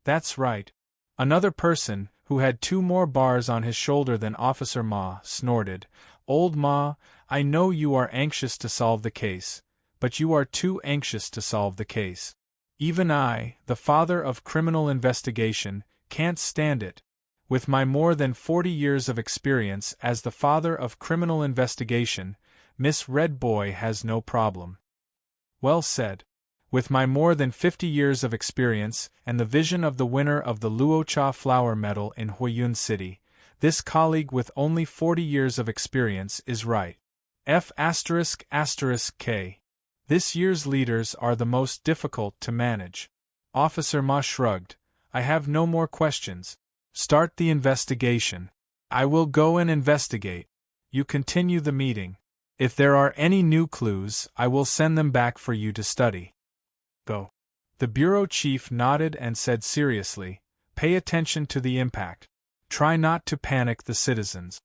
That's right. Another person, who had 2 more bars on his shoulder than Officer Ma, snorted, Old Ma, I know you are anxious to solve the case, but you are too anxious to solve the case. Even I, the father of criminal investigation, can't stand it. With my more than 40 years of experience as the father of criminal investigation, Miss Red Boy has no problem. Well said. With my more than 50 years of experience and the vision of the winner of the Luocha Flower Medal in Huiyun City, this colleague with only 40 years of experience is right. F***K. This year's leaders are the most difficult to manage. Officer Ma shrugged. I have no more questions. Start the investigation. I will go and investigate. You continue the meeting. If there are any new clues, I will send them back for you to study. Go. The bureau chief nodded and said seriously, Pay attention to the impact. Try not to panic the citizens.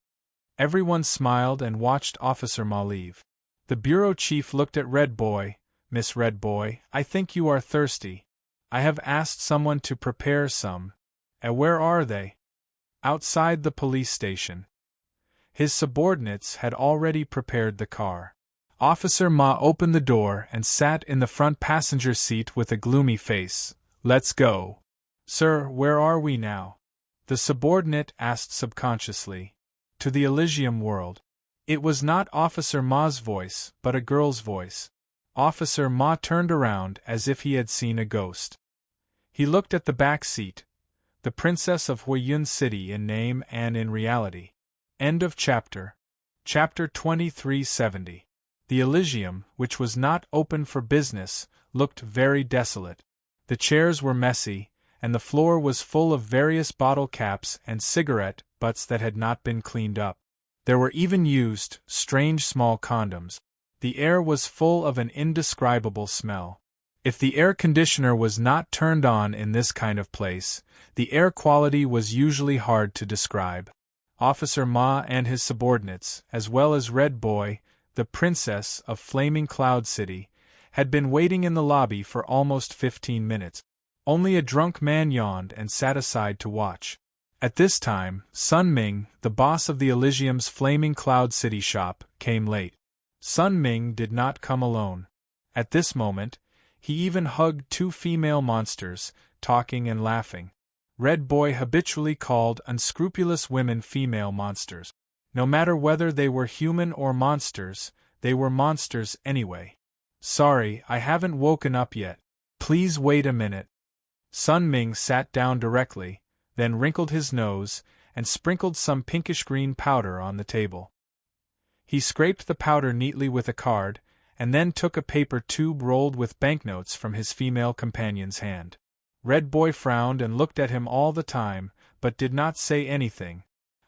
Everyone smiled and watched Officer Ma leave. The bureau chief looked at Red Boy. Miss Red Boy, I think you are thirsty. I have asked someone to prepare some. Where are they? Outside the police station. His subordinates had already prepared the car. Officer Ma opened the door and sat in the front passenger seat with a gloomy face. Let's go. Sir, where are we now? The subordinate asked subconsciously. To the Elysium world. It was not Officer Ma's voice, but a girl's voice. Officer Ma turned around as if he had seen a ghost. He looked at the back seat. The Princess of Huiyun City in name and in reality. End of chapter. Chapter 2370. The Elysium, which was not open for business, looked very desolate. The chairs were messy, and the floor was full of various bottle caps and cigarette butts that had not been cleaned up. There were even used, strange small condoms. The air was full of an indescribable smell. If the air conditioner was not turned on in this kind of place, the air quality was usually hard to describe. Officer Ma and his subordinates, as well as Red Boy, the princess of Flaming Cloud City, had been waiting in the lobby for almost 15 minutes. Only a drunk man yawned and sat aside to watch. At this time, Sun Ming, the boss of the Elysium's Flaming Cloud City shop, came late. Sun Ming did not come alone. At this moment, he even hugged two female monsters, talking and laughing. Red Boy habitually called unscrupulous women female monsters. No matter whether they were human or monsters, they were monsters anyway. Sorry, I haven't woken up yet. Please wait a minute. Sun Ming sat down directly, then wrinkled his nose, and sprinkled some pinkish-green powder on the table. He scraped the powder neatly with a card, and then took a paper tube rolled with banknotes from his female companion's hand. Red Boy frowned and looked at him all the time, but did not say anything.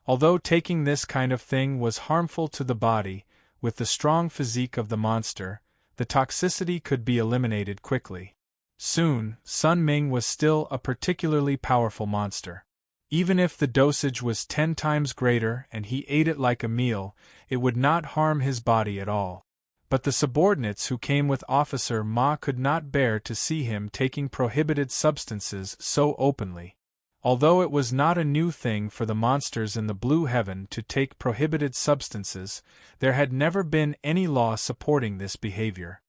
Although taking this kind of thing was harmful to the body, with the strong physique of the monster, the toxicity could be eliminated quickly. Soon, Sun Ming was still a particularly powerful monster. Even if the dosage was 10 times greater and he ate it like a meal, it would not harm his body at all. But the subordinates who came with Officer Ma could not bear to see him taking prohibited substances so openly. Although it was not a new thing for the monsters in the Blue Heaven to take prohibited substances, there had never been any law supporting this behavior.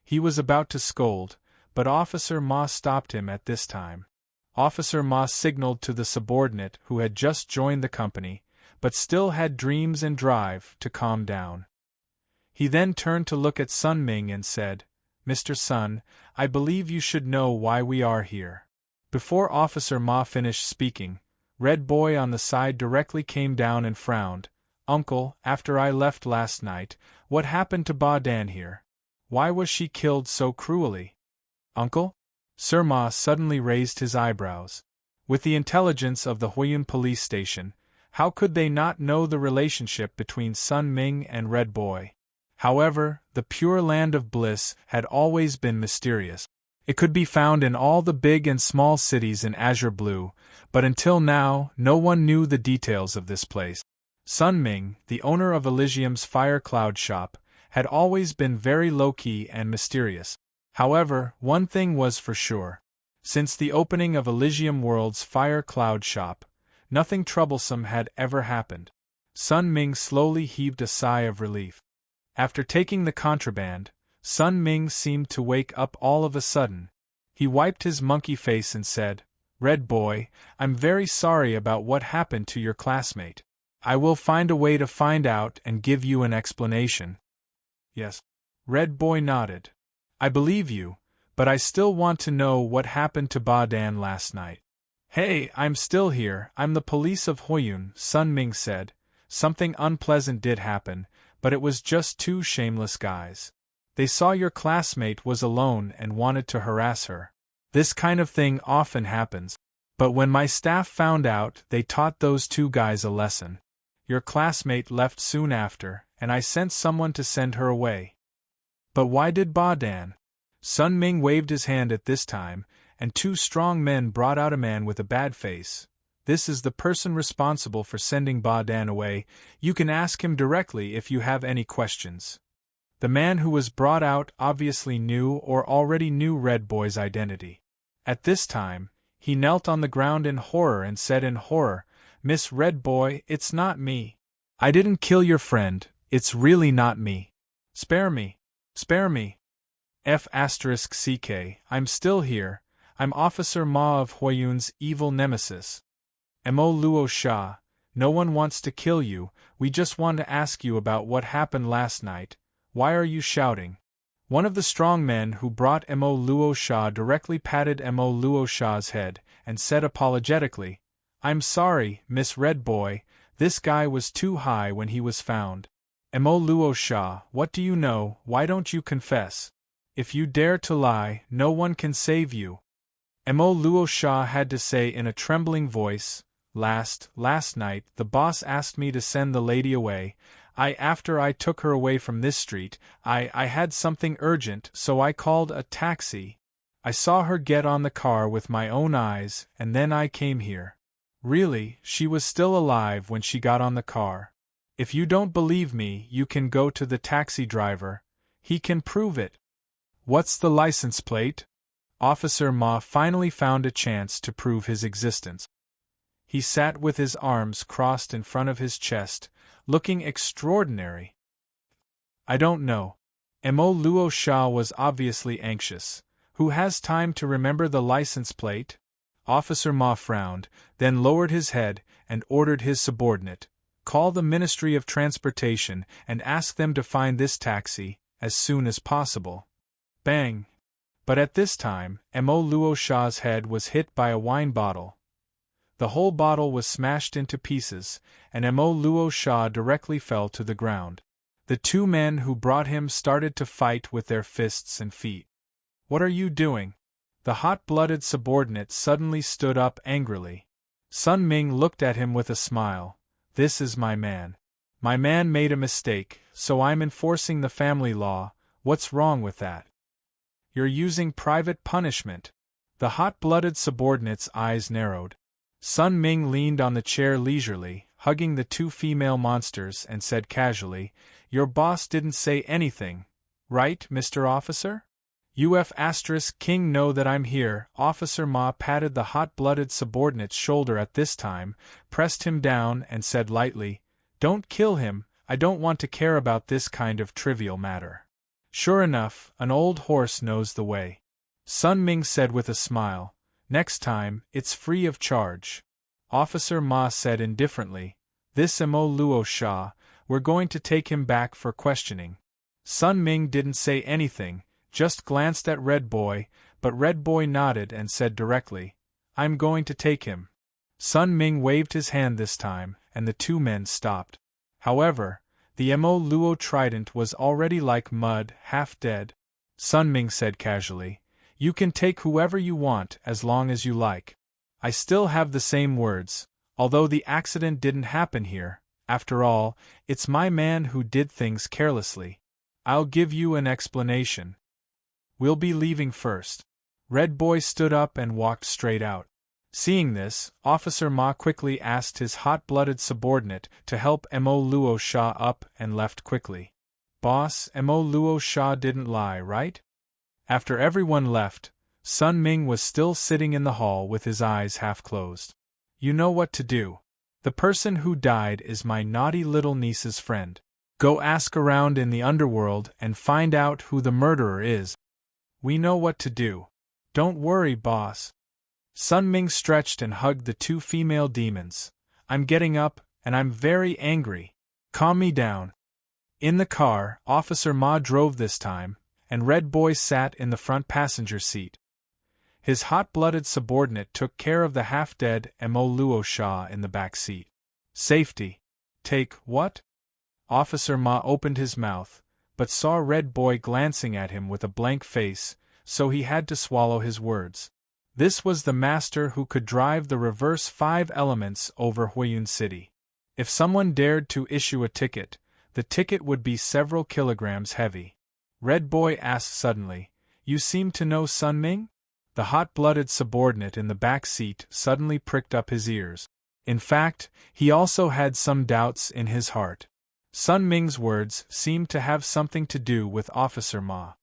He was about to scold, but Officer Ma stopped him at this time. Officer Ma signaled to the subordinate who had just joined the company, but still had dreams and drive, to calm down. He then turned to look at Sun Ming and said, "Mr. Sun, I believe you should know why we are here." Before Officer Ma finished speaking, Red Boy on the side directly came down and frowned. "Uncle, after I left last night, what happened to Ba Dan here? Why was she killed so cruelly?" "Uncle?" Sir Ma suddenly raised his eyebrows. With the intelligence of the Huiyun police station, how could they not know the relationship between Sun Ming and Red Boy? However, the Pure Land of Bliss had always been mysterious. It could be found in all the big and small cities in Azure Blue, but until now, no one knew the details of this place. Sun Ming, the owner of Elysium's Fire Cloud shop, had always been very low-key and mysterious. However, one thing was for sure. Since the opening of Elysium World's Fire Cloud shop, nothing troublesome had ever happened. Sun Ming slowly heaved a sigh of relief. After taking the contraband, Sun Ming seemed to wake up all of a sudden. He wiped his monkey face and said, "Red Boy, I'm very sorry about what happened to your classmate. I will find a way to find out and give you an explanation." "Yes." Red Boy nodded. "I believe you, but I still want to know what happened to Ba Dan last night." "Hey, I'm still here, I'm the police of Huiyun," Sun Ming said. "Something unpleasant did happen, but it was just two shameless guys. They saw your classmate was alone and wanted to harass her. This kind of thing often happens, but when my staff found out, they taught those two guys a lesson. Your classmate left soon after, and I sent someone to send her away." "But why did Ba Dan?" Sun Ming waved his hand at this time, and two strong men brought out a man with a bad face. "This is the person responsible for sending Ba Dan away. You can ask him directly if you have any questions." The man who was brought out obviously knew or already knew Red Boy's identity. At this time, he knelt on the ground in horror and said in horror, "Miss Red Boy, it's not me. I didn't kill your friend, it's really not me. Spare me. Spare me. F***CK, I'm still here, I'm Officer Ma of Huiyun's evil nemesis. Mo Luo Sha, no one wants to kill you, we just want to ask you about what happened last night. Why are you shouting?" One of the strong men who brought Mo Luo Sha directly patted Mo Luo Sha's head, and said apologetically, "I'm sorry, Miss Red Boy, this guy was too high when he was found. Mo Luo Sha, what do you know, why don't you confess? If you dare to lie, no one can save you." Mo Luo Sha had to say in a trembling voice, Last night, the boss asked me to send the lady away. After I took her away from this street, I had something urgent, so I called a taxi. I saw her get on the car with my own eyes, and then I came here. Really, she was still alive when she got on the car. If you don't believe me, you can go to the taxi driver. He can prove it." "What's the license plate?" Officer Ma finally found a chance to prove his existence. He sat with his arms crossed in front of his chest, looking extraordinary. I don't know. Mo Luo Sha was obviously anxious. Who has time to remember the license plate? Officer Ma frowned, then lowered his head and ordered his subordinate, call the Ministry of Transportation and ask them to find this taxi, as soon as possible. Bang! But at this time, Mo Luo Sha's head was hit by a wine bottle. The whole bottle was smashed into pieces, and Mo Luo Sha directly fell to the ground. The two men who brought him started to fight with their fists and feet. What are you doing? The hot-blooded subordinate suddenly stood up angrily. Sun Ming looked at him with a smile. This is my man. My man made a mistake, so I'm enforcing the family law. What's wrong with that? You're using private punishment. The hot-blooded subordinate's eyes narrowed. Sun Ming leaned on the chair leisurely, hugging the two female monsters, and said casually, Your boss didn't say anything, right, Mr. Officer? King know that I'm here. Officer Ma patted the hot-blooded subordinate's shoulder at this time, pressed him down, and said lightly, Don't kill him, I don't want to care about this kind of trivial matter. Sure enough, an old horse knows the way. Sun Ming said with a smile, Next time, it's free of charge. Officer Ma said indifferently, This Mo Luo Sha, we're going to take him back for questioning. Sun Ming didn't say anything, just glanced at Red Boy, but Red Boy nodded and said directly, I'm going to take him. Sun Ming waved his hand this time, and the two men stopped. However, the Mo Luo trident was already like mud, half dead. Sun Ming said casually, You can take whoever you want as long as you like. I still have the same words, although the accident didn't happen here. After all, it's my man who did things carelessly. I'll give you an explanation. We'll be leaving first. Red Boy stood up and walked straight out. Seeing this, Officer Ma quickly asked his hot-blooded subordinate to help Mo Luo Sha up and left quickly. Boss, Mo Luo Sha didn't lie, right? After everyone left, Sun Ming was still sitting in the hall with his eyes half closed. You know what to do. The person who died is my naughty little niece's friend. Go ask around in the underworld and find out who the murderer is. We know what to do. Don't worry, boss. Sun Ming stretched and hugged the two female demons. I'm getting up, and I'm very angry. Calm me down. In the car, Officer Ma drove this time, and Red Boy sat in the front passenger seat. His hot-blooded subordinate took care of the half-dead Mo Luo Sha in the back seat. Safety. Take what? Officer Ma opened his mouth, but saw Red Boy glancing at him with a blank face, so he had to swallow his words. This was the master who could drive the reverse 5 elements over Huiyun City. If someone dared to issue a ticket, the ticket would be several kilograms heavy. Red Boy asked suddenly, You seem to know Sun Ming? The hot-blooded subordinate in the back seat suddenly pricked up his ears. In fact, he also had some doubts in his heart. Sun Ming's words seemed to have something to do with Officer Ma.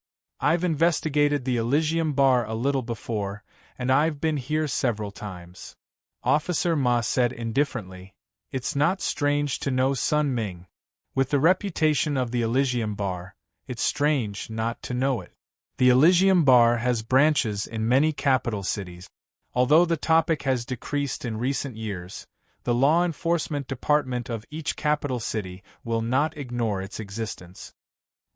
I've investigated the Elysium Bar a little before, and I've been here several times. Officer Ma said indifferently, It's not strange to know Sun Ming. With the reputation of the Elysium Bar, it's strange not to know it. The Elysium Bar has branches in many capital cities. Although the topic has decreased in recent years, the law enforcement department of each capital city will not ignore its existence.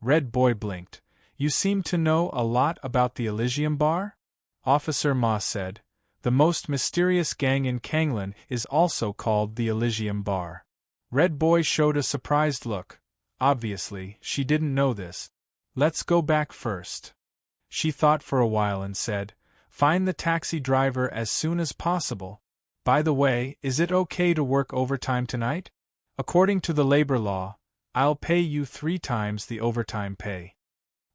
Red Boy blinked. You seem to know a lot about the Elysium Bar? Officer Ma said, The most mysterious gang in Kanglan is also called the Elysium Bar. Red Boy showed a surprised look. Obviously, she didn't know this. Let's go back first. She thought for a while and said, Find the taxi driver as soon as possible. By the way, is it okay to work overtime tonight? According to the labor law, I'll pay you 3 times the overtime pay.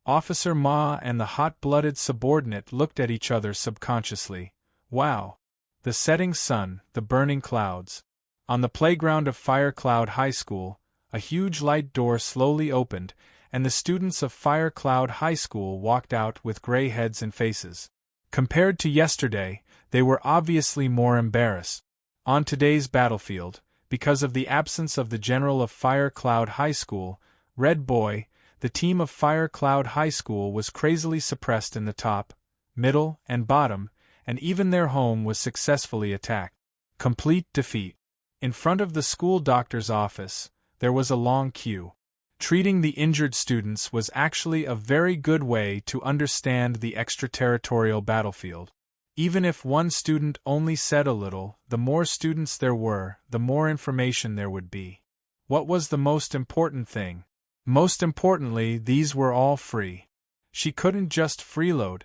Officer Ma and the hot-blooded subordinate looked at each other subconsciously. Wow! The setting sun, the burning clouds. On the playground of Fire Cloud High School, a huge light door slowly opened, and the students of Fire Cloud High School walked out with gray heads and faces. Compared to yesterday, they were obviously more embarrassed. On today's battlefield, because of the absence of the general of Fire Cloud High School, Red Boy, the team of Fire Cloud High School was crazily suppressed in the top, middle, and bottom, and even their home was successfully attacked. Complete defeat. In front of the school doctor's office, there was a long queue. Treating the injured students was actually a very good way to understand the extraterritorial battlefield. Even if one student only said a little, the more students there were, the more information there would be. What was the most important thing? Most importantly, these were all free. She couldn't just freeload.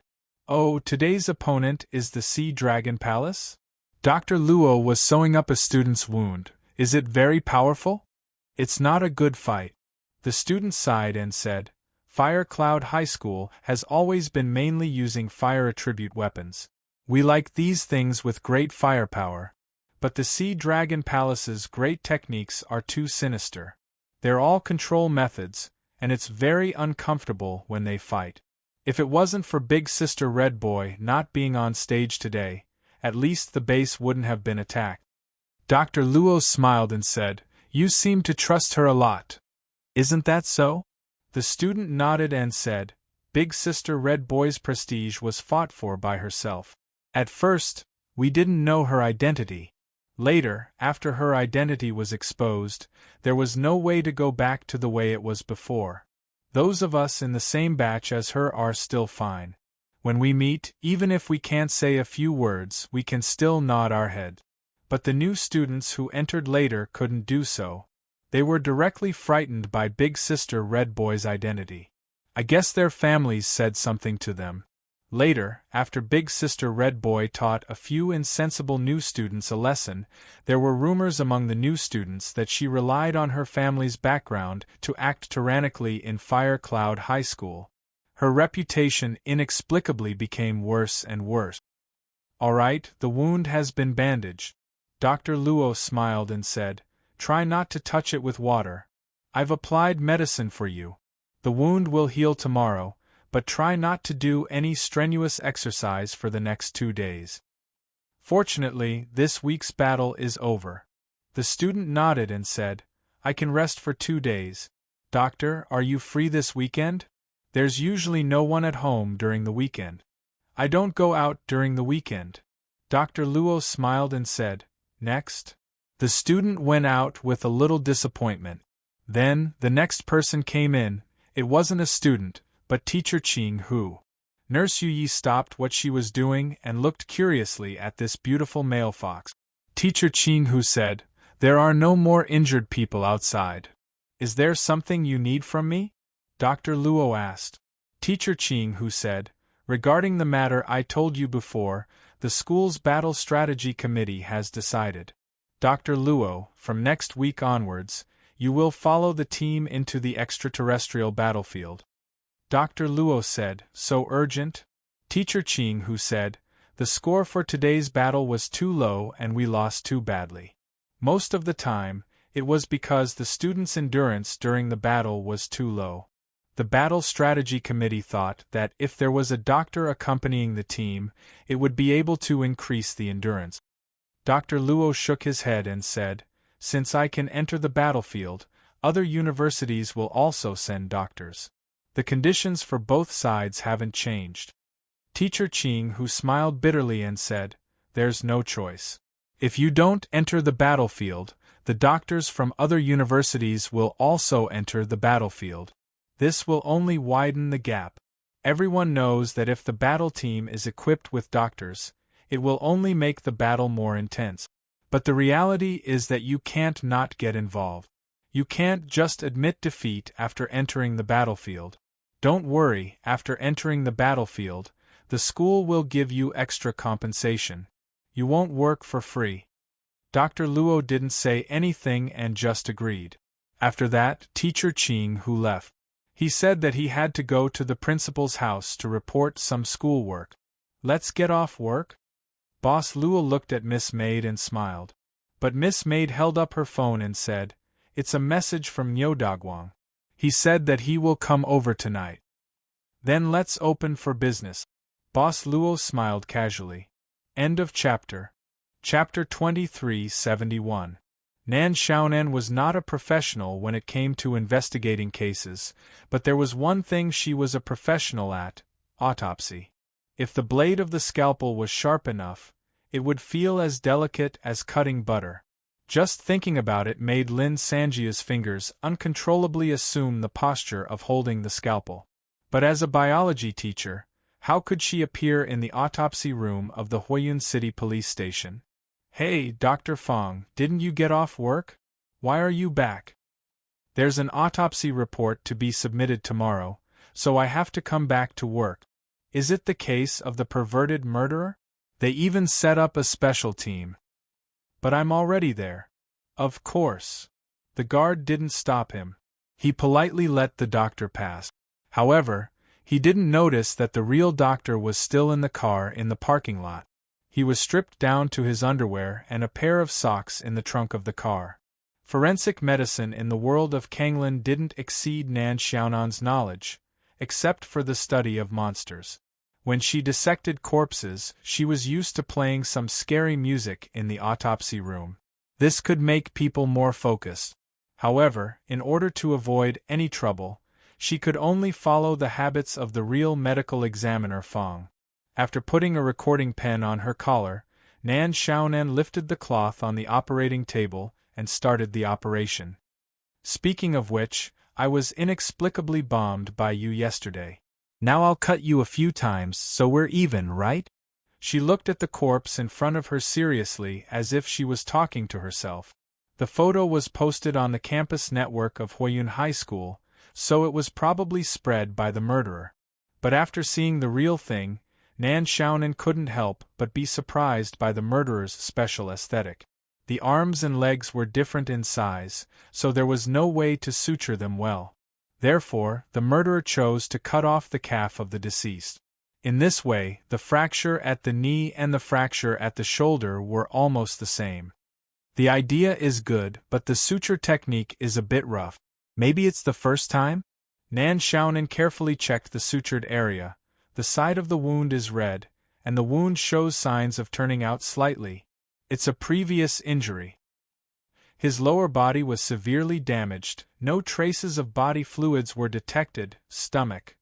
Oh, today's opponent is the Sea Dragon Palace? Dr. Luo was sewing up a student's wound. Is it very powerful? It's not a good fight. The student sighed and said, Fire Cloud High School has always been mainly using fire attribute weapons. We like these things with great firepower. But the Sea Dragon Palace's great techniques are too sinister. They're all control methods, and it's very uncomfortable when they fight. If it wasn't for Big Sister Red Boy not being on stage today, at least the base wouldn't have been attacked. Dr. Luo smiled and said, You seem to trust her a lot. Isn't that so? The student nodded and said, Big Sister Red Boy's prestige was fought for by herself. At first, we didn't know her identity. Later, after her identity was exposed, there was no way to go back to the way it was before. Those of us in the same batch as her are still fine. When we meet, even if we can't say a few words, we can still nod our head. But the new students who entered later couldn't do so. They were directly frightened by Big Sister Red Boy's identity. I guess their families said something to them. Later, after Big Sister Red Boy taught a few insensible new students a lesson, there were rumors among the new students that she relied on her family's background to act tyrannically in Fire Cloud High School. Her reputation inexplicably became worse and worse. All right, the wound has been bandaged. Dr. Luo smiled and said, Try not to touch it with water. I've applied medicine for you. The wound will heal tomorrow, but try not to do any strenuous exercise for the next 2 days. Fortunately, this week's battle is over. The student nodded and said, I can rest for 2 days. Doctor, are you free this weekend? There's usually no one at home during the weekend. I don't go out during the weekend. Dr. Luo smiled and said, Next. The student went out with a little disappointment. Then, the next person came in. It wasn't a student, but Teacher Ching Hu. Nurse Yi stopped what she was doing and looked curiously at this beautiful male fox. Teacher Ching Hu said, There are no more injured people outside. Is there something you need from me? Dr. Luo asked. Teacher Ching Hu said, Regarding the matter I told you before, the school's battle strategy committee has decided. Dr. Luo, from next week onwards, you will follow the team into the extraterrestrial battlefield. Dr. Luo said, So urgent? Teacher Ching Hu said, The score for today's battle was too low and we lost too badly. Most of the time, it was because the students' endurance during the battle was too low. The Battle Strategy Committee thought that if there was a doctor accompanying the team, it would be able to increase the endurance. Dr. Luo shook his head and said, Since I can enter the battlefield, other universities will also send doctors. The conditions for both sides haven't changed. Teacher Ching Hu smiled bitterly and said, There's no choice. If you don't enter the battlefield, the doctors from other universities will also enter the battlefield. This will only widen the gap. Everyone knows that if the battle team is equipped with doctors, it will only make the battle more intense. But the reality is that you can't not get involved. You can't just admit defeat after entering the battlefield. Don't worry, after entering the battlefield, the school will give you extra compensation. You won't work for free. Dr. Luo didn't say anything and just agreed. After that, Teacher Ching Hu left. He said that he had to go to the principal's house to report some schoolwork. Let's get off work? Boss Luo looked at Miss Maid and smiled. But Miss Maid held up her phone and said, It's a message from Nyo Dagwang. He said that he will come over tonight. Then let's open for business. Boss Luo smiled casually. End of chapter. Chapter 2371. Nan Xiaonan was not a professional when it came to investigating cases, but there was one thing she was a professional at: autopsy. If the blade of the scalpel was sharp enough, it would feel as delicate as cutting butter. Just thinking about it made Lin Sanjia's fingers uncontrollably assume the posture of holding the scalpel. But as a biology teacher, how could she appear in the autopsy room of the Huiyun City Police Station? "Hey, Dr. Fong, didn't you get off work? Why are you back?" "There's an autopsy report to be submitted tomorrow, so I have to come back to work." "Is it the case of the perverted murderer? They even set up a special team." "But I'm already there." "Of course." The guard didn't stop him. He politely let the doctor pass. However, he didn't notice that the real doctor was still in the car in the parking lot. He was stripped down to his underwear and a pair of socks in the trunk of the car. Forensic medicine in the world of Kanglin didn't exceed Nan Xiaonan's knowledge, except for the study of monsters. When she dissected corpses, she was used to playing some scary music in the autopsy room. This could make people more focused. However, in order to avoid any trouble, she could only follow the habits of the real medical examiner Fong. After putting a recording pen on her collar, Nan Xiaonan lifted the cloth on the operating table and started the operation. "Speaking of which, I was inexplicably bombed by you yesterday. Now I'll cut you a few times so we're even, right?" She looked at the corpse in front of her seriously as if she was talking to herself. The photo was posted on the campus network of Huiyun High School, so it was probably spread by the murderer. But after seeing the real thing, Nan Xiaonan couldn't help but be surprised by the murderer's special aesthetic. The arms and legs were different in size, so there was no way to suture them well. Therefore, the murderer chose to cut off the calf of the deceased. In this way, the fracture at the knee and the fracture at the shoulder were almost the same. The idea is good, but the suture technique is a bit rough. Maybe it's the first time? Nan Xiaonan carefully checked the sutured area. The side of the wound is red, and the wound shows signs of turning out slightly. It's a previous injury. His lower body was severely damaged, no traces of body fluids were detected. Stomach.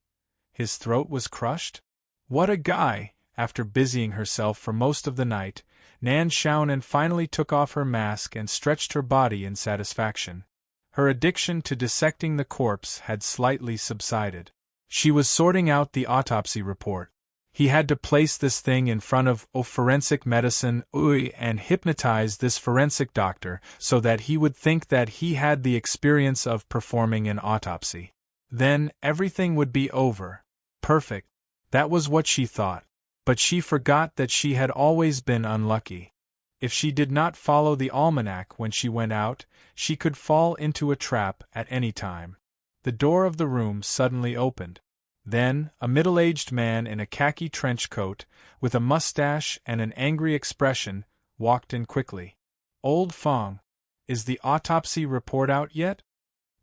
His throat was crushed? What a guy! After busying herself for most of the night, Nan Xiaonan finally took off her mask and stretched her body in satisfaction. Her addiction to dissecting the corpse had slightly subsided. She was sorting out the autopsy report. He had to place this thing in front of forensic medicine and hypnotize this forensic doctor so that he would think that he had the experience of performing an autopsy. Then, everything would be over. Perfect. That was what she thought. But she forgot that she had always been unlucky. If she did not follow the almanac when she went out, she could fall into a trap at any time. The door of the room suddenly opened. Then, a middle-aged man in a khaki trench coat, with a mustache and an angry expression, walked in quickly. "Old Fong, is the autopsy report out yet?"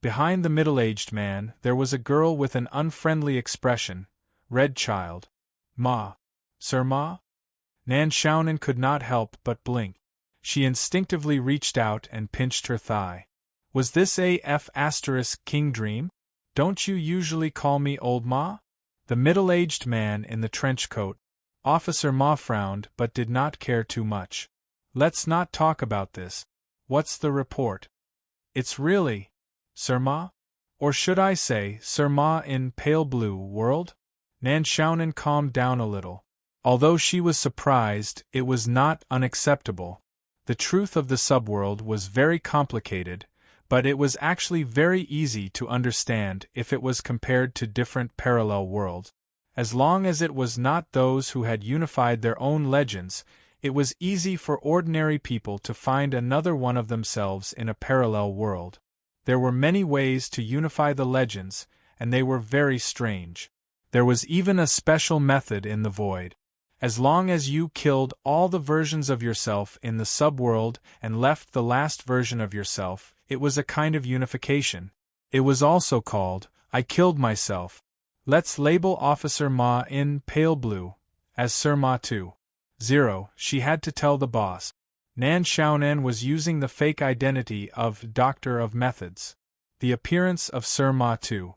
Behind the middle-aged man, there was a girl with an unfriendly expression. "Red child. Ma. Sir Ma?" Nan Xiaonan could not help but blink. She instinctively reached out and pinched her thigh. "Was this a King dream? Don't you usually call me Old Ma?" The middle-aged man in the trench coat. Officer Ma frowned but did not care too much. "Let's not talk about this. What's the report?" "It's really Sir Ma? Or should I say Sir Ma in pale blue world?" Nan Xiaonan calmed down a little. Although she was surprised, it was not unacceptable. The truth of the subworld was very complicated, but it was actually very easy to understand if it was compared to different parallel worlds. As long as it was not those who had unified their own legends, it was easy for ordinary people to find another one of themselves in a parallel world. There were many ways to unify the legends, and they were very strange. There was even a special method in the void. As long as you killed all the versions of yourself in the subworld and left the last version of yourself, it was a kind of unification. It was also called, "I killed myself." Let's label Officer Ma in pale blue as Sir Ma 2.0, she had to tell the boss. Nan Xiaonan was using the fake identity of Doctor of Methods. The appearance of Sir Ma Tu,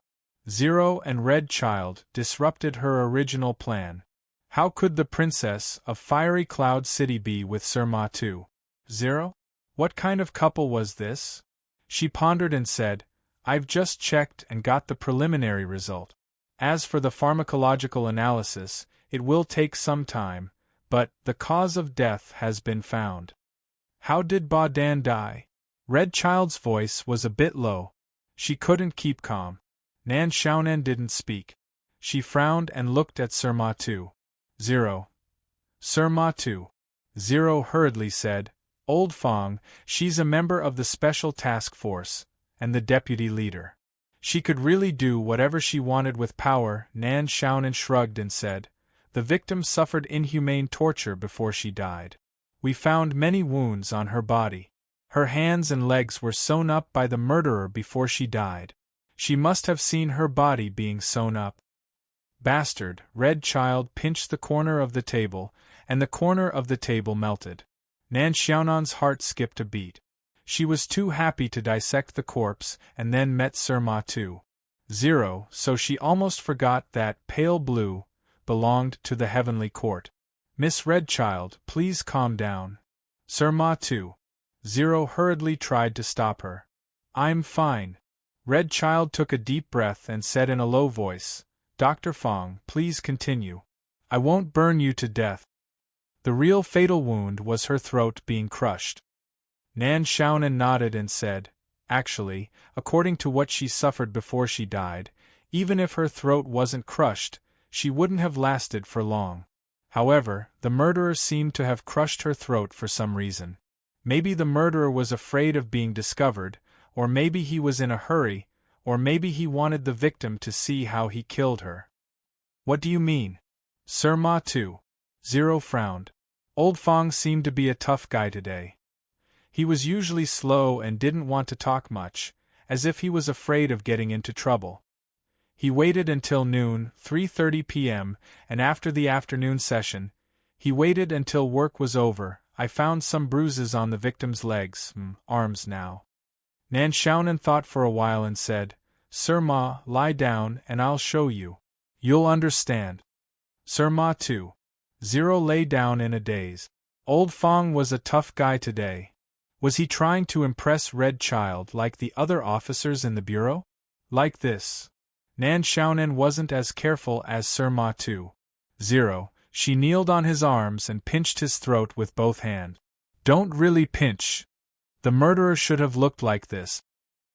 Zero and Red Child disrupted her original plan. How could the princess of Fiery Cloud City be with Sir Ma Tu, Zero? What kind of couple was this? She pondered and said, I've just checked and got the preliminary result. As for the pharmacological analysis, it will take some time, but the cause of death has been found. How did Ba Dan die? Red Child's voice was a bit low. She couldn't keep calm. Nan Xiaonan didn't speak. She frowned and looked at Sir Ma Tu. Zero. Sir Ma Tu, Zero hurriedly said, Old Fong, she's a member of the Special Task Force, and the deputy leader. She could really do whatever she wanted with power. Nan Xiaonan shrugged and said, The victim suffered inhumane torture before she died. We found many wounds on her body. Her hands and legs were sewn up by the murderer before she died. She must have seen her body being sewn up. Bastard, Red Child pinched the corner of the table, and the corner of the table melted. Nan Xiaonan's heart skipped a beat. She was too happy to dissect the corpse and then met Sir Ma Tu, Zero, so she almost forgot that pale blue belonged to the heavenly court. Miss Red Child, please calm down. Sir Ma Tu, Zero hurriedly tried to stop her. I'm fine. Red Child took a deep breath and said in a low voice, Dr. Fong, please continue. I won't burn you to death. The real fatal wound was her throat being crushed. Nan Xiaonan nodded and said, Actually, according to what she suffered before she died, even if her throat wasn't crushed, she wouldn't have lasted for long. However, the murderer seemed to have crushed her throat for some reason. Maybe the murderer was afraid of being discovered, or maybe he was in a hurry, or maybe he wanted the victim to see how he killed her. What do you mean? Sir Ma Tu, Zero frowned. Old Fong seemed to be a tough guy today. He was usually slow and didn't want to talk much, as if he was afraid of getting into trouble. He waited until noon, 3:30 p.m., and after the afternoon session, he waited until work was over. I found some bruises on the victim's legs, arms now. Nan Xiaonan thought for a while and said, Sir Ma, lie down and I'll show you. You'll understand. Sir Ma Tu, Zero lay down in a daze. Old Fong was a tough guy today. Was he trying to impress Red Child like the other officers in the bureau? Like this. Nan Xiaonan wasn't as careful as Sir Ma Tu, Zero. She kneeled on his arms and pinched his throat with both hands. Don't really pinch. The murderer should have looked like this,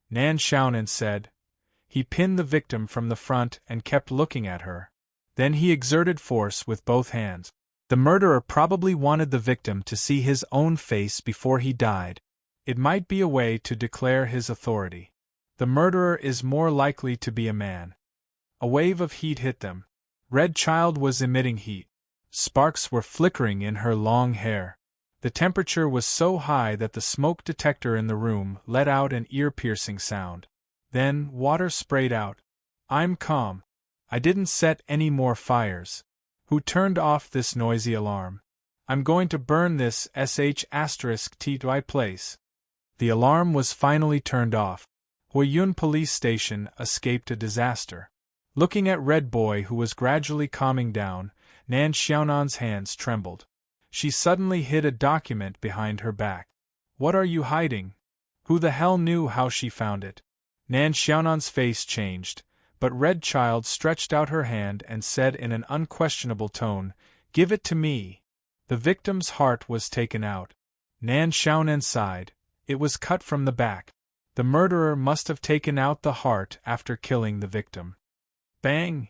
Nan Xiaonan said. He pinned the victim from the front and kept looking at her. Then he exerted force with both hands. The murderer probably wanted the victim to see his own face before he died. It might be a way to declare his authority. The murderer is more likely to be a man. A wave of heat hit them. Red Child was emitting heat. Sparks were flickering in her long hair. The temperature was so high that the smoke detector in the room let out an ear-piercing sound. Then water sprayed out. I'm calm. I didn't set any more fires. Who turned off this noisy alarm? I'm going to burn this sh*ty place. The alarm was finally turned off. Huiyun police station escaped a disaster. Looking at Red Boy, who was gradually calming down, Nan Xiaonan's hands trembled. She suddenly hid a document behind her back. What are you hiding? Who the hell knew how she found it? Nan Xiaonan's face changed, but Red Child stretched out her hand and said in an unquestionable tone, Give it to me. The victim's heart was taken out. Nan Xiaonan sighed. It was cut from the back. The murderer must have taken out the heart after killing the victim. Bang!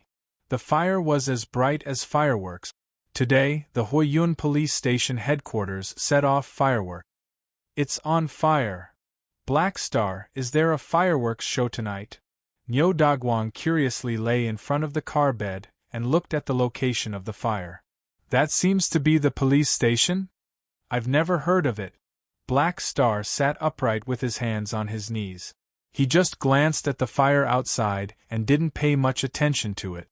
The fire was as bright as fireworks. Today, the Huiyun police station headquarters set off fireworks. It's on fire. Black Star, is there a fireworks show tonight? Niu Daguang curiously lay in front of the car bed and looked at the location of the fire. That seems to be the police station? I've never heard of it. Black Star sat upright with his hands on his knees. He just glanced at the fire outside and didn't pay much attention to it.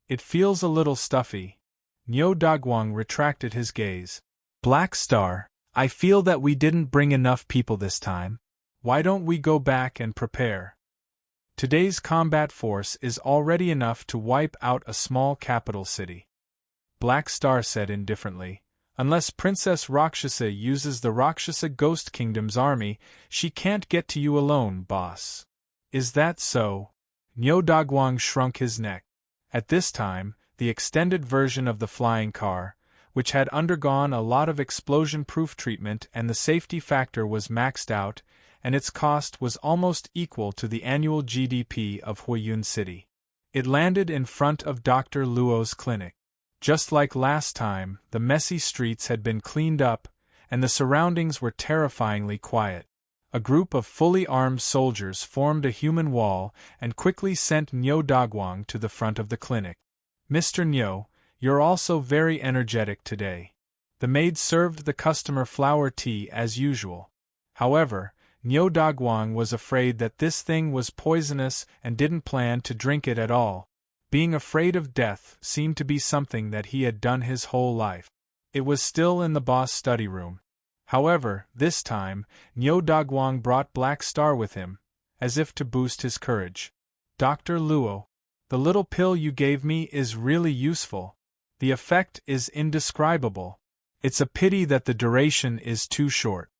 It feels a little stuffy. Niu Daguang retracted his gaze. Black Star, I feel that we didn't bring enough people this time. Why don't we go back and prepare? Today's combat force is already enough to wipe out a small capital city. Black Star said indifferently. Unless Princess Rakshasa uses the Rakshasa Ghost Kingdom's army, she can't get to you alone, boss. Is that so? Nyo Dagwang shrunk his neck. At this time, the extended version of the flying car, which had undergone a lot of explosion-proof treatment and the safety factor was maxed out, and its cost was almost equal to the annual GDP of Huiyun City. It landed in front of Dr. Luo's clinic. Just like last time, the messy streets had been cleaned up, and the surroundings were terrifyingly quiet. A group of fully armed soldiers formed a human wall and quickly sent Nyo Dagwang to the front of the clinic. Mr. Nyo, you're also very energetic today. The maid served the customer flower tea as usual. However, Nyo Dagwang was afraid that this thing was poisonous and didn't plan to drink it at all. Being afraid of death seemed to be something that he had done his whole life. It was still in the boss' study room. However, this time, Nyo Dagwang brought Black Star with him, as if to boost his courage. Dr. Luo, the little pill you gave me is really useful. The effect is indescribable. It's a pity that the duration is too short.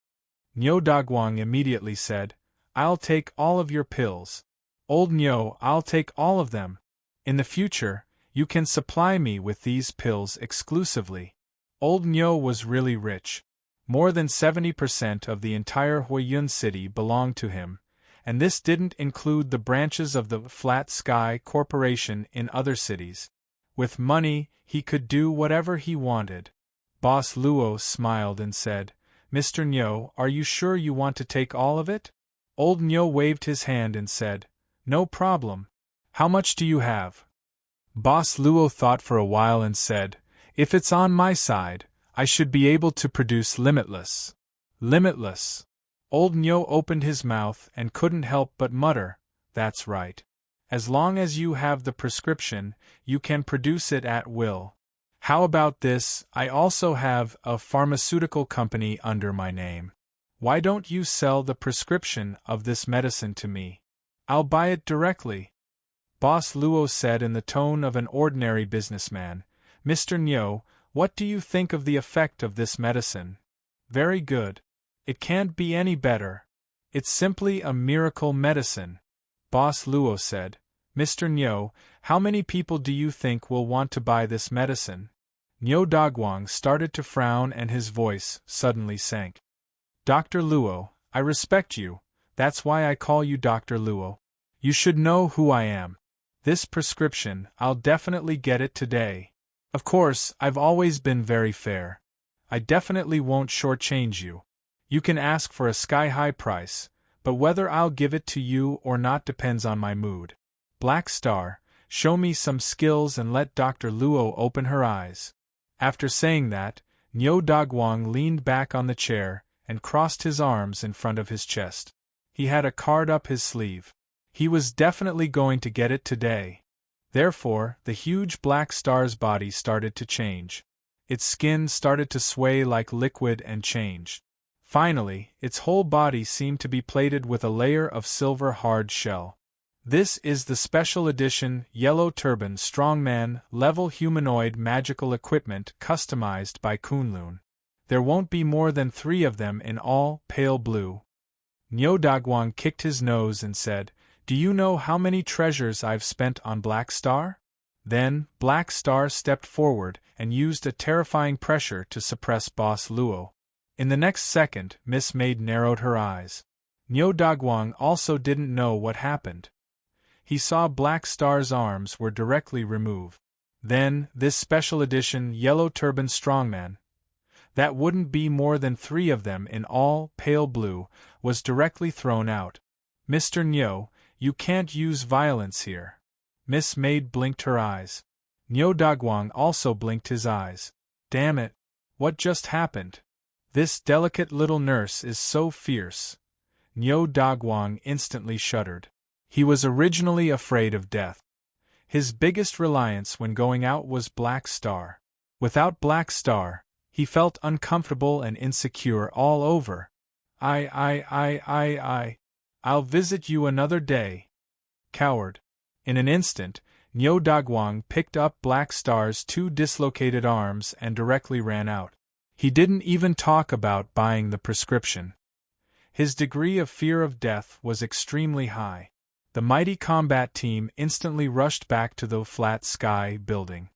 Nyo Dagwang immediately said, I'll take all of your pills. Old Nyo, I'll take all of them. In the future, you can supply me with these pills exclusively. Old Nyo was really rich. More than 70% of the entire Huiyun city belonged to him, and this didn't include the branches of the Flat Sky Corporation in other cities. With money, he could do whatever he wanted. Boss Luo smiled and said, Mr. Nyo, are you sure you want to take all of it? Old Nyo waved his hand and said, No problem. How much do you have? Boss Luo thought for a while and said, If it's on my side, I should be able to produce limitless. Limitless. Old Nyo opened his mouth and couldn't help but mutter, That's right. As long as you have the prescription, you can produce it at will. How about this? I also have a pharmaceutical company under my name. Why don't you sell the prescription of this medicine to me? I'll buy it directly. Boss Luo said in the tone of an ordinary businessman, Mr. Nyo, what do you think of the effect of this medicine? Very good. It can't be any better. It's simply a miracle medicine. Boss Luo said, Mr. Nyo, how many people do you think will want to buy this medicine? Nyo Dagwang started to frown and his voice suddenly sank. Dr. Luo, I respect you. That's why I call you Dr. Luo. You should know who I am. This prescription, I'll definitely get it today. Of course, I've always been very fair. I definitely won't shortchange you. You can ask for a sky-high price, but whether I'll give it to you or not depends on my mood. Black Star, show me some skills and let Dr. Luo open her eyes. After saying that, Nyo Dagwang leaned back on the chair and crossed his arms in front of his chest. He had a card up his sleeve. He was definitely going to get it today. Therefore, the huge Black Star's body started to change. Its skin started to sway like liquid and change. Finally, its whole body seemed to be plated with a layer of silver hard shell. This is the special edition Yellow Turban Strongman Level Humanoid Magical Equipment customized by Kunlun. There won't be more than 3 of them in all, pale blue. Nyo Dagwang kicked his nose and said, Do you know how many treasures I've spent on Black Star? Then, Black Star stepped forward and used a terrifying pressure to suppress Boss Luo. In the next second, Miss Maid narrowed her eyes. Nyo Dagwang also didn't know what happened. He saw Black Star's arms were directly removed. Then, this special edition Yellow Turban Strongman, that wouldn't be more than 3 of them in all, pale blue, was directly thrown out. Mr. Nyo, you can't use violence here. Miss Maid blinked her eyes. Nyo Dagwang also blinked his eyes. Damn it! What just happened? This delicate little nurse is so fierce. Nyo Dagwang instantly shuddered. He was originally afraid of death. His biggest reliance when going out was Black Star. Without Black Star, He felt uncomfortable and insecure all over. I'll visit you another day. Coward. In an instant, Nyo Dagwang picked up Black Star's 2 dislocated arms and directly ran out. He didn't even talk about buying the prescription. His degree of fear of death was extremely high. The mighty combat team instantly rushed back to the Flat Sky building.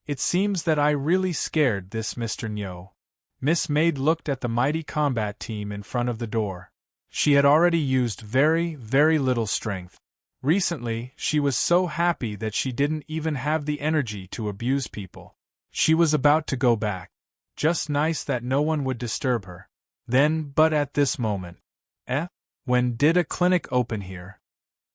It seems that I really scared this Mr. Nyo. Miss Maid looked at the mighty combat team in front of the door. She had already used very, very little strength. Recently, she was so happy that she didn't even have the energy to abuse people. She was about to go back. Just nice that no one would disturb her. Then, but at this moment. When did a clinic open here?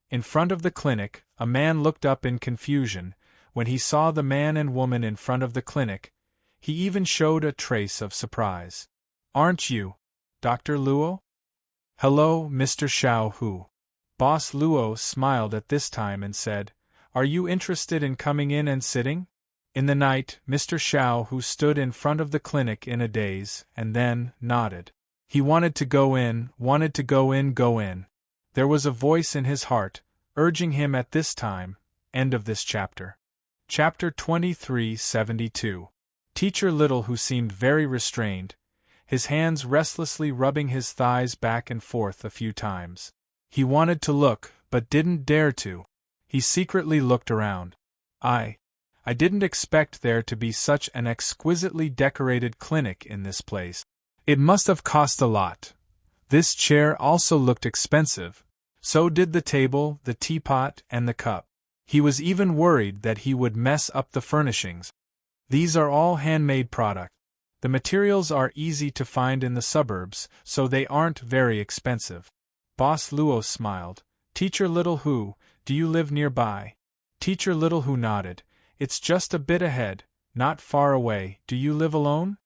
In front of the clinic, a man looked up in confusion. When he saw the man and woman in front of the clinic, he even showed a trace of surprise. Aren't you Dr. Luo? Hello, Mr. Xiao Hu. Boss Luo smiled at this time and said, Are you interested in coming in and sitting? In the night, Mr. Xiao Hu stood in front of the clinic in a daze, and then nodded. He wanted to go in, go in. There was a voice in his heart, urging him at this time. End of this chapter. Chapter 2372. Teacher Little, who seemed very restrained, his hands restlessly rubbing his thighs back and forth a few times. He wanted to look, but didn't dare to. He secretly looked around. I didn't expect there to be such an exquisitely decorated clinic in this place. It must have cost a lot. This chair also looked expensive. So did the table, the teapot, and the cup. He was even worried that he would mess up the furnishings. These are all handmade products. The materials are easy to find in the suburbs, so they aren't very expensive. Boss Luo smiled. Teacher Little Who, do you live nearby? Teacher Little Who nodded. It's just a bit ahead, not far away. Do you live alone?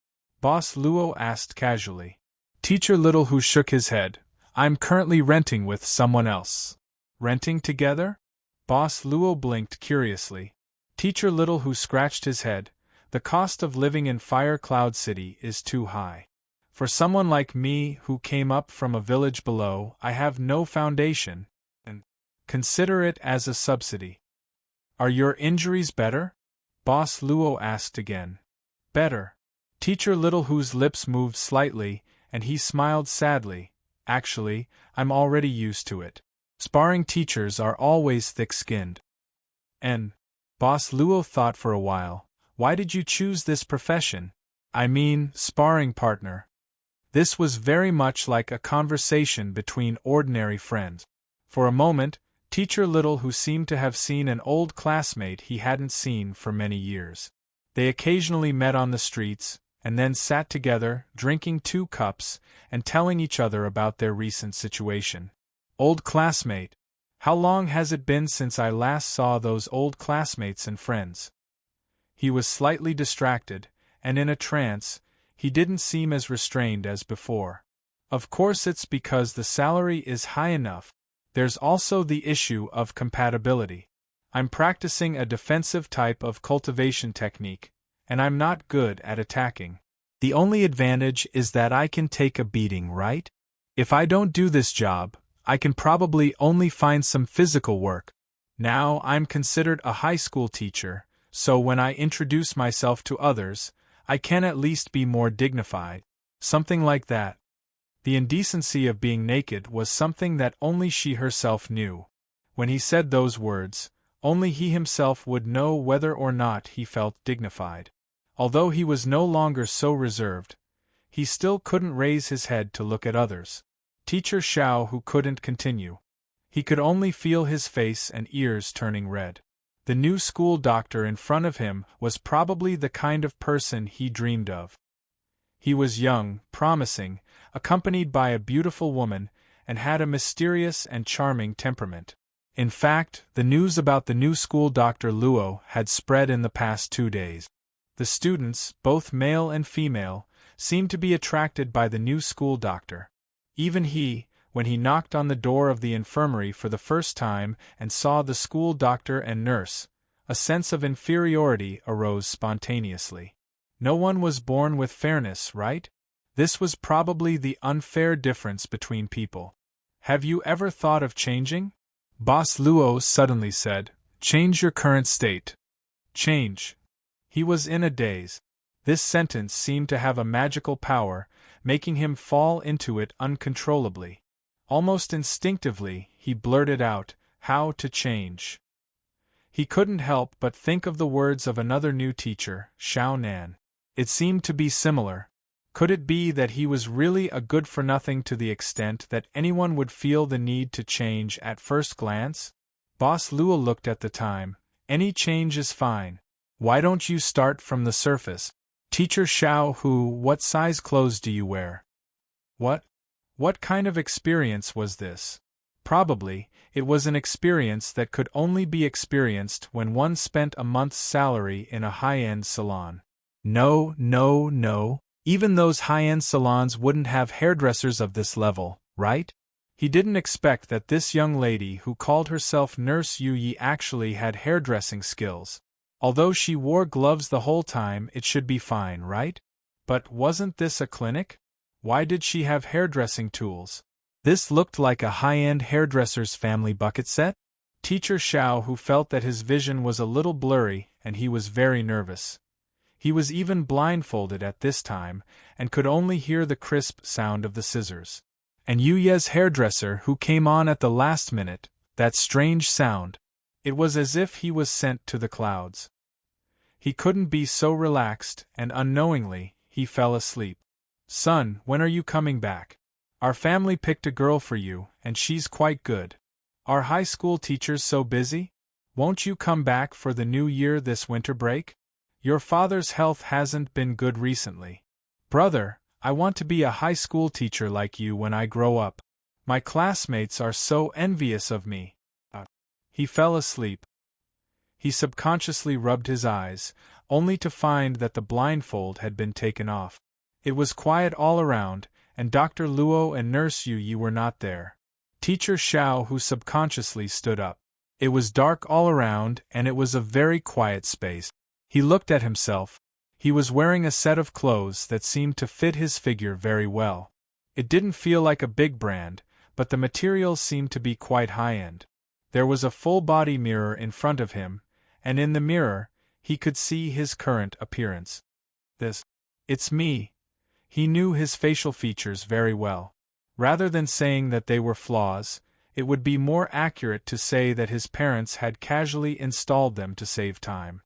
Boss Luo asked casually. Teacher Little Who shook his head. I'm currently renting with someone else. Renting together? Boss Luo blinked curiously. Teacher Little Who scratched his head. The cost of living in Fire Cloud City is too high. For someone like me who came up from a village below, I have no foundation, and consider it as a subsidy. Are your injuries better? Boss Luo asked again. Better. Teacher Little Who's lips moved slightly, and he smiled sadly. Actually, I'm already used to it. Sparring teachers are always thick-skinned. And Boss Luo thought for a while. Why did you choose this profession? I mean, sparring partner. This was very much like a conversation between ordinary friends. For a moment, Teacher Little Who seemed to have seen an old classmate he hadn't seen for many years. They occasionally met on the streets, and then sat together, drinking 2 cups, and telling each other about their recent situation. Old classmate. How long has it been since I last saw those old classmates and friends? He was slightly distracted, and in a trance. He didn't seem as restrained as before. Of course it's because the salary is high enough. There's also the issue of compatibility. I'm practicing a defensive type of cultivation technique, and I'm not good at attacking. The only advantage is that I can take a beating, right? If I don't do this job, I can probably only find some physical work. Now I'm considered a high school teacher, so when I introduce myself to others, I can at least be more dignified. Something like that. The indecency of being naked was something that only she herself knew. When he said those words, only he himself would know whether or not he felt dignified. Although he was no longer so reserved, he still couldn't raise his head to look at others. Teacher Xiao Who couldn't continue. He could only feel his face and ears turning red. The new school doctor in front of him was probably the kind of person he dreamed of. He was young, promising, accompanied by a beautiful woman, and had a mysterious and charming temperament. In fact, the news about the new school Dr. Luo had spread in the past 2 days. The students, both male and female, seemed to be attracted by the new school doctor. Even he, when he knocked on the door of the infirmary for the first time and saw the school doctor and nurse, a sense of inferiority arose spontaneously. No one was born with fairness, right? This was probably the unfair difference between people. Have you ever thought of changing? Boss Luo suddenly said, change your current state. Change. He was in a daze. This sentence seemed to have a magical power, making him fall into it uncontrollably. Almost instinctively, he blurted out, how to change. He couldn't help but think of the words of another new teacher, Xiao Nan. It seemed to be similar. Could it be that he was really a good-for-nothing to the extent that anyone would feel the need to change at first glance? Boss Luo looked at the time. Any change is fine. Why don't you start from the surface? Teacher Xiao Hu, what size clothes do you wear? What kind of experience was this? Probably, it was an experience that could only be experienced when one spent a month's salary in a high-end salon. No. Even those high-end salons wouldn't have hairdressers of this level, right? He didn't expect that this young lady who called herself Nurse Yu Yi actually had hairdressing skills. Although she wore gloves the whole time, it should be fine, right? But wasn't this a clinic? Why did she have hairdressing tools? This looked like a high-end hairdresser's family bucket set. Teacher Xiao, who felt that his vision was a little blurry and he was very nervous. He was even blindfolded at this time and could only hear the crisp sound of the scissors. And Yu Ye's hairdresser who came on at the last minute, that strange sound. It was as if he was sent to the clouds. He couldn't be so relaxed, and unknowingly, he fell asleep. Son, when are you coming back? Our family picked a girl for you, and she's quite good. Are high school teachers so busy? Won't you come back for the new year this winter break? Your father's health hasn't been good recently. Brother, I want to be a high school teacher like you when I grow up. My classmates are so envious of me. He fell asleep. He subconsciously rubbed his eyes, only to find that the blindfold had been taken off. It was quiet all around, and Dr. Luo and Nurse Yu Yi were not there. Teacher Xiao, who subconsciously stood up. It was dark all around, and it was a very quiet space. He looked at himself. He was wearing a set of clothes that seemed to fit his figure very well. It didn't feel like a big brand, but the materials seemed to be quite high-end. There was a full-body mirror in front of him, and in the mirror, he could see his current appearance. It's me. He knew his facial features very well. Rather than saying that they were flaws, it would be more accurate to say that his parents had casually installed them to save time.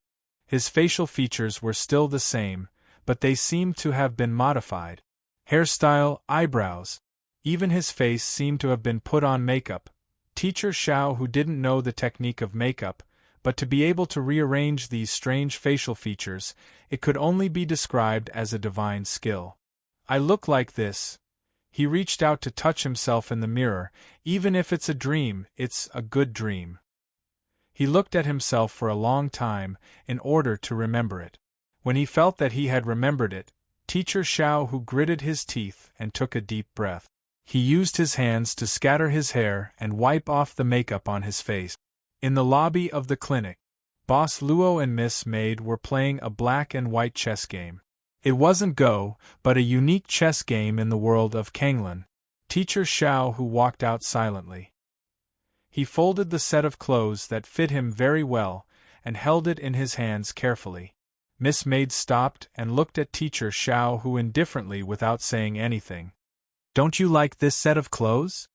His facial features were still the same, but they seemed to have been modified. Hairstyle, eyebrows. Even his face seemed to have been put on makeup. Teacher Xiao, who didn't know the technique of makeup, but to be able to rearrange these strange facial features, it could only be described as a divine skill. I look like this. He reached out to touch himself in the mirror. Even if it's a dream, it's a good dream. He looked at himself for a long time, in order to remember it. When he felt that he had remembered it, Teacher Xiao, who gritted his teeth and took a deep breath. He used his hands to scatter his hair and wipe off the makeup on his face. In the lobby of the clinic, Boss Luo and Miss Maid were playing a black and white chess game. It wasn't Go, but a unique chess game in the world of Kanglan. Teacher Xiao, who walked out silently. He folded the set of clothes that fit him very well, and held it in his hands carefully. Miss Maid stopped and looked at Teacher Xiao, who indifferently without saying anything. Don't you like this set of clothes?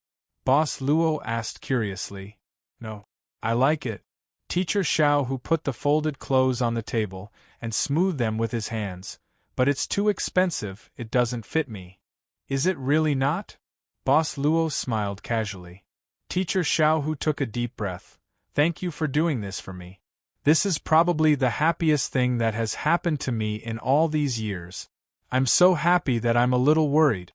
Boss Luo asked curiously. No. I like it. Teacher Xiao, who put the folded clothes on the table and smoothed them with his hands. But it's too expensive, it doesn't fit me. Is it really not? Boss Luo smiled casually. Teacher Xiao, who took a deep breath. Thank you for doing this for me. This is probably the happiest thing that has happened to me in all these years. I'm so happy that I'm a little worried.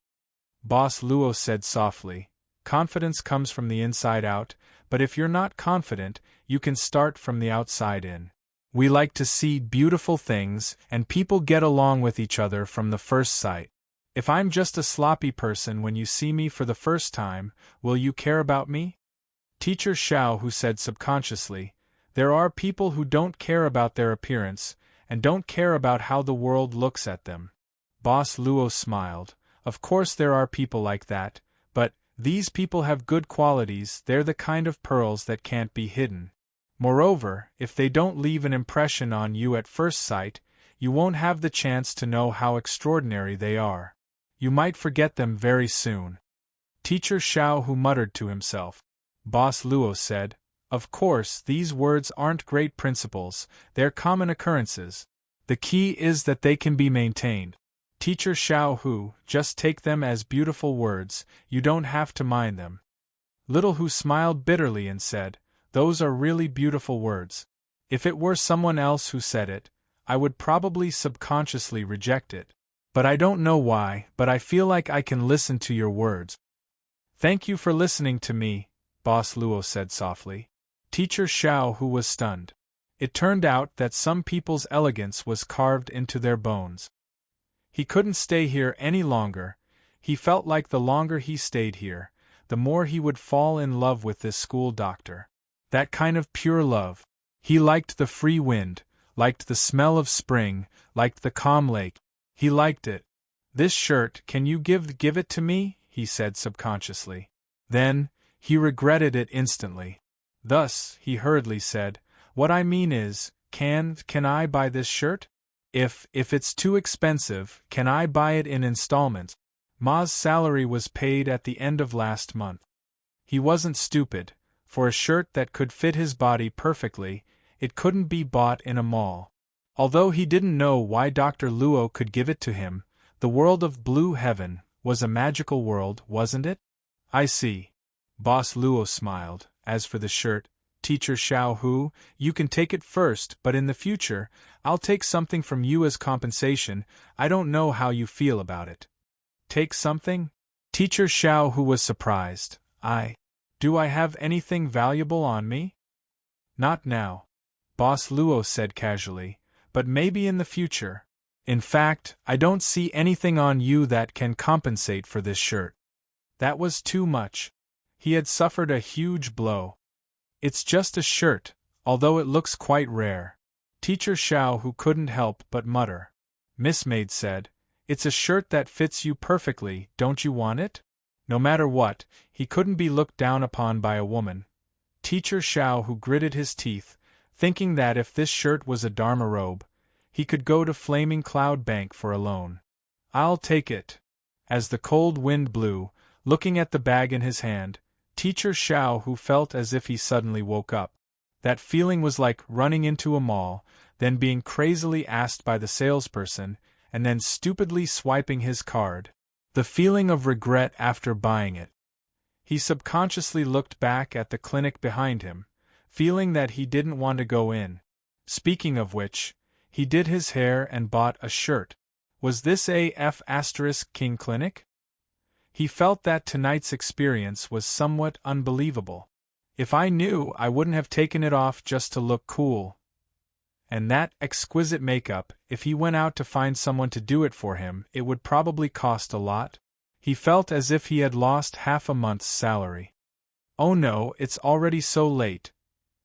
Boss Luo said softly. Confidence comes from the inside out, but if you're not confident, you can start from the outside in. We like to see beautiful things, and people get along with each other from the first sight. If I'm just a sloppy person when you see me for the first time, will you care about me? Teacher Xiao, who said subconsciously, there are people who don't care about their appearance, and don't care about how the world looks at them. Boss Luo smiled. Of course there are people like that, but these people have good qualities. They're the kind of pearls that can't be hidden. Moreover, if they don't leave an impression on you at first sight, you won't have the chance to know how extraordinary they are. You might forget them very soon. Teacher Xiao Hu muttered to himself. Boss Luo said, "Of course, these words aren't great principles, they're common occurrences. The key is that they can be maintained. Teacher Xiao Hu, just take them as beautiful words, you don't have to mind them." Little Hu smiled bitterly and said, "Those are really beautiful words. If it were someone else who said it, I would probably subconsciously reject it. But I don't know why, but I feel like I can listen to your words." "Thank you for listening to me," Boss Luo said softly. Teacher Xiao Hu was stunned. It turned out that some people's elegance was carved into their bones. He couldn't stay here any longer. He felt like the longer he stayed here, the more he would fall in love with this school doctor. That kind of pure love. He liked the free wind, liked the smell of spring, liked the calm lake. He liked it. "This shirt, can you give it to me?" he said subconsciously. Then, he regretted it instantly. Thus, he hurriedly said, "What I mean is, can I buy this shirt? If it's too expensive, can I buy it in installments?" Ma's salary was paid at the end of last month. He wasn't stupid. For a shirt that could fit his body perfectly, it couldn't be bought in a mall. Although he didn't know why Dr. Luo could give it to him, the world of Blue Heaven was a magical world, wasn't it? "I see." Boss Luo smiled. "As for the shirt, Teacher Xiao Hu, you can take it first, but in the future, I'll take something from you as compensation. I don't know how you feel about it." "Take something?" Teacher Xiao Hu was surprised. Do I have anything valuable on me?" "Not now," Boss Luo said casually, "but maybe in the future. In fact, I don't see anything on you that can compensate for this shirt." That was too much. He had suffered a huge blow. "It's just a shirt, although it looks quite rare." Teacher Xiao Hu couldn't help but mutter. Miss Maid said, "It's a shirt that fits you perfectly, don't you want it?" No matter what, he couldn't be looked down upon by a woman. Teacher Xiao Hu gritted his teeth, thinking that if this shirt was a Dharma robe, he could go to Flaming Cloud Bank for a loan. "I'll take it." As the cold wind blew, looking at the bag in his hand, Teacher Xiao Hu felt as if he suddenly woke up. That feeling was like running into a mall, then being crazily asked by the salesperson, and then stupidly swiping his card. The feeling of regret after buying it. He subconsciously looked back at the clinic behind him, feeling that he didn't want to go in. Speaking of which, he did his hair and bought a shirt. Was this a King clinic? He felt that tonight's experience was somewhat unbelievable. "If I knew, I wouldn't have taken it off just to look cool." And that exquisite makeup, if he went out to find someone to do it for him, it would probably cost a lot. He felt as if he had lost half a month's salary. "Oh no, it's already so late."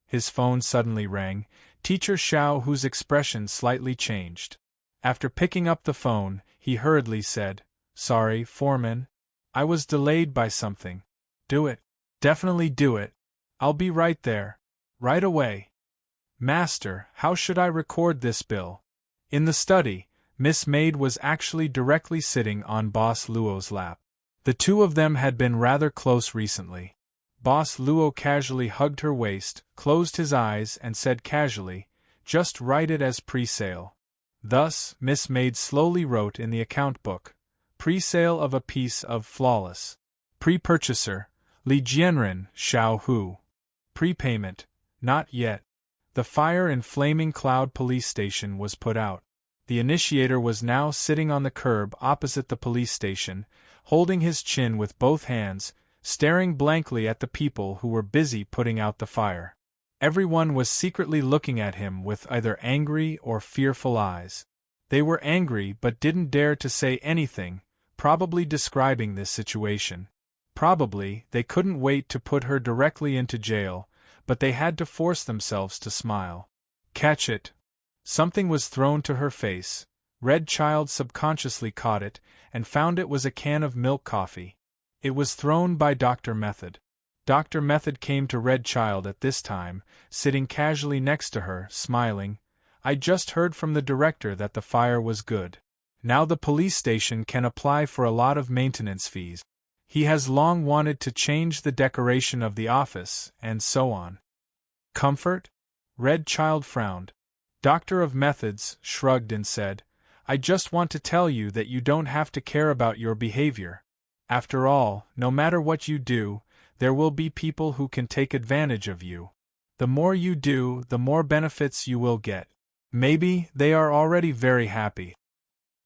His phone suddenly rang. Teacher Xiao Hu's expression slightly changed. After picking up the phone, he hurriedly said, "Sorry, foreman. I was delayed by something." "Do it. Definitely do it. I'll be right there. Right away." "Master, how should I record this bill?" In the study, Miss Maid was actually directly sitting on Boss Luo's lap. The two of them had been rather close recently. Boss Luo casually hugged her waist, closed his eyes and said casually, "Just write it as pre-sale." Thus, Miss Maid slowly wrote in the account book, "Pre-sale of a piece of flawless. Pre-purchaser, Li Jianren, Xiao Hu. Prepayment, not yet." The fire in Flaming Cloud police station was put out. The initiator was now sitting on the curb opposite the police station, holding his chin with both hands, staring blankly at the people who were busy putting out the fire. Everyone was secretly looking at him with either angry or fearful eyes. They were angry but didn't dare to say anything, probably describing this situation. Probably they couldn't wait to put her directly into jail, but they had to force themselves to smile. "Catch it." Something was thrown to her face. Red Child subconsciously caught it, and found it was a can of milk coffee. It was thrown by Dr. Method. Dr. Method came to Red Child at this time, sitting casually next to her, smiling. I just heard from the director that the fire was good. Now the police station can apply for a lot of maintenance fees. He has long wanted to change the decoration of the office, and so on. Comfort? Red Child frowned. Doctor of Methods shrugged and said, I just want to tell you that you don't have to care about your behavior. After all, no matter what you do, there will be people who can take advantage of you. The more you do, the more benefits you will get. Maybe they are already very happy.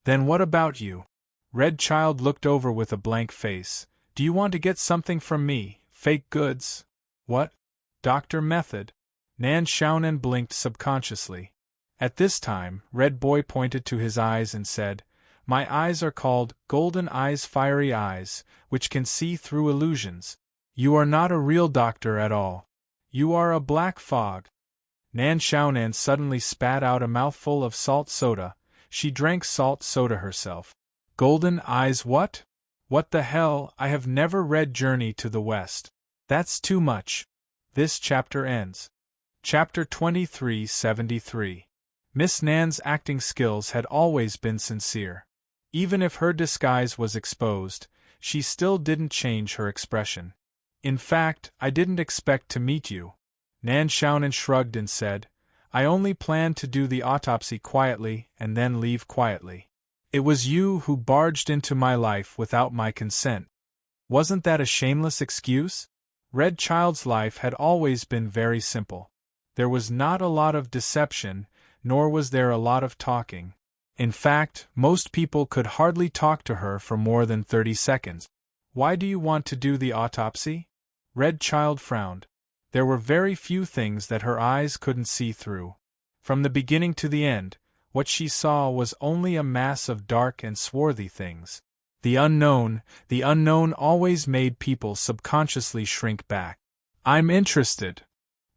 Then what about you? Red Child looked over with a blank face. Do you want to get something from me, fake goods? What? Dr. Method? Nan Xiaonan blinked subconsciously. At this time, Red Boy pointed to his eyes and said, My eyes are called golden eyes, fiery eyes, which can see through illusions. You are not a real doctor at all. You are a black fog. Nan Xiaonan suddenly spat out a mouthful of salt soda. She drank salt soda herself. Golden eyes what? What the hell, I have never read Journey to the West. That's too much. This chapter ends. Chapter 2373. Miss Nan's acting skills had always been sincere. Even if her disguise was exposed, she still didn't change her expression. In fact, I didn't expect to meet you. Nan Xiaonan shrugged and said, I only planned to do the autopsy quietly and then leave quietly. It was you who barged into my life without my consent. Wasn't that a shameless excuse? Red Child's life had always been very simple. There was not a lot of deception, nor was there a lot of talking. In fact, most people could hardly talk to her for more than 30 seconds. Why do you want to do the autopsy? Red Child frowned. There were very few things that her eyes couldn't see through. From the beginning to the end, what she saw was only a mass of dark and swarthy things. The unknown always made people subconsciously shrink back. I'm interested,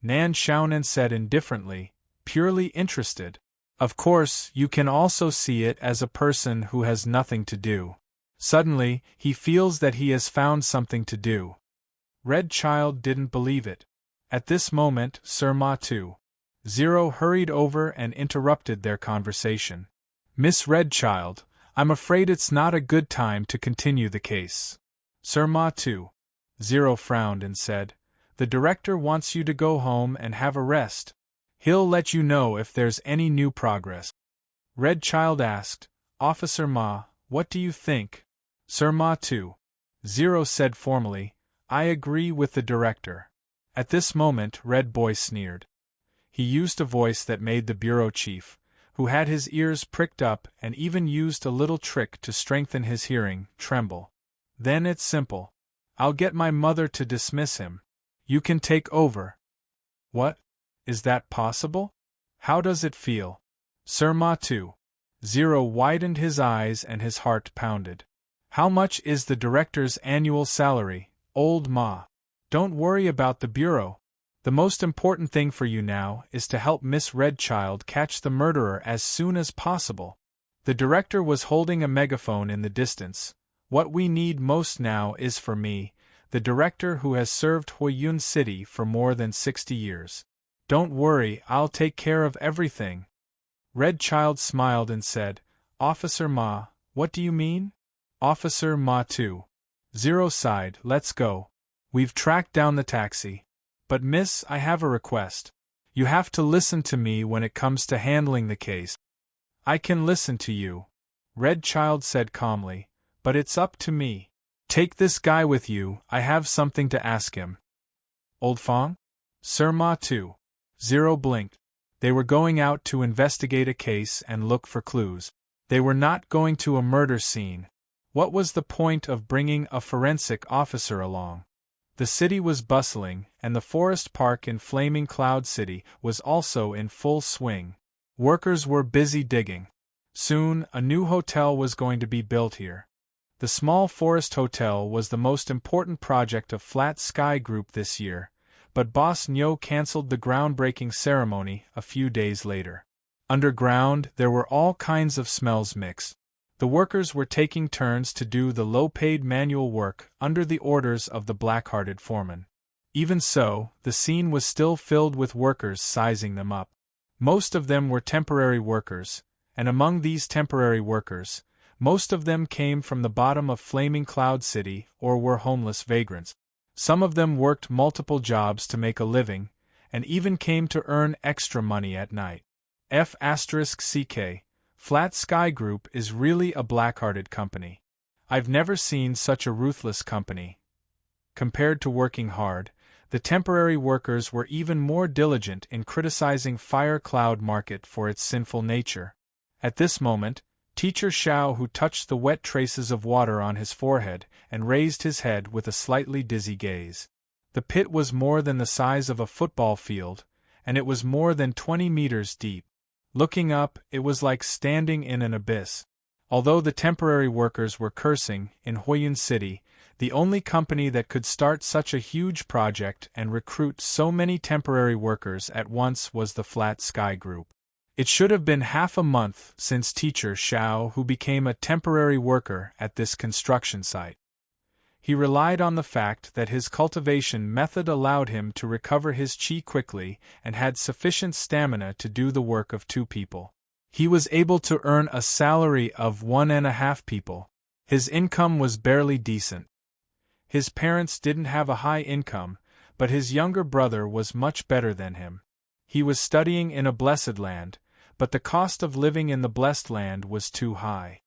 Nan Xiaonan said indifferently, purely interested. Of course, you can also see it as a person who has nothing to do. Suddenly, he feels that he has found something to do. Red Child didn't believe it. At this moment, Sir Ma 2.0 hurried over and interrupted their conversation. Miss Red Child, I'm afraid it's not a good time to continue the case. Sir Ma 2.0 frowned and said, The director wants you to go home and have a rest. He'll let you know if there's any new progress. Red Child asked, Officer Ma, what do you think? Sir Ma 2.0 said formally, I agree with the director. At this moment, Red Boy sneered. He used a voice that made the bureau chief, who had his ears pricked up and even used a little trick to strengthen his hearing, tremble. Then it's simple. I'll get my mother to dismiss him. You can take over. What? Is that possible? How does it feel? Sir Ma 2.0 widened his eyes and his heart pounded. How much is the director's annual salary, old Ma? Don't worry about the bureau. The most important thing for you now is to help Miss Red Child catch the murderer as soon as possible. The director was holding a megaphone in the distance. What we need most now is for me, the director who has served Huiyun City for more than 60 years. Don't worry, I'll take care of everything. Red Child smiled and said, Officer Ma, what do you mean? Officer Ma 2.0 sighed, let's go. We've tracked down the taxi. But miss, I have a request. You have to listen to me when it comes to handling the case. I can listen to you, Red Child said calmly, but it's up to me. Take this guy with you, I have something to ask him. Old Fong? Sir Ma 2.0 blinked. They were going out to investigate a case and look for clues. They were not going to a murder scene. What was the point of bringing a forensic officer along? The city was bustling, and the forest park in Flaming Cloud City was also in full swing. Workers were busy digging. Soon, a new hotel was going to be built here. The small forest hotel was the most important project of Flat Sky Group this year, but Boss Nyo cancelled the groundbreaking ceremony a few days later. Underground, there were all kinds of smells mixed. The workers were taking turns to do the low-paid manual work under the orders of the black-hearted foreman. Even so, the scene was still filled with workers sizing them up. Most of them were temporary workers, and among these temporary workers, most of them came from the bottom of Flaming Cloud City or were homeless vagrants. Some of them worked multiple jobs to make a living, and even came to earn extra money at night. F***CK, Flat Sky Group is really a black-hearted company. I've never seen such a ruthless company. Compared to working hard, the temporary workers were even more diligent in criticizing Fire Cloud Market for its sinful nature. At this moment, Teacher Xiao, who touched the wet traces of water on his forehead and raised his head with a slightly dizzy gaze. The pit was more than the size of a football field, and it was more than 20 meters deep. Looking up, it was like standing in an abyss. Although the temporary workers were cursing, in Huiyun City, the only company that could start such a huge project and recruit so many temporary workers at once was the Flat Sky Group. It should have been half a month since Teacher Xiao who became a temporary worker at this construction site. He relied on the fact that his cultivation method allowed him to recover his qi quickly and had sufficient stamina to do the work of 2 people. He was able to earn a salary of 1.5 people. His income was barely decent. His parents didn't have a high income, but his younger brother was much better than him. He was studying in a blessed land, but the cost of living in the blessed land was too high.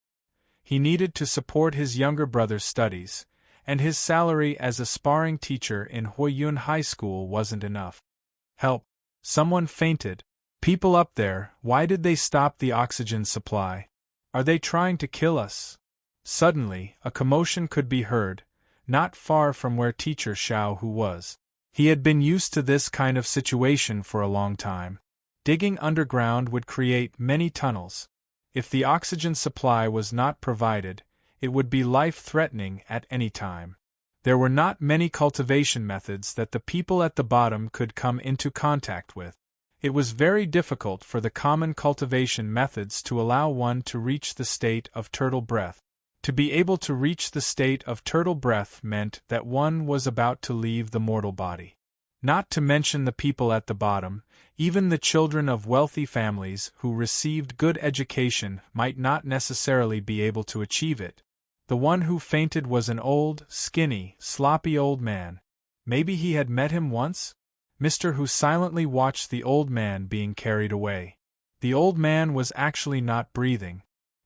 He needed to support his younger brother's studies, and his salary as a sparring teacher in Huiyun High School wasn't enough. Help! Someone fainted. People up there, why did they stop the oxygen supply? Are they trying to kill us? Suddenly, a commotion could be heard, not far from where Teacher Xiao was. He had been used to this kind of situation for a long time. Digging underground would create many tunnels. If the oxygen supply was not provided, it would be life-threatening at any time. There were not many cultivation methods that the people at the bottom could come into contact with. It was very difficult for the common cultivation methods to allow one to reach the state of turtle breath. To be able to reach the state of turtle breath meant that one was about to leave the mortal body. Not to mention the people at the bottom, even the children of wealthy families who received good education might not necessarily be able to achieve it. The one who fainted was an old, skinny, sloppy old man. Maybe he had met him once? Mr. Hu silently watched the old man being carried away. The old man was actually not breathing.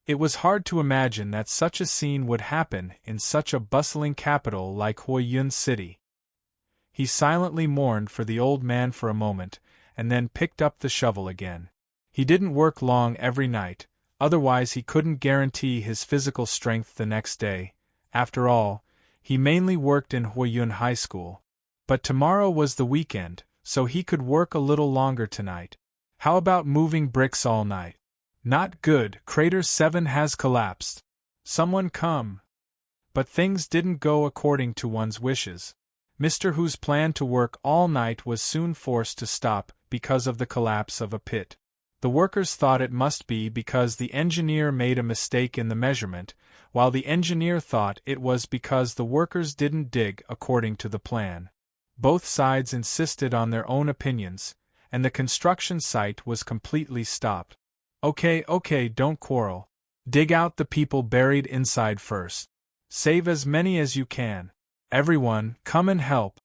It was hard to imagine that such a scene would happen in such a bustling capital like Huiyun City. He silently mourned for the old man for a moment, and then picked up the shovel again. He didn't work long every night, otherwise he couldn't guarantee his physical strength the next day. After all, he mainly worked in Huiyun High School. But tomorrow was the weekend, so he could work a little longer tonight. How about moving bricks all night? Not good, Crater 7 has collapsed. Someone come. But things didn't go according to one's wishes. Mr. Hu's plan to work all night was soon forced to stop because of the collapse of a pit. The workers thought it must be because the engineer made a mistake in the measurement, while the engineer thought it was because the workers didn't dig according to the plan. Both sides insisted on their own opinions, and the construction site was completely stopped. Okay, don't quarrel. Dig out the people buried inside first. Save as many as you can. Everyone, come and help.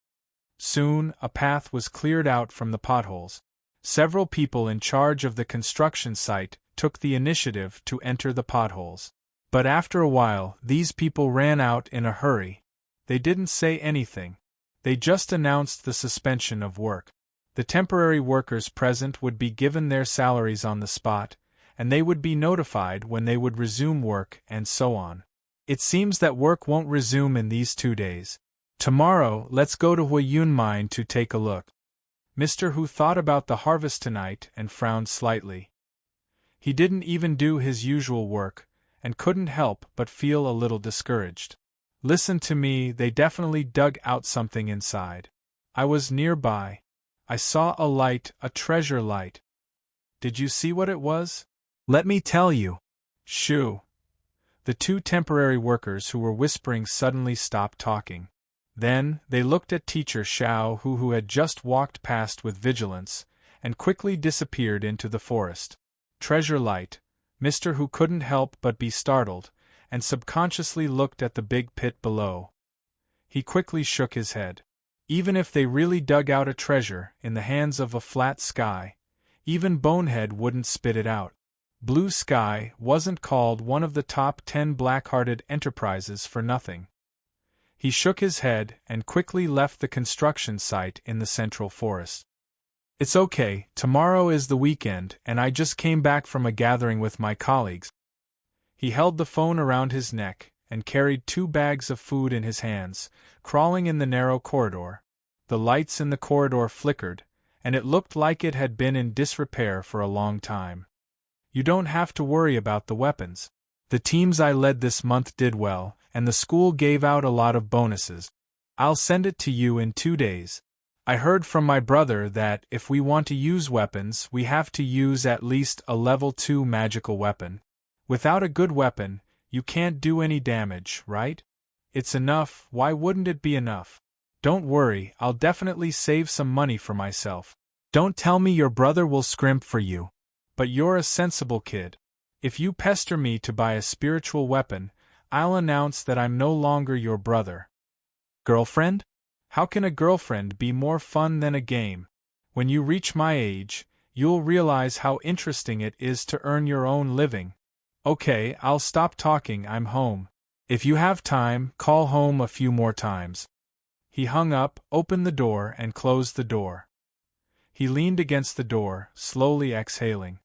Soon, a path was cleared out from the potholes. Several people in charge of the construction site took the initiative to enter the potholes. But after a while, these people ran out in a hurry. They didn't say anything. They just announced the suspension of work. The temporary workers present would be given their salaries on the spot, and they would be notified when they would resume work, and so on. It seems that work won't resume in these 2 days. Tomorrow, let's go to Huiyun Mine to take a look. Mr. Hu thought about the harvest tonight and frowned slightly. He didn't even do his usual work, and couldn't help but feel a little discouraged. Listen to me, they definitely dug out something inside. I was nearby. I saw a light, a treasure light. Did you see what it was? Let me tell you. Shoo. The two temporary workers who were whispering suddenly stopped talking. Then, they looked at Teacher Xiao who had just walked past with vigilance, and quickly disappeared into the forest. Treasure light, Mr. Who couldn't help but be startled, and subconsciously looked at the big pit below. He quickly shook his head. Even if they really dug out a treasure in the hands of a flat sky, even Bonehead wouldn't spit it out. Blue Sky wasn't called one of the top 10 black-hearted enterprises for nothing. He shook his head and quickly left the construction site in the central forest. It's okay, tomorrow is the weekend and I just came back from a gathering with my colleagues. He held the phone around his neck and carried 2 bags of food in his hands, crawling in the narrow corridor. The lights in the corridor flickered, and it looked like it had been in disrepair for a long time. You don't have to worry about the weapons. The teams I led this month did well, and the school gave out a lot of bonuses. I'll send it to you in 2 days. I heard from my brother that if we want to use weapons, we have to use at least a level 2 magical weapon. Without a good weapon, you can't do any damage, right? It's enough, why wouldn't it be enough? Don't worry, I'll definitely save some money for myself. Don't tell me your brother will scrimp for you. But you're a sensible kid. If you pester me to buy a spiritual weapon, I'll announce that I'm no longer your brother. Girlfriend? How can a girlfriend be more fun than a game? When you reach my age, you'll realize how interesting it is to earn your own living. Okay, I'll stop talking, I'm home. If you have time, call home a few more times. He hung up, opened the door, and closed the door. He leaned against the door, slowly exhaling.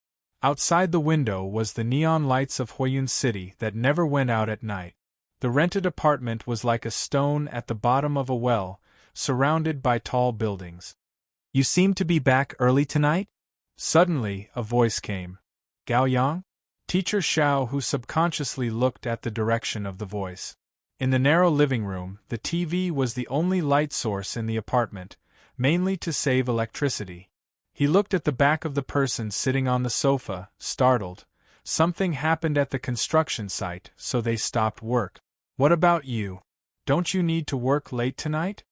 Outside the window was the neon lights of Huiyun City that never went out at night. The rented apartment was like a stone at the bottom of a well, surrounded by tall buildings. You seem to be back early tonight? Suddenly, a voice came. Gao Yang? Teacher Xiao who subconsciously looked at the direction of the voice. In the narrow living room, the TV was the only light source in the apartment, mainly to save electricity. He looked at the back of the person sitting on the sofa, startled. Something happened at the construction site, so they stopped work. What about you? Don't you need to work late tonight?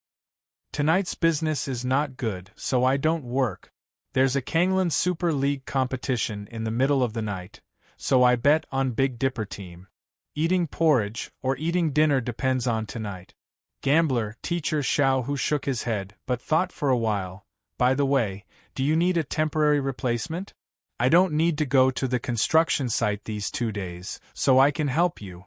Tonight's business is not good, so I don't work. There's a Kanglan Super League competition in the middle of the night, so I bet on Big Dipper team. Eating porridge or eating dinner depends on tonight. Gambler, Teacher Xiao who shook his head, but thought for a while. By the way, do you need a temporary replacement? I don't need to go to the construction site these 2 days, so I can help you.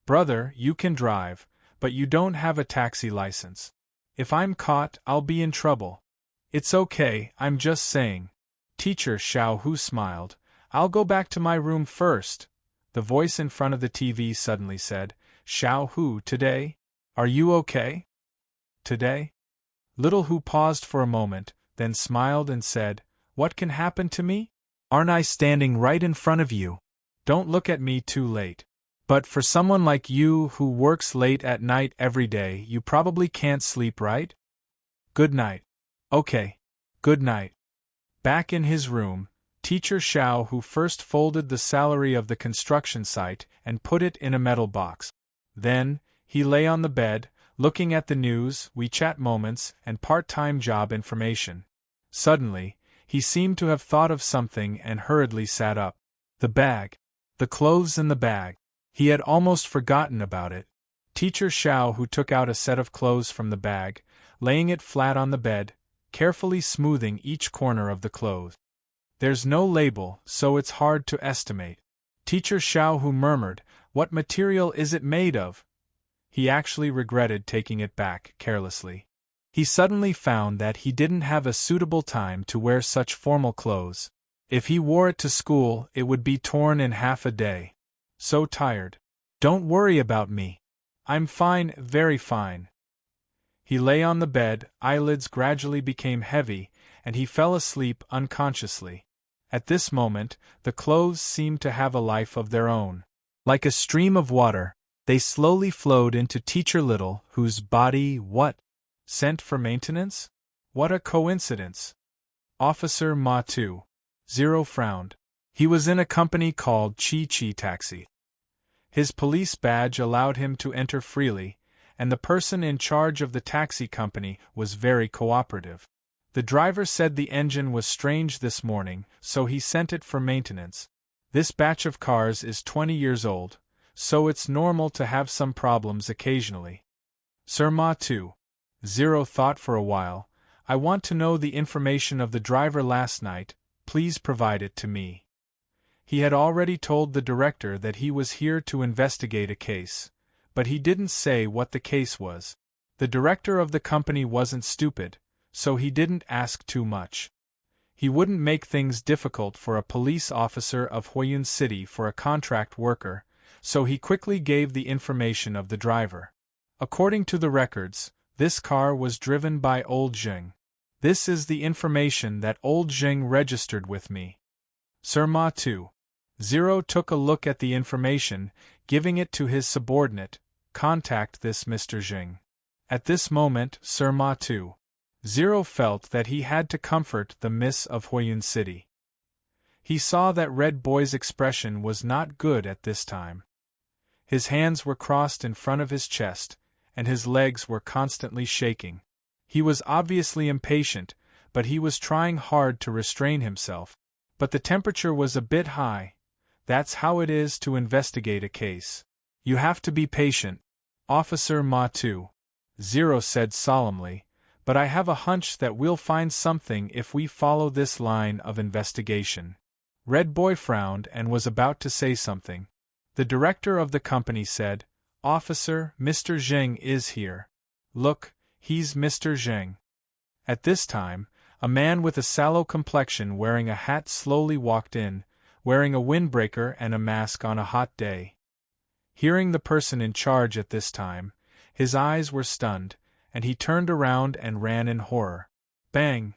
Brother, you can drive, but you don't have a taxi license. If I'm caught, I'll be in trouble. It's okay, I'm just saying. Teacher Xiao Hu smiled. I'll go back to my room first. The voice in front of the TV suddenly said, Xiao Hu, today? Are you okay? Today? Little Hu paused for a moment, then smiled and said, What can happen to me? Aren't I standing right in front of you? Don't look at me too late. But for someone like you who works late at night every day, you probably can't sleep, right? Good night. Okay. Good night. Back in his room, Teacher Xiao who first folded the salary of the construction site and put it in a metal box. Then, he lay on the bed, looking at the news, WeChat moments, and part-time job information. Suddenly, he seemed to have thought of something and hurriedly sat up. The bag. The clothes in the bag. He had almost forgotten about it. Teacher Xiao who took out a set of clothes from the bag, laying it flat on the bed, carefully smoothing each corner of the clothes. There's no label, so it's hard to estimate. Teacher Xiao who murmured, What material is it made of? He actually regretted taking it back, carelessly. He suddenly found that he didn't have a suitable time to wear such formal clothes. If he wore it to school, it would be torn in half a day. So tired. Don't worry about me. I'm fine, very fine. He lay on the bed, eyelids gradually became heavy, and he fell asleep unconsciously. At this moment, the clothes seemed to have a life of their own. Like a stream of water, they slowly flowed into Teacher Little, whose body, what? Sent for maintenance? What a coincidence! Officer Ma too. Zero frowned. He was in a company called Chi Chi Taxi. His police badge allowed him to enter freely, and the person in charge of the taxi company was very cooperative. The driver said the engine was strange this morning, so he sent it for maintenance. This batch of cars is 20 years old, so it's normal to have some problems occasionally. Sir Ma too. Zero thought for a while. I want to know the information of the driver last night, please provide it to me. He had already told the director that he was here to investigate a case, but he didn't say what the case was. The director of the company wasn't stupid, so he didn't ask too much. He wouldn't make things difficult for a police officer of Huiyun City for a contract worker, so he quickly gave the information of the driver. According to the records, this car was driven by Old Zheng. This is the information that Old Zheng registered with me. Sir Ma too. Zero took a look at the information, giving it to his subordinate. Contact this Mr. Zheng. At this moment, Sir Ma too. Zero felt that he had to comfort the Miss of Huiyun City. He saw that Red Boy's expression was not good at this time. His hands were crossed in front of his chest, and his legs were constantly shaking. He was obviously impatient, but he was trying hard to restrain himself. But the temperature was a bit high. That's how it is to investigate a case. You have to be patient. Officer Ma too. Zero said solemnly, but I have a hunch that we'll find something if we follow this line of investigation. Red Boy frowned and was about to say something. The director of the company said, Officer, Mr. Zheng is here. Look, he's Mr. Zheng. At this time, a man with a sallow complexion wearing a hat slowly walked in, wearing a windbreaker and a mask on a hot day. Hearing the person in charge at this time, his eyes were stunned, and he turned around and ran in horror. Bang!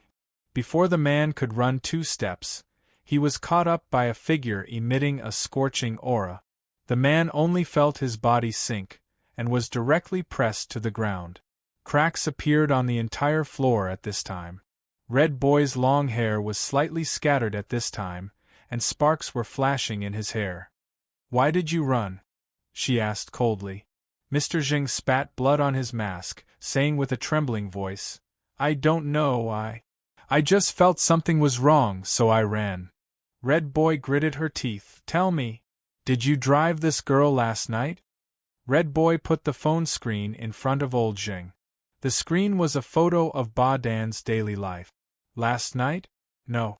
Before the man could run 2 steps, he was caught up by a figure emitting a scorching aura. The man only felt his body sink, and was directly pressed to the ground. Cracks appeared on the entire floor at this time. Red Boy's long hair was slightly scattered at this time, and sparks were flashing in his hair. Why did you run? She asked coldly. Mr. Zheng spat blood on his mask, saying with a trembling voice, I don't know, I just felt something was wrong, so I ran. Red Boy gritted her teeth. Tell me, did you drive this girl last night? Red Boy put the phone screen in front of Old Zheng. The screen was a photo of Ba Dan's daily life. Last night? No.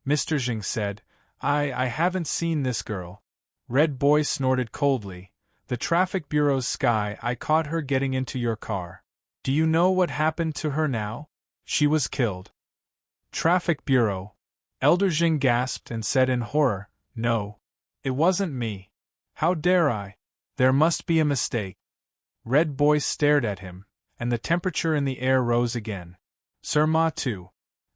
Mr. Zheng said, I haven't seen this girl. Red Boy snorted coldly. The traffic bureau's Sky, I caught her getting into your car. Do you know what happened to her now? She was killed. Traffic bureau. Elder Zheng gasped and said in horror, No. It wasn't me. How dare I? There must be a mistake. Red Boy stared at him, and the temperature in the air rose again. Sir Ma too.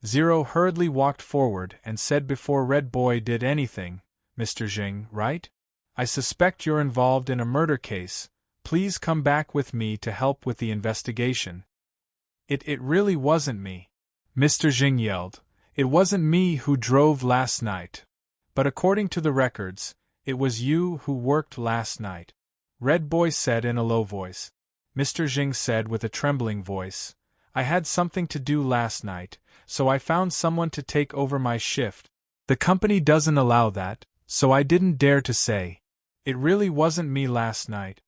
Zero hurriedly walked forward and said before Red Boy did anything, Mr. Zheng, right? I suspect you're involved in a murder case. Please come back with me to help with the investigation. It really wasn't me. Mr. Zheng yelled. It wasn't me who drove last night. But according to the records, it was you who worked last night. Red Boy said in a low voice. Mr. Zheng said with a trembling voice, I had something to do last night, so I found someone to take over my shift. The company doesn't allow that, so I didn't dare to say. It really wasn't me last night.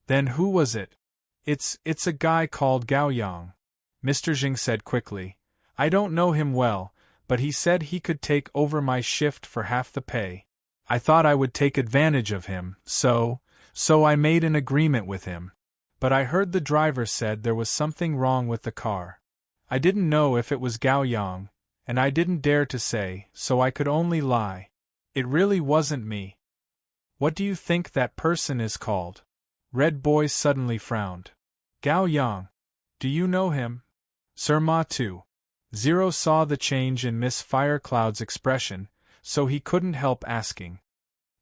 Then who was it? It's a guy called Gao Yang. Mr. Zheng said quickly. I don't know him well, but he said he could take over my shift for half the pay. I thought I would take advantage of him, so I made an agreement with him. But I heard the driver said there was something wrong with the car. I didn't know if it was Gao Yang, and I didn't dare to say, so I could only lie. It really wasn't me. What do you think that person is called? Red Boy suddenly frowned. Gao Yang. Do you know him? Sir Ma too. Zero saw the change in Miss Firecloud's expression, so he couldn't help asking.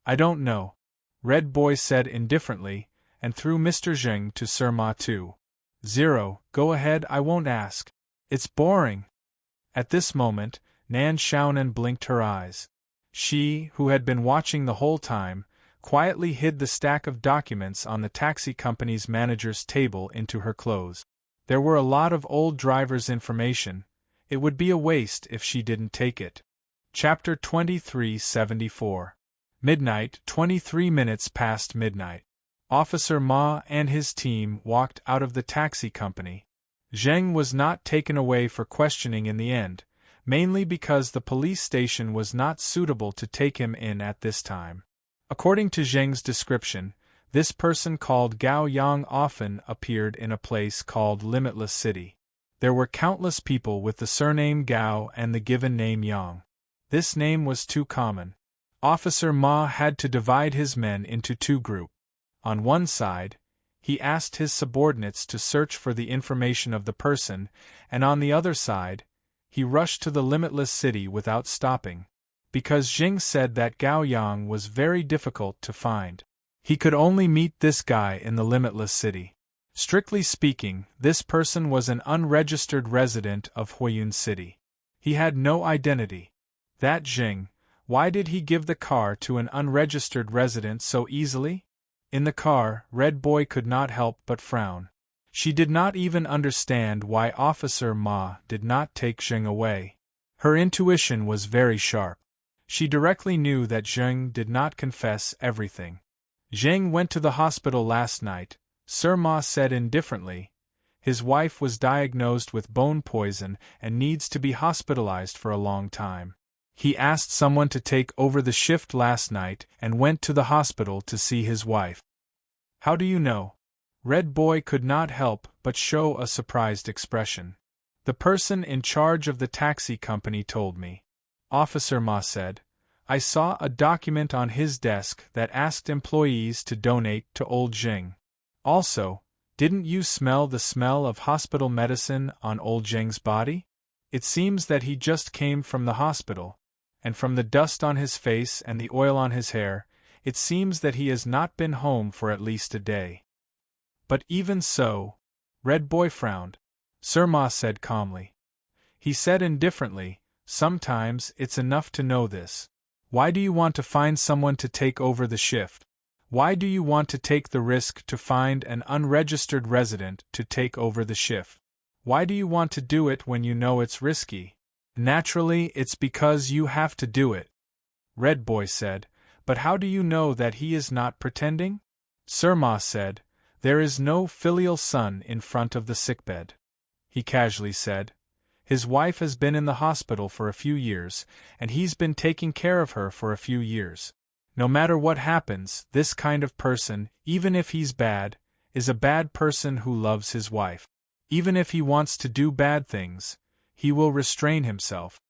I don't know. Red Boy said indifferently, and threw Mr. Zheng to Sir Ma too. Zero, go ahead, I won't ask. It's boring. At this moment, Nan Xiaonan blinked her eyes. She, who had been watching the whole time, quietly hid the stack of documents on the taxi company's manager's table into her clothes. There were a lot of old driver's information. It would be a waste if she didn't take it. Chapter 2374. Midnight, 23 minutes past midnight. Officer Ma and his team walked out of the taxi company. Zheng was not taken away for questioning in the end, mainly because the police station was not suitable to take him in at this time. According to Zheng's description, this person called Gao Yang often appeared in a place called Limitless City. There were countless people with the surname Gao and the given name Yang. This name was too common. Officer Ma had to divide his men into two groups. On one side, he asked his subordinates to search for the information of the person, and on the other side, he rushed to the Limitless City without stopping, because Jing said that Gao Yang was very difficult to find. He could only meet this guy in the Limitless City. Strictly speaking, this person was an unregistered resident of Huiyun City. He had no identity. That Jing, why did he give the car to an unregistered resident so easily? In the car, Red Boy could not help but frown. She did not even understand why Officer Ma did not take Zheng away. Her intuition was very sharp. She directly knew that Zheng did not confess everything. Zheng went to the hospital last night, Sir Ma said indifferently. His wife was diagnosed with bone poison and needs to be hospitalized for a long time. He asked someone to take over the shift last night and went to the hospital to see his wife. How do you know? Red Boy could not help but show a surprised expression. The person in charge of the taxi company told me. Officer Ma said. I saw a document on his desk that asked employees to donate to old Jing. Also, didn't you smell the smell of hospital medicine on old Jing's body? It seems that he just came from the hospital. And from the dust on his face and the oil on his hair, it seems that he has not been home for at least a day. But even so, Red Boy frowned. Sir Ma said calmly. He said indifferently, sometimes it's enough to know this. Why do you want to find someone to take over the shift? Why do you want to take the risk to find an unregistered resident to take over the shift? Why do you want to do it when you know it's risky? Naturally, it's because you have to do it. Red Boy said, but how do you know that he is not pretending? Sir Ma said, there is no filial son in front of the sickbed. He casually said, his wife has been in the hospital for a few years, and he's been taking care of her for a few years. No matter what happens, this kind of person, even if he's bad, is a bad person who loves his wife. Even if he wants to do bad things, he will restrain himself.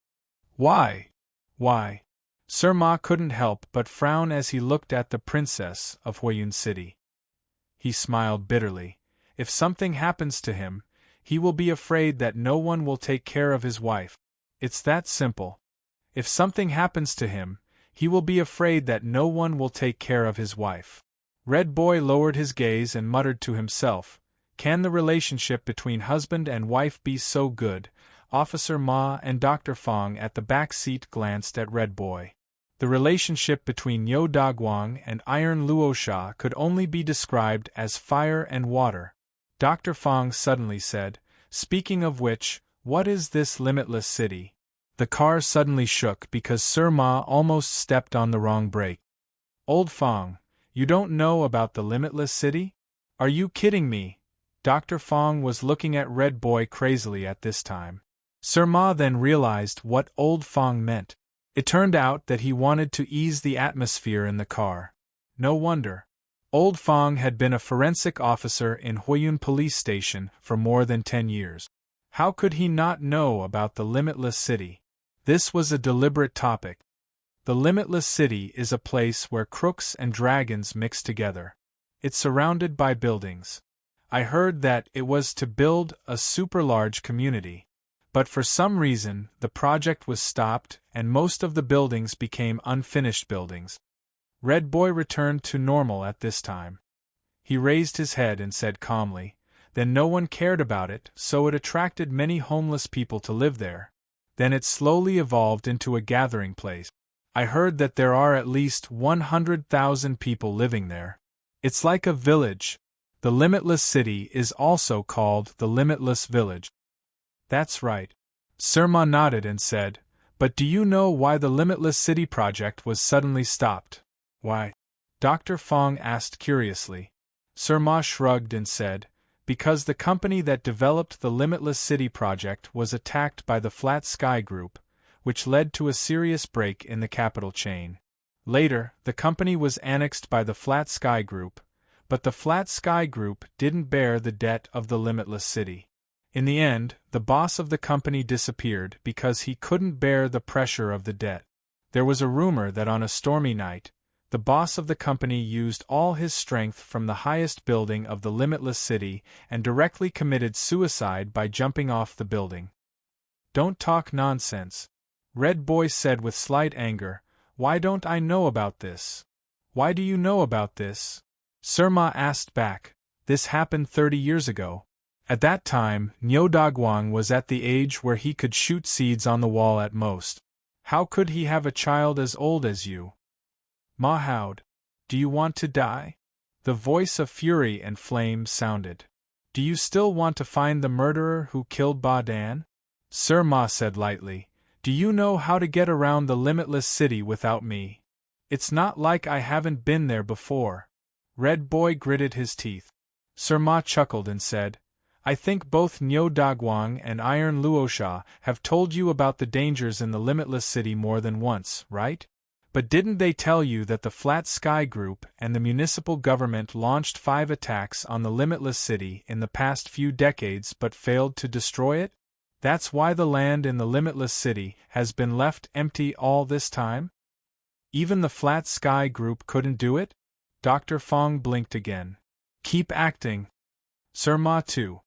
Why? Why? Sir Ma couldn't help but frown as he looked at the princess of Huiyun City. He smiled bitterly. If something happens to him, he will be afraid that no one will take care of his wife. It's that simple. If something happens to him, he will be afraid that no one will take care of his wife. Red Boy lowered his gaze and muttered to himself, can the relationship between husband and wife be so good? Officer Ma and Dr. Fong at the back seat glanced at Red Boy. The relationship between Yo Daguang and Iron Luosha could only be described as fire and water. Dr. Fong suddenly said, speaking of which, what is this limitless city? The car suddenly shook because Sir Ma almost stepped on the wrong brake. Old Fong, you don't know about the limitless city? Are you kidding me? Dr. Fong was looking at Red Boy crazily at this time. Sir Ma then realized what Old Fong meant. It turned out that he wanted to ease the atmosphere in the car. No wonder. Old Fong had been a forensic officer in Huiyun Police Station for more than 10 years. How could he not know about the limitless city? This was a deliberate topic. The limitless city is a place where crooks and dragons mix together. It's surrounded by buildings. I heard that it was to build a super large community. But for some reason, the project was stopped and most of the buildings became unfinished buildings. Red Boy returned to normal at this time. He raised his head and said calmly, then no one cared about it, so it attracted many homeless people to live there. Then it slowly evolved into a gathering place. I heard that there are at least 100,000 people living there. It's like a village. The limitless city is also called the limitless village. That's right. Surma nodded and said, but do you know why the limitless city project was suddenly stopped? Why? Dr. Fong asked curiously. Surma shrugged and said, because the company that developed the Limitless City project was attacked by the Flat Sky Group, which led to a serious break in the capital chain. Later, the company was annexed by the Flat Sky Group, but the Flat Sky Group didn't bear the debt of the Limitless City. In the end, the boss of the company disappeared because he couldn't bear the pressure of the debt. There was a rumor that on a stormy night, the boss of the company used all his strength from the highest building of the Limitless City and directly committed suicide by jumping off the building. Don't talk nonsense, Red Boy said with slight anger. Why don't I know about this? Why do you know about this? Surma asked back. This happened 30 years ago. At that time, Nyo Dagwang was at the age where he could shoot seeds on the wall at most. How could he have a child as old as you? Ma howd. Do you want to die? The voice of fury and flame sounded. Do you still want to find the murderer who killed Ba Dan? Sir Ma said lightly, do you know how to get around the limitless city without me? It's not like I haven't been there before. Red Boy gritted his teeth. Sir Ma chuckled and said, I think both Nyo Dagwang and Iron Luosha have told you about the dangers in the limitless city more than once, right? But didn't they tell you that the Flat Sky Group and the municipal government launched 5 attacks on the limitless city in the past few decades but failed to destroy it? That's why the land in the limitless city has been left empty all this time? Even the Flat Sky Group couldn't do it? Dr. Fong blinked again. Keep acting. Sir Ma too.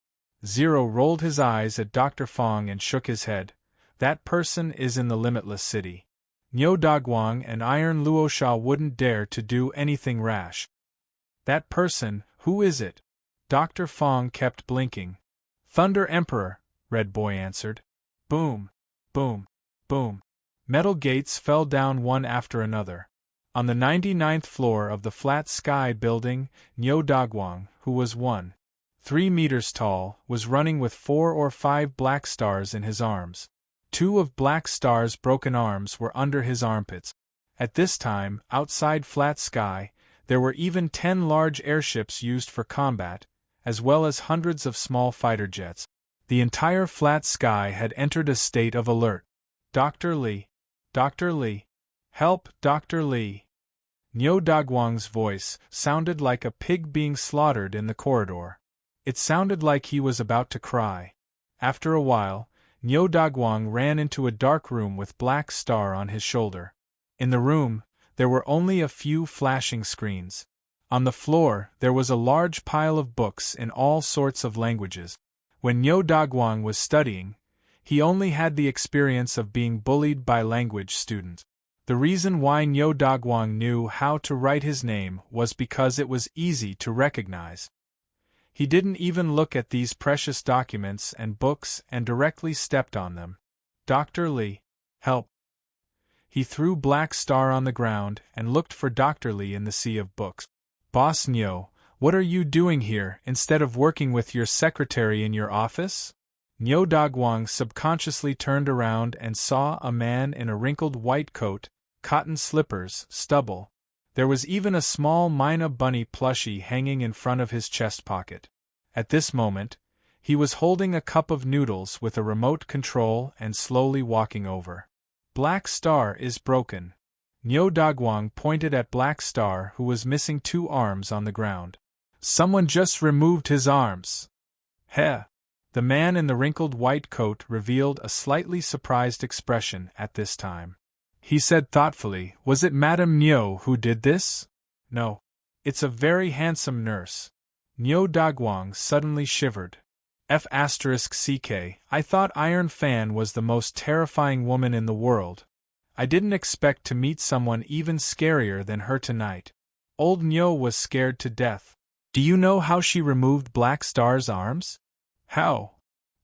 Zero rolled his eyes at Dr. Fong and shook his head. That person is in the limitless city. Nyo Dagwang and Iron Luosha wouldn't dare to do anything rash. That person, who is it? Dr. Fong kept blinking. Thunder Emperor, Red Boy answered. Boom, boom, boom. Metal gates fell down one after another. On the 99th floor of the Flat Sky building, Nyo Dagwang, who was 3 meters tall, was running with 4 or 5 black stars in his arms. 2 of Black Star's broken arms were under his armpits. At this time, outside Flat Sky, there were even 10 large airships used for combat, as well as hundreds of small fighter jets. The entire Flat Sky had entered a state of alert. Dr. Lee. Dr. Lee. Help, Dr. Lee. Nyo Dagwang's voice sounded like a pig being slaughtered in the corridor. It sounded like he was about to cry. After a while, Nyo Dagwang ran into a dark room with Black Star on his shoulder. In the room, there were only a few flashing screens. On the floor, there was a large pile of books in all sorts of languages. When Nyo Dagwang was studying, he only had the experience of being bullied by language students. The reason why Nyo Dagwang knew how to write his name was because it was easy to recognize. He didn't even look at these precious documents and books and directly stepped on them. Dr. Lee, help. He threw Black Star on the ground and looked for Dr. Lee in the sea of books. Boss Nyo, what are you doing here instead of working with your secretary in your office? Nyo Dagwang subconsciously turned around and saw a man in a wrinkled white coat, cotton slippers, stubble. There was even a small Mina bunny plushie hanging in front of his chest pocket. At this moment, he was holding a cup of noodles with a remote control and slowly walking over. Black Star is broken. Nyo Dagwang pointed at Black Star, who was missing 2 arms on the ground. Someone just removed his arms. Heh. The man in the wrinkled white coat revealed a slightly surprised expression at this time. He said thoughtfully, was it Madame Nyo who did this? No. It's a very handsome nurse. Nyo Dagwang suddenly shivered. F***ck, I thought Iron Fan was the most terrifying woman in the world. I didn't expect to meet someone even scarier than her tonight. Old Nyo was scared to death. Do you know how she removed Black Star's arms? How?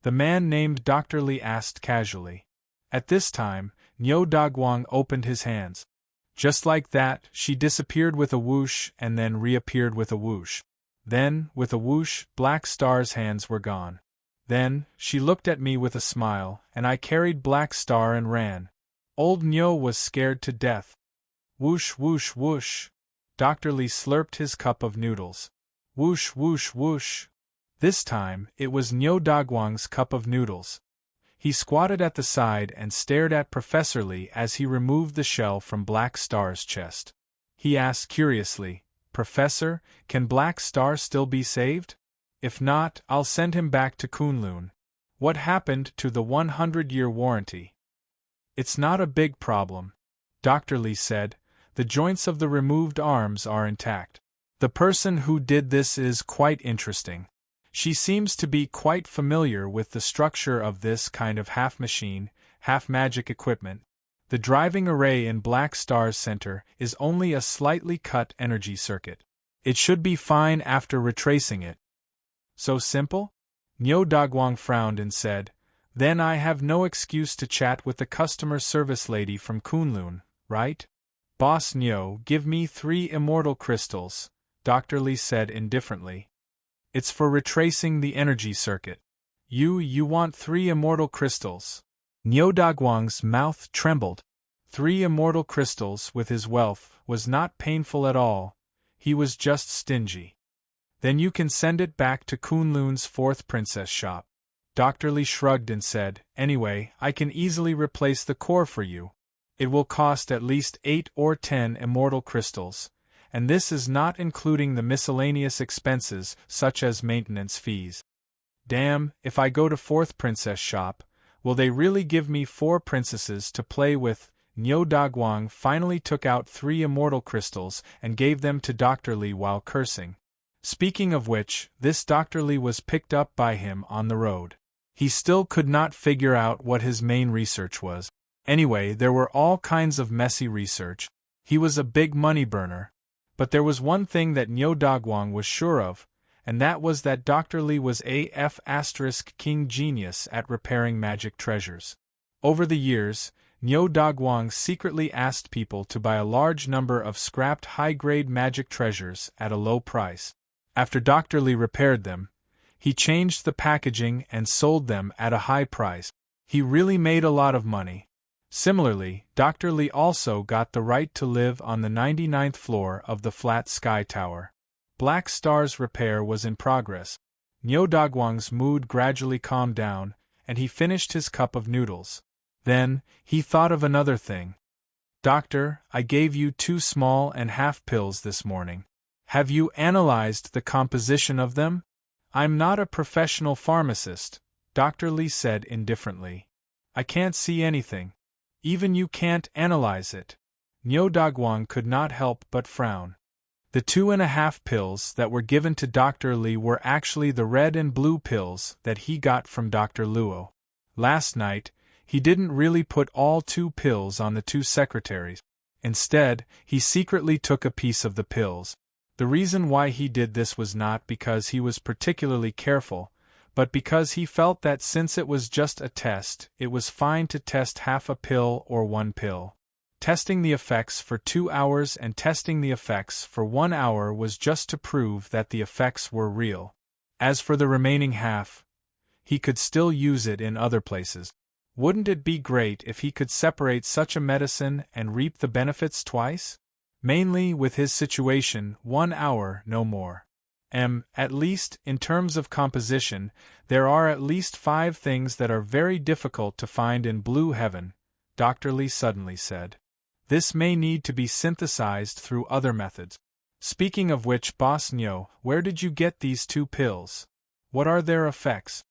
The man named Dr. Lee asked casually. At this time, Niu Dagwang opened his hands. Just like that, she disappeared with a whoosh and then reappeared with a whoosh. Then, with a whoosh, Black Star's hands were gone. Then, she looked at me with a smile, and I carried Black Star and ran. Old Niu was scared to death. Whoosh whoosh whoosh. Dr. Lee slurped his cup of noodles. Whoosh whoosh whoosh. This time, it was Niu Dagwang's cup of noodles. He squatted at the side and stared at Professor Lee as he removed the shell from Black Star's chest. He asked curiously, "Professor, can Black Star still be saved? If not, I'll send him back to Kunlun. What happened to the 100-year warranty?" "It's not a big problem," Dr. Lee said. "The joints of the removed arms are intact. The person who did this is quite interesting. She seems to be quite familiar with the structure of this kind of half-machine, half-magic equipment. The driving array in Black Star's center is only a slightly cut energy circuit. It should be fine after retracing it." "So simple?" Niu Dagwang frowned and said, "Then I have no excuse to chat with the customer service lady from Kunlun, right?" "Boss Niu, give me 3 immortal crystals," Dr. Lee said indifferently. "It's for retracing the energy circuit." You want 3 immortal crystals?" Niu Dagwang's mouth trembled. 3 immortal crystals with his wealth was not painful at all, he was just stingy. "Then you can send it back to Kunlun's 4th princess shop." Dr. Lee shrugged and said, "Anyway, I can easily replace the core for you. It will cost at least 8 or 10 immortal crystals, and this is not including the miscellaneous expenses such as maintenance fees." "Damn, if I go to 4th princess shop, will they really give me 4 princesses to play with?" Niu Dagwang finally took out 3 immortal crystals and gave them to Dr. Lee while cursing. Speaking of which, this Dr. Lee was picked up by him on the road. He still could not figure out what his main research was. Anyway, there were all kinds of messy research. He was a big money burner. But there was one thing that Niu Dagwang was sure of, and that was that Dr. Lee was king genius at repairing magic treasures. Over the years, Niu Dagwang secretly asked people to buy a large number of scrapped high-grade magic treasures at a low price. After Dr. Lee repaired them, he changed the packaging and sold them at a high price. He really made a lot of money. Similarly, Dr. Lee also got the right to live on the 99th floor of the Flat Sky Tower. Black Star's repair was in progress. Niu Dagwang's mood gradually calmed down, and he finished his cup of noodles. Then, he thought of another thing. "Doctor, I gave you 2 small and half pills this morning. Have you analyzed the composition of them?" "I'm not a professional pharmacist," Dr. Lee said indifferently. "I can't see anything." "Even you can't analyze it?" Niu Dagwang could not help but frown. The 2.5 pills that were given to Dr. Lee were actually the red and blue pills that he got from Dr. Luo. Last night, he didn't really put all 2 pills on the 2 secretaries. Instead, he secretly took a piece of the pills. The reason why he did this was not because he was particularly careful, but because he felt that since it was just a test, it was fine to test half a pill or 1 pill. Testing the effects for 2 hours and testing the effects for 1 hour was just to prove that the effects were real. As for the remaining half, he could still use it in other places. Wouldn't it be great if he could separate such a medicine and reap the benefits twice? Mainly, with his situation, 1 hour, no more. At least, in terms of composition, there are at least 5 things that are very difficult to find in Blue Heaven, Dr. Lee suddenly said. This may need to be synthesized through other methods. Speaking of which, Boss Niu, where did you get these 2 pills? What are their effects?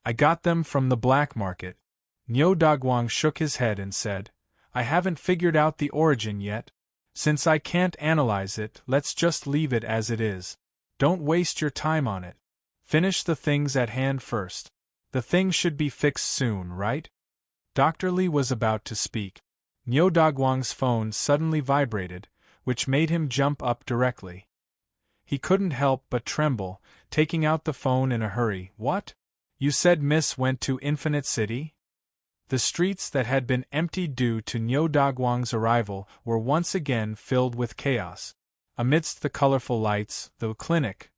I got them from the black market. Niu Dagwang shook his head and said, I haven't figured out the origin yet. Since I can't analyze it, let's just leave it as it is. Don't waste your time on it. Finish the things at hand first. The thing should be fixed soon, right? Dr. Lee was about to speak. Niu Dagwang's phone suddenly vibrated, which made him jump up directly. He couldn't help but tremble, taking out the phone in a hurry. What? You said Miss went to Infinite City? The streets that had been emptied due to Nyo Dagwang's arrival were once again filled with chaos. Amidst the colorful lights, the clinic,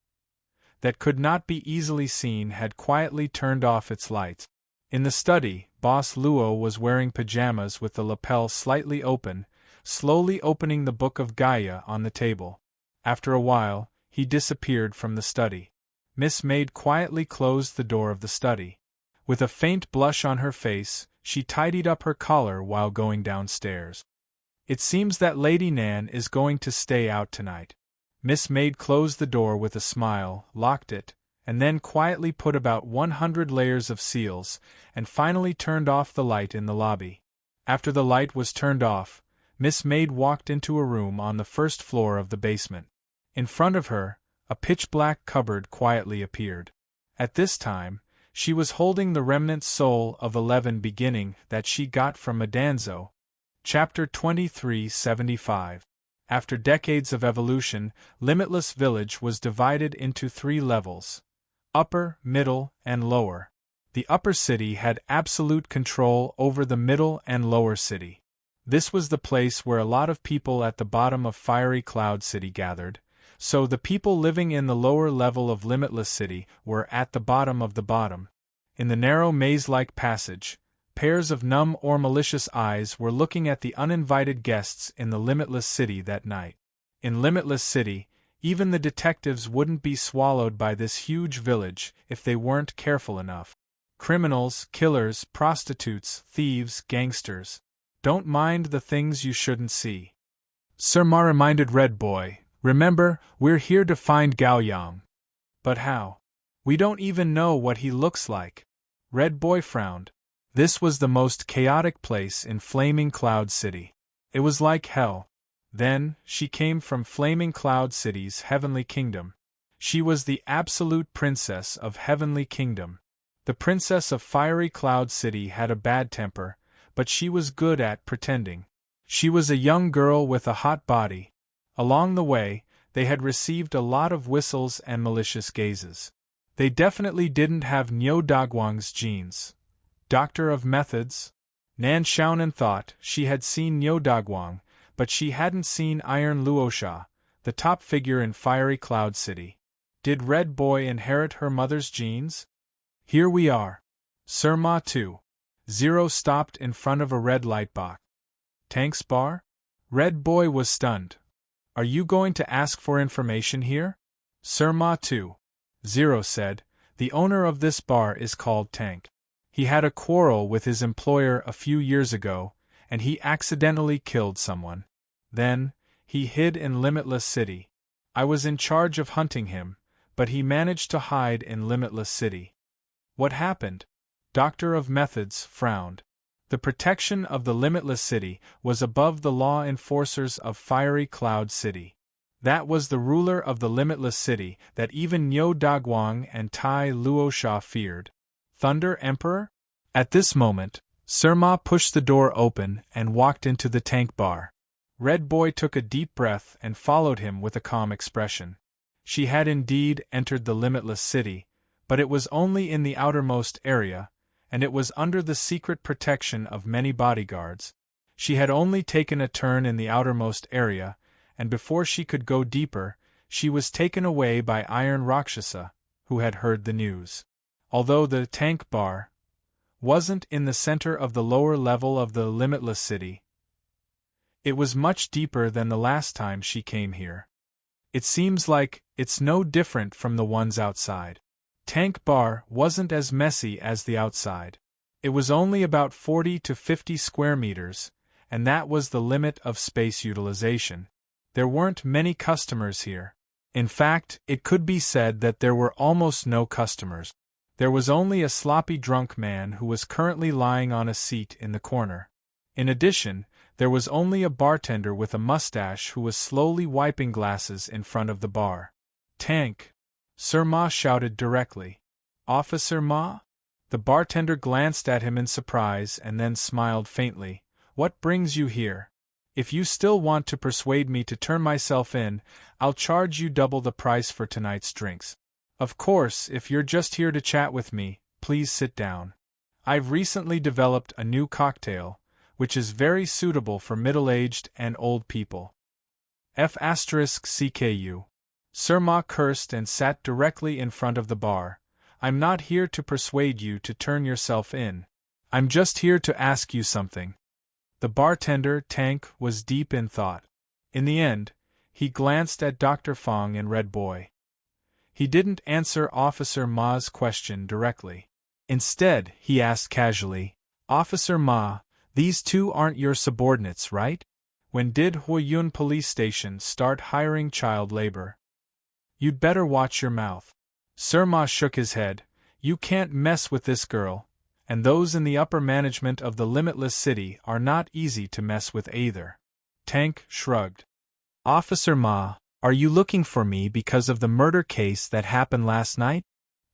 that could not be easily seen, had quietly turned off its lights. In the study, Boss Luo was wearing pajamas with the lapel slightly open, slowly opening the Book of Gaia on the table. After a while, he disappeared from the study. Miss Maid quietly closed the door of the study. With a faint blush on her face, she tidied up her collar while going downstairs. It seems that Lady Nan is going to stay out tonight. Miss Maid closed the door with a smile, locked it, and then quietly put about 100 layers of seals, and finally turned off the light in the lobby. After the light was turned off, Miss Maid walked into a room on the first floor of the basement. In front of her, a pitch-black cupboard quietly appeared. At this time, she was holding the remnant soul of 11 beginning that she got from Madanzo. Chapter 2375. After decades of evolution, Limitless Village was divided into 3 levels: upper, middle, and lower. The upper city had absolute control over the middle and lower city. This was the place where a lot of people at the bottom of Fiery Cloud City gathered, so the people living in the lower level of Limitless City were at the bottom of the bottom. In the narrow maze-like passage, pairs of numb or malicious eyes were looking at the uninvited guests in the Limitless City that night. In Limitless City, even the detectives wouldn't be swallowed by this huge village if they weren't careful enough. Criminals, killers, prostitutes, thieves, gangsters. Don't mind the things you shouldn't see. Sir Ma reminded Red Boy, "Remember, we're here to find Gao Yang." "But how? We don't even know what he looks like." Red Boy frowned. This was the most chaotic place in Flaming Cloud City. It was like hell. Then, she came from Flaming Cloud City's Heavenly Kingdom. She was the absolute princess of Heavenly Kingdom. The princess of Fiery Cloud City had a bad temper, but she was good at pretending. She was a young girl with a hot body. Along the way, they had received a lot of whistles and malicious gazes. They definitely didn't have Nyo Dagwang's genes. Doctor of Methods? Nan Xiaonan thought she had seen Nyo Dagwang, but she hadn't seen Iron Luosha, the top figure in Fiery Cloud City. Did Red Boy inherit her mother's genes? Here we are. Sir Ma 2.0 stopped in front of a red light box. Tank's bar? Red Boy was stunned. Are you going to ask for information here? Sir Ma 2.0 said, the owner of this bar is called Tank. He had a quarrel with his employer a few years ago, and he accidentally killed someone. Then, he hid in Limitless City. I was in charge of hunting him, but he managed to hide in Limitless City. What happened? Doctor of Methods frowned. The protection of the Limitless City was above the law enforcers of Fiery Cloud City. That was the ruler of the Limitless City that even Nyo Dagwang and Tai Luosha feared. Thunder Emperor? At this moment, Sir Ma pushed the door open and walked into the Tank bar. Red Boy took a deep breath and followed him with a calm expression. She had indeed entered the Limitless City, but it was only in the outermost area, and it was under the secret protection of many bodyguards. She had only taken a turn in the outermost area, and before she could go deeper, she was taken away by Iron Rakshasa, who had heard the news. Although the Tank bar wasn't in the center of the lower level of the Limitless City, it was much deeper than the last time she came here. It seems like it's no different from the ones outside. Tank bar wasn't as messy as the outside. It was only about 40 to 50 square meters, and that was the limit of space utilization. There weren't many customers here. In fact, it could be said that there were almost no customers. There was only a sloppy drunk man who was currently lying on a seat in the corner. In addition, there was only a bartender with a mustache who was slowly wiping glasses in front of the bar. Tank! Sir Ma shouted directly. Officer Ma? The bartender glanced at him in surprise and then smiled faintly. What brings you here? If you still want to persuade me to turn myself in, I'll charge you double the price for tonight's drinks. Of course, if you're just here to chat with me, please sit down. I've recently developed a new cocktail, which is very suitable for middle-aged and old people. F*CKU. Sir Ma cursed and sat directly in front of the bar. I'm not here to persuade you to turn yourself in. I'm just here to ask you something. The bartender, Tank, was deep in thought. In the end, he glanced at Dr. Fong and Red Boy. He didn't answer Officer Ma's question directly. Instead, he asked casually, Officer Ma, these two aren't your subordinates, right? When did Huiyun Police Station start hiring child labor? You'd better watch your mouth. Sir Ma shook his head. You can't mess with this girl, and those in the upper management of the Limitless City are not easy to mess with either. Tank shrugged. Officer Ma, are you looking for me because of the murder case that happened last night?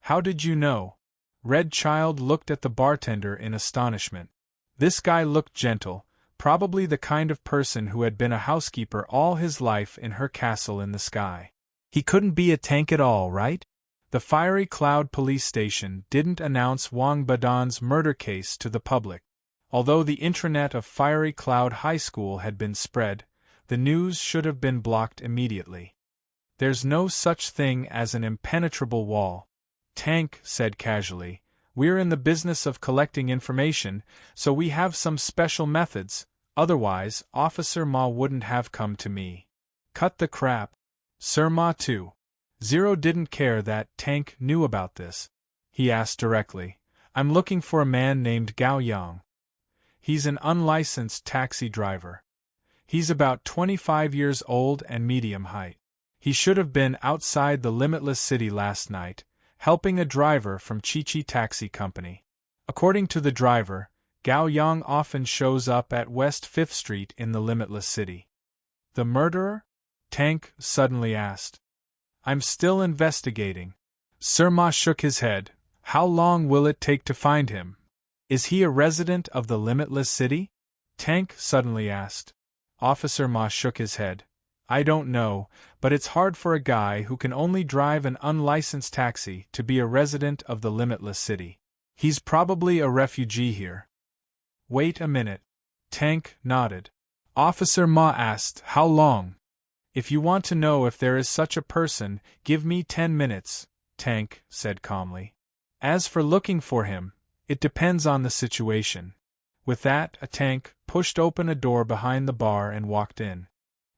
How did you know? Red Child looked at the bartender in astonishment. This guy looked gentle, probably the kind of person who had been a housekeeper all his life in her castle in the sky. He couldn't be a Tank at all, right? The Fiery Cloud Police Station didn't announce Wang Badan's murder case to the public. Although the intranet of Fiery Cloud High School had been spread, the news should have been blocked immediately. There's no such thing as an impenetrable wall, Tank said casually. We're in the business of collecting information, so we have some special methods, otherwise Officer Ma wouldn't have come to me. Cut the crap. Sir Ma too. Zero didn't care that Tank knew about this. He asked directly, I'm looking for a man named Gao Yang. He's an unlicensed taxi driver. He's about 25 years old and medium height. He should have been outside the Limitless City last night, helping a driver from Chi-Chi Taxi Company. According to the driver, Gao Yang often shows up at West 5th Street in the Limitless City. The murderer? Tank suddenly asked. I'm still investigating. Sir Ma shook his head. How long will it take to find him? Is he a resident of the Limitless City? Tank suddenly asked. Officer Ma shook his head. I don't know, but it's hard for a guy who can only drive an unlicensed taxi to be a resident of the Limitless City. He's probably a refugee here. Wait a minute. Tank nodded. Officer Ma asked, How long? If you want to know if there is such a person, give me 10 minutes, Tank said calmly. As for looking for him, it depends on the situation. With that, a Tank pushed open a door behind the bar and walked in.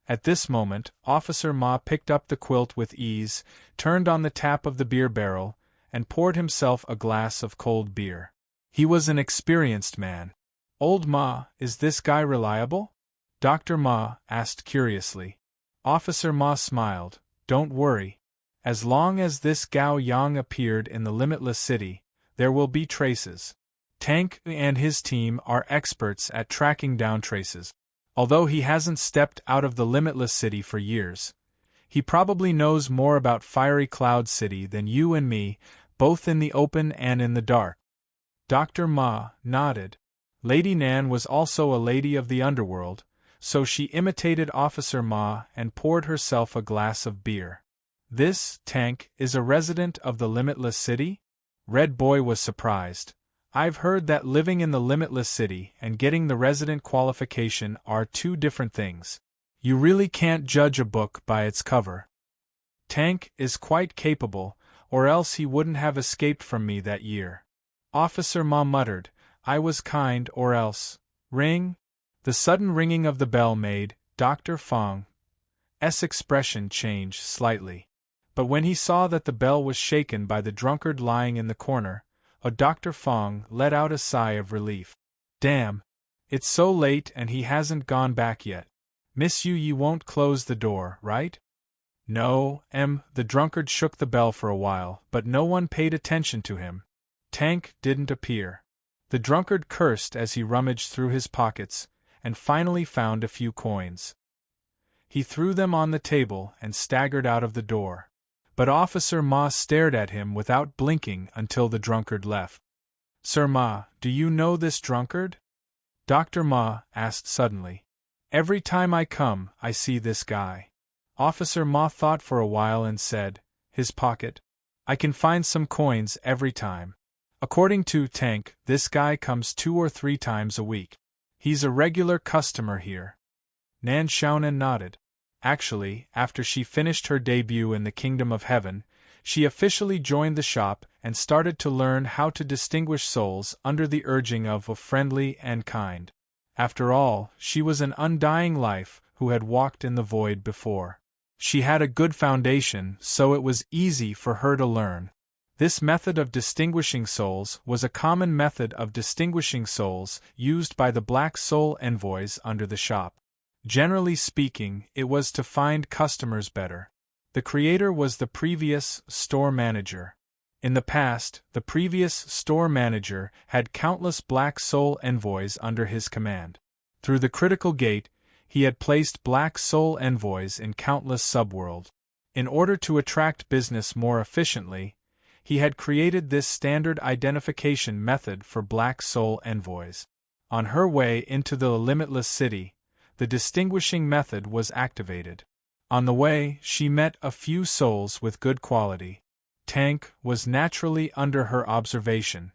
At this moment, Officer Ma picked up the quilt with ease, turned on the tap of the beer barrel, and poured himself a glass of cold beer. He was an experienced man. Old Ma, is this guy reliable? Dr. Ma asked curiously. Officer Ma smiled. Don't worry. As long as this Gao Yang appeared in the Limitless City, there will be traces. Tank and his team are experts at tracking down traces. Although he hasn't stepped out of the Limitless City for years, he probably knows more about Fiery Cloud City than you and me, both in the open and in the dark. Dr. Ma nodded. Lady Nan was also a lady of the underworld, so she imitated Officer Ma and poured herself a glass of beer. This, Tank, is a resident of the Limitless City? Red Boy was surprised. I've heard that living in the Limitless City and getting the resident qualification are two different things. You really can't judge a book by its cover. Tank is quite capable, or else he wouldn't have escaped from me that year. Officer Ma muttered, I was kind or else. Ring? The sudden ringing of the bell made Dr. Fong's expression change slightly. But when he saw that the bell was shaken by the drunkard lying in the corner, Dr. Fong let out a sigh of relief. Damn! It's so late and he hasn't gone back yet. Miss you won't close the door, right? No, the drunkard shook the bell for a while, but no one paid attention to him. Tank didn't appear. The drunkard cursed as he rummaged through his pockets, and finally found a few coins. He threw them on the table and staggered out of the door. But Officer Ma stared at him without blinking until the drunkard left. Sir Ma, do you know this drunkard? Dr. Ma asked suddenly. Every time I come, I see this guy. Officer Ma thought for a while and said, his pocket. I can find some coins every time. According to Tank, this guy comes 2 or 3 times a week. He's a regular customer here. Nan Xiaonan nodded. Actually, after she finished her debut in the Kingdom of Heaven, she officially joined the shop and started to learn how to distinguish souls under the urging of a friendly and kind. After all, she was an undying life who had walked in the void before. She had a good foundation, so it was easy for her to learn. This method of distinguishing souls was a common method of distinguishing souls used by the black soul envoys under the shop. Generally speaking, it was to find customers better. The creator was the previous store manager. In the past, the previous store manager had countless black soul envoys under his command. Through the critical gate, he had placed black soul envoys in countless subworlds. In order to attract business more efficiently, he had created this standard identification method for black soul envoys. On her way into the limitless city, the distinguishing method was activated. On the way, she met a few souls with good quality. Tank was naturally under her observation.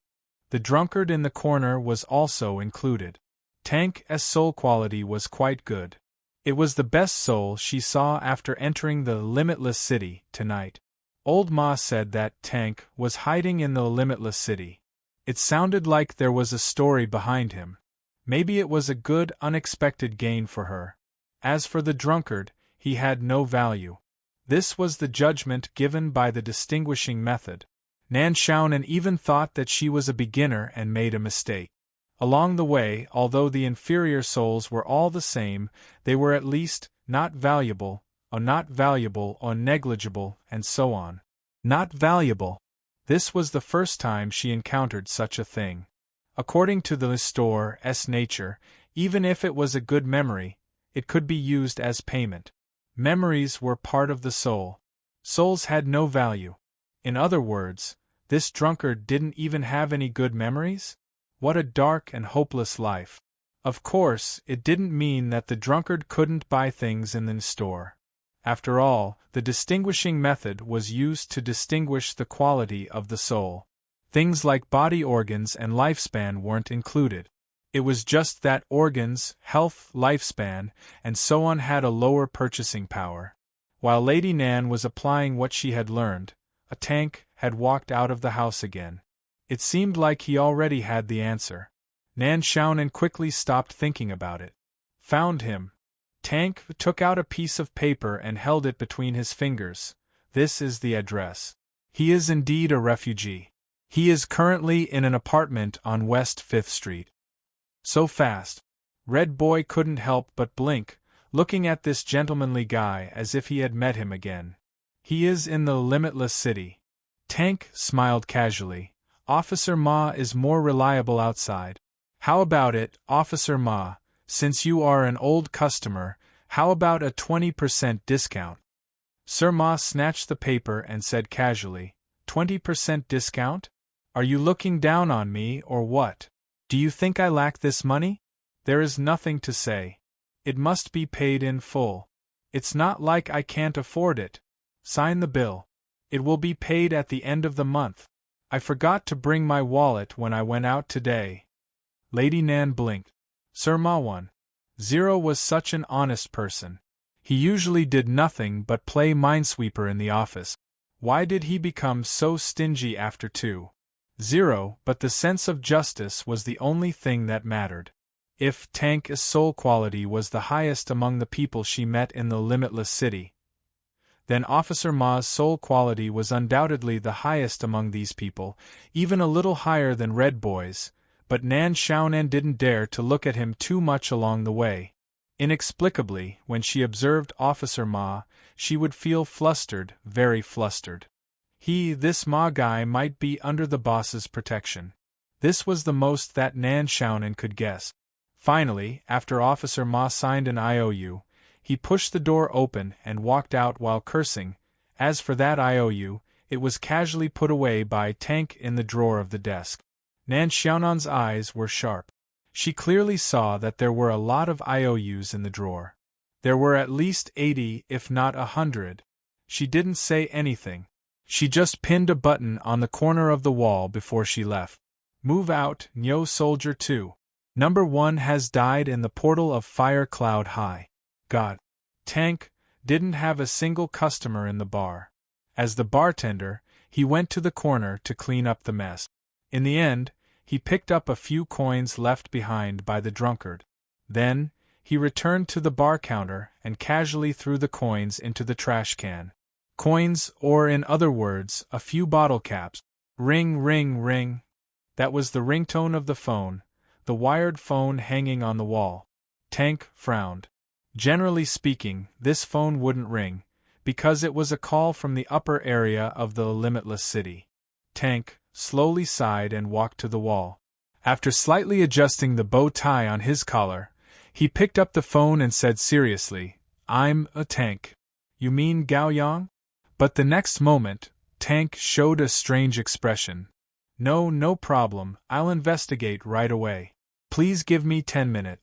The drunkard in the corner was also included. Tank's soul quality was quite good. It was the best soul she saw after entering the limitless city tonight. Old Ma said that Tank was hiding in the limitless city. It sounded like there was a story behind him. Maybe it was a good unexpected gain for her. As for the drunkard, he had no value. This was the judgment given by the distinguishing method. Nan Xiaonan even thought that she was a beginner and made a mistake. Along the way, although the inferior souls were all the same, they were at least not valuable, or negligible, and so on. Not valuable. This was the first time she encountered such a thing. According to the store's nature, even if it was a good memory, it could be used as payment. Memories were part of the soul. Souls had no value. In other words, this drunkard didn't even have any good memories? What a dark and hopeless life. Of course, it didn't mean that the drunkard couldn't buy things in the store. After all, the distinguishing method was used to distinguish the quality of the soul. Things like body organs and lifespan weren't included. It was just that organs, health, lifespan, and so on had a lower purchasing power. While Lady Nan was applying what she had learned, a Tank had walked out of the house again. It seemed like he already had the answer. Nan Xiaonan quickly stopped thinking about it. Found him. Tank took out a piece of paper and held it between his fingers. This is the address. He is indeed a refugee. He is currently in an apartment on West 5th Street. So fast. Red Boy couldn't help but blink, looking at this gentlemanly guy as if he had met him again. He is in the limitless city. Tank smiled casually. Officer Ma is more reliable outside. How about it, Officer Ma? Since you are an old customer, how about a 20% discount? Sir Ma snatched the paper and said casually, 20% discount? Are you looking down on me or what? Do you think I lack this money? There is nothing to say. It must be paid in full. It's not like I can't afford it. Sign the bill. It will be paid at the end of the month. I forgot to bring my wallet when I went out today. Lady Nan blinked. Sir Ma 10 was such an honest person. He usually did nothing but play minesweeper in the office. Why did he become so stingy after 2-0? But the sense of justice was the only thing that mattered. If Tank's soul quality was the highest among the people she met in the limitless city, then Officer Ma's soul quality was undoubtedly the highest among these people, even a little higher than Red Boy's, but Nan Xiaonan didn't dare to look at him too much along the way. Inexplicably, when she observed Officer Ma, she would feel flustered, very flustered. This Ma guy might be under the boss's protection. This was the most that Nan Xiaonan could guess. Finally, after Officer Ma signed an IOU, he pushed the door open and walked out while cursing. As for that IOU, it was casually put away by Tank in the drawer of the desk. Nan Xiaonan's eyes were sharp. She clearly saw that there were a lot of IOUs in the drawer. There were at least 80, if not 100. She didn't say anything. She just pinned a button on the corner of the wall before she left. Move out, Nyo Soldier 2. Number 1 has died in the portal of Fire Cloud High. God. Tank didn't have a single customer in the bar. As the bartender, he went to the corner to clean up the mess. In the end, he picked up a few coins left behind by the drunkard. Then, he returned to the bar counter and casually threw the coins into the trash can. Coins, or in other words, a few bottle caps. Ring, ring, ring. That was the ringtone of the phone, the wired phone hanging on the wall. Tank frowned. Generally speaking, this phone wouldn't ring, because it was a call from the upper area of the limitless city. Tank slowly sighed and walked to the wall. After slightly adjusting the bow tie on his collar, he picked up the phone and said seriously, "I'm a Tank." "You mean Gao Yang?" But the next moment, Tank showed a strange expression. No problem, I'll investigate right away. Please give me 10 minutes.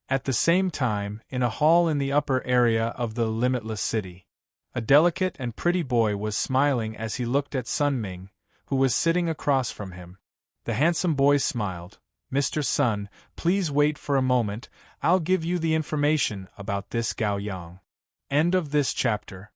At the same time, in a hall in the upper area of the limitless city, a delicate and pretty boy was smiling as he looked at Sun Ming, who was sitting across from him. The handsome boy smiled. "Mr. Sun, please wait for a moment, I'll give you the information about this Gao Yang." End of this chapter.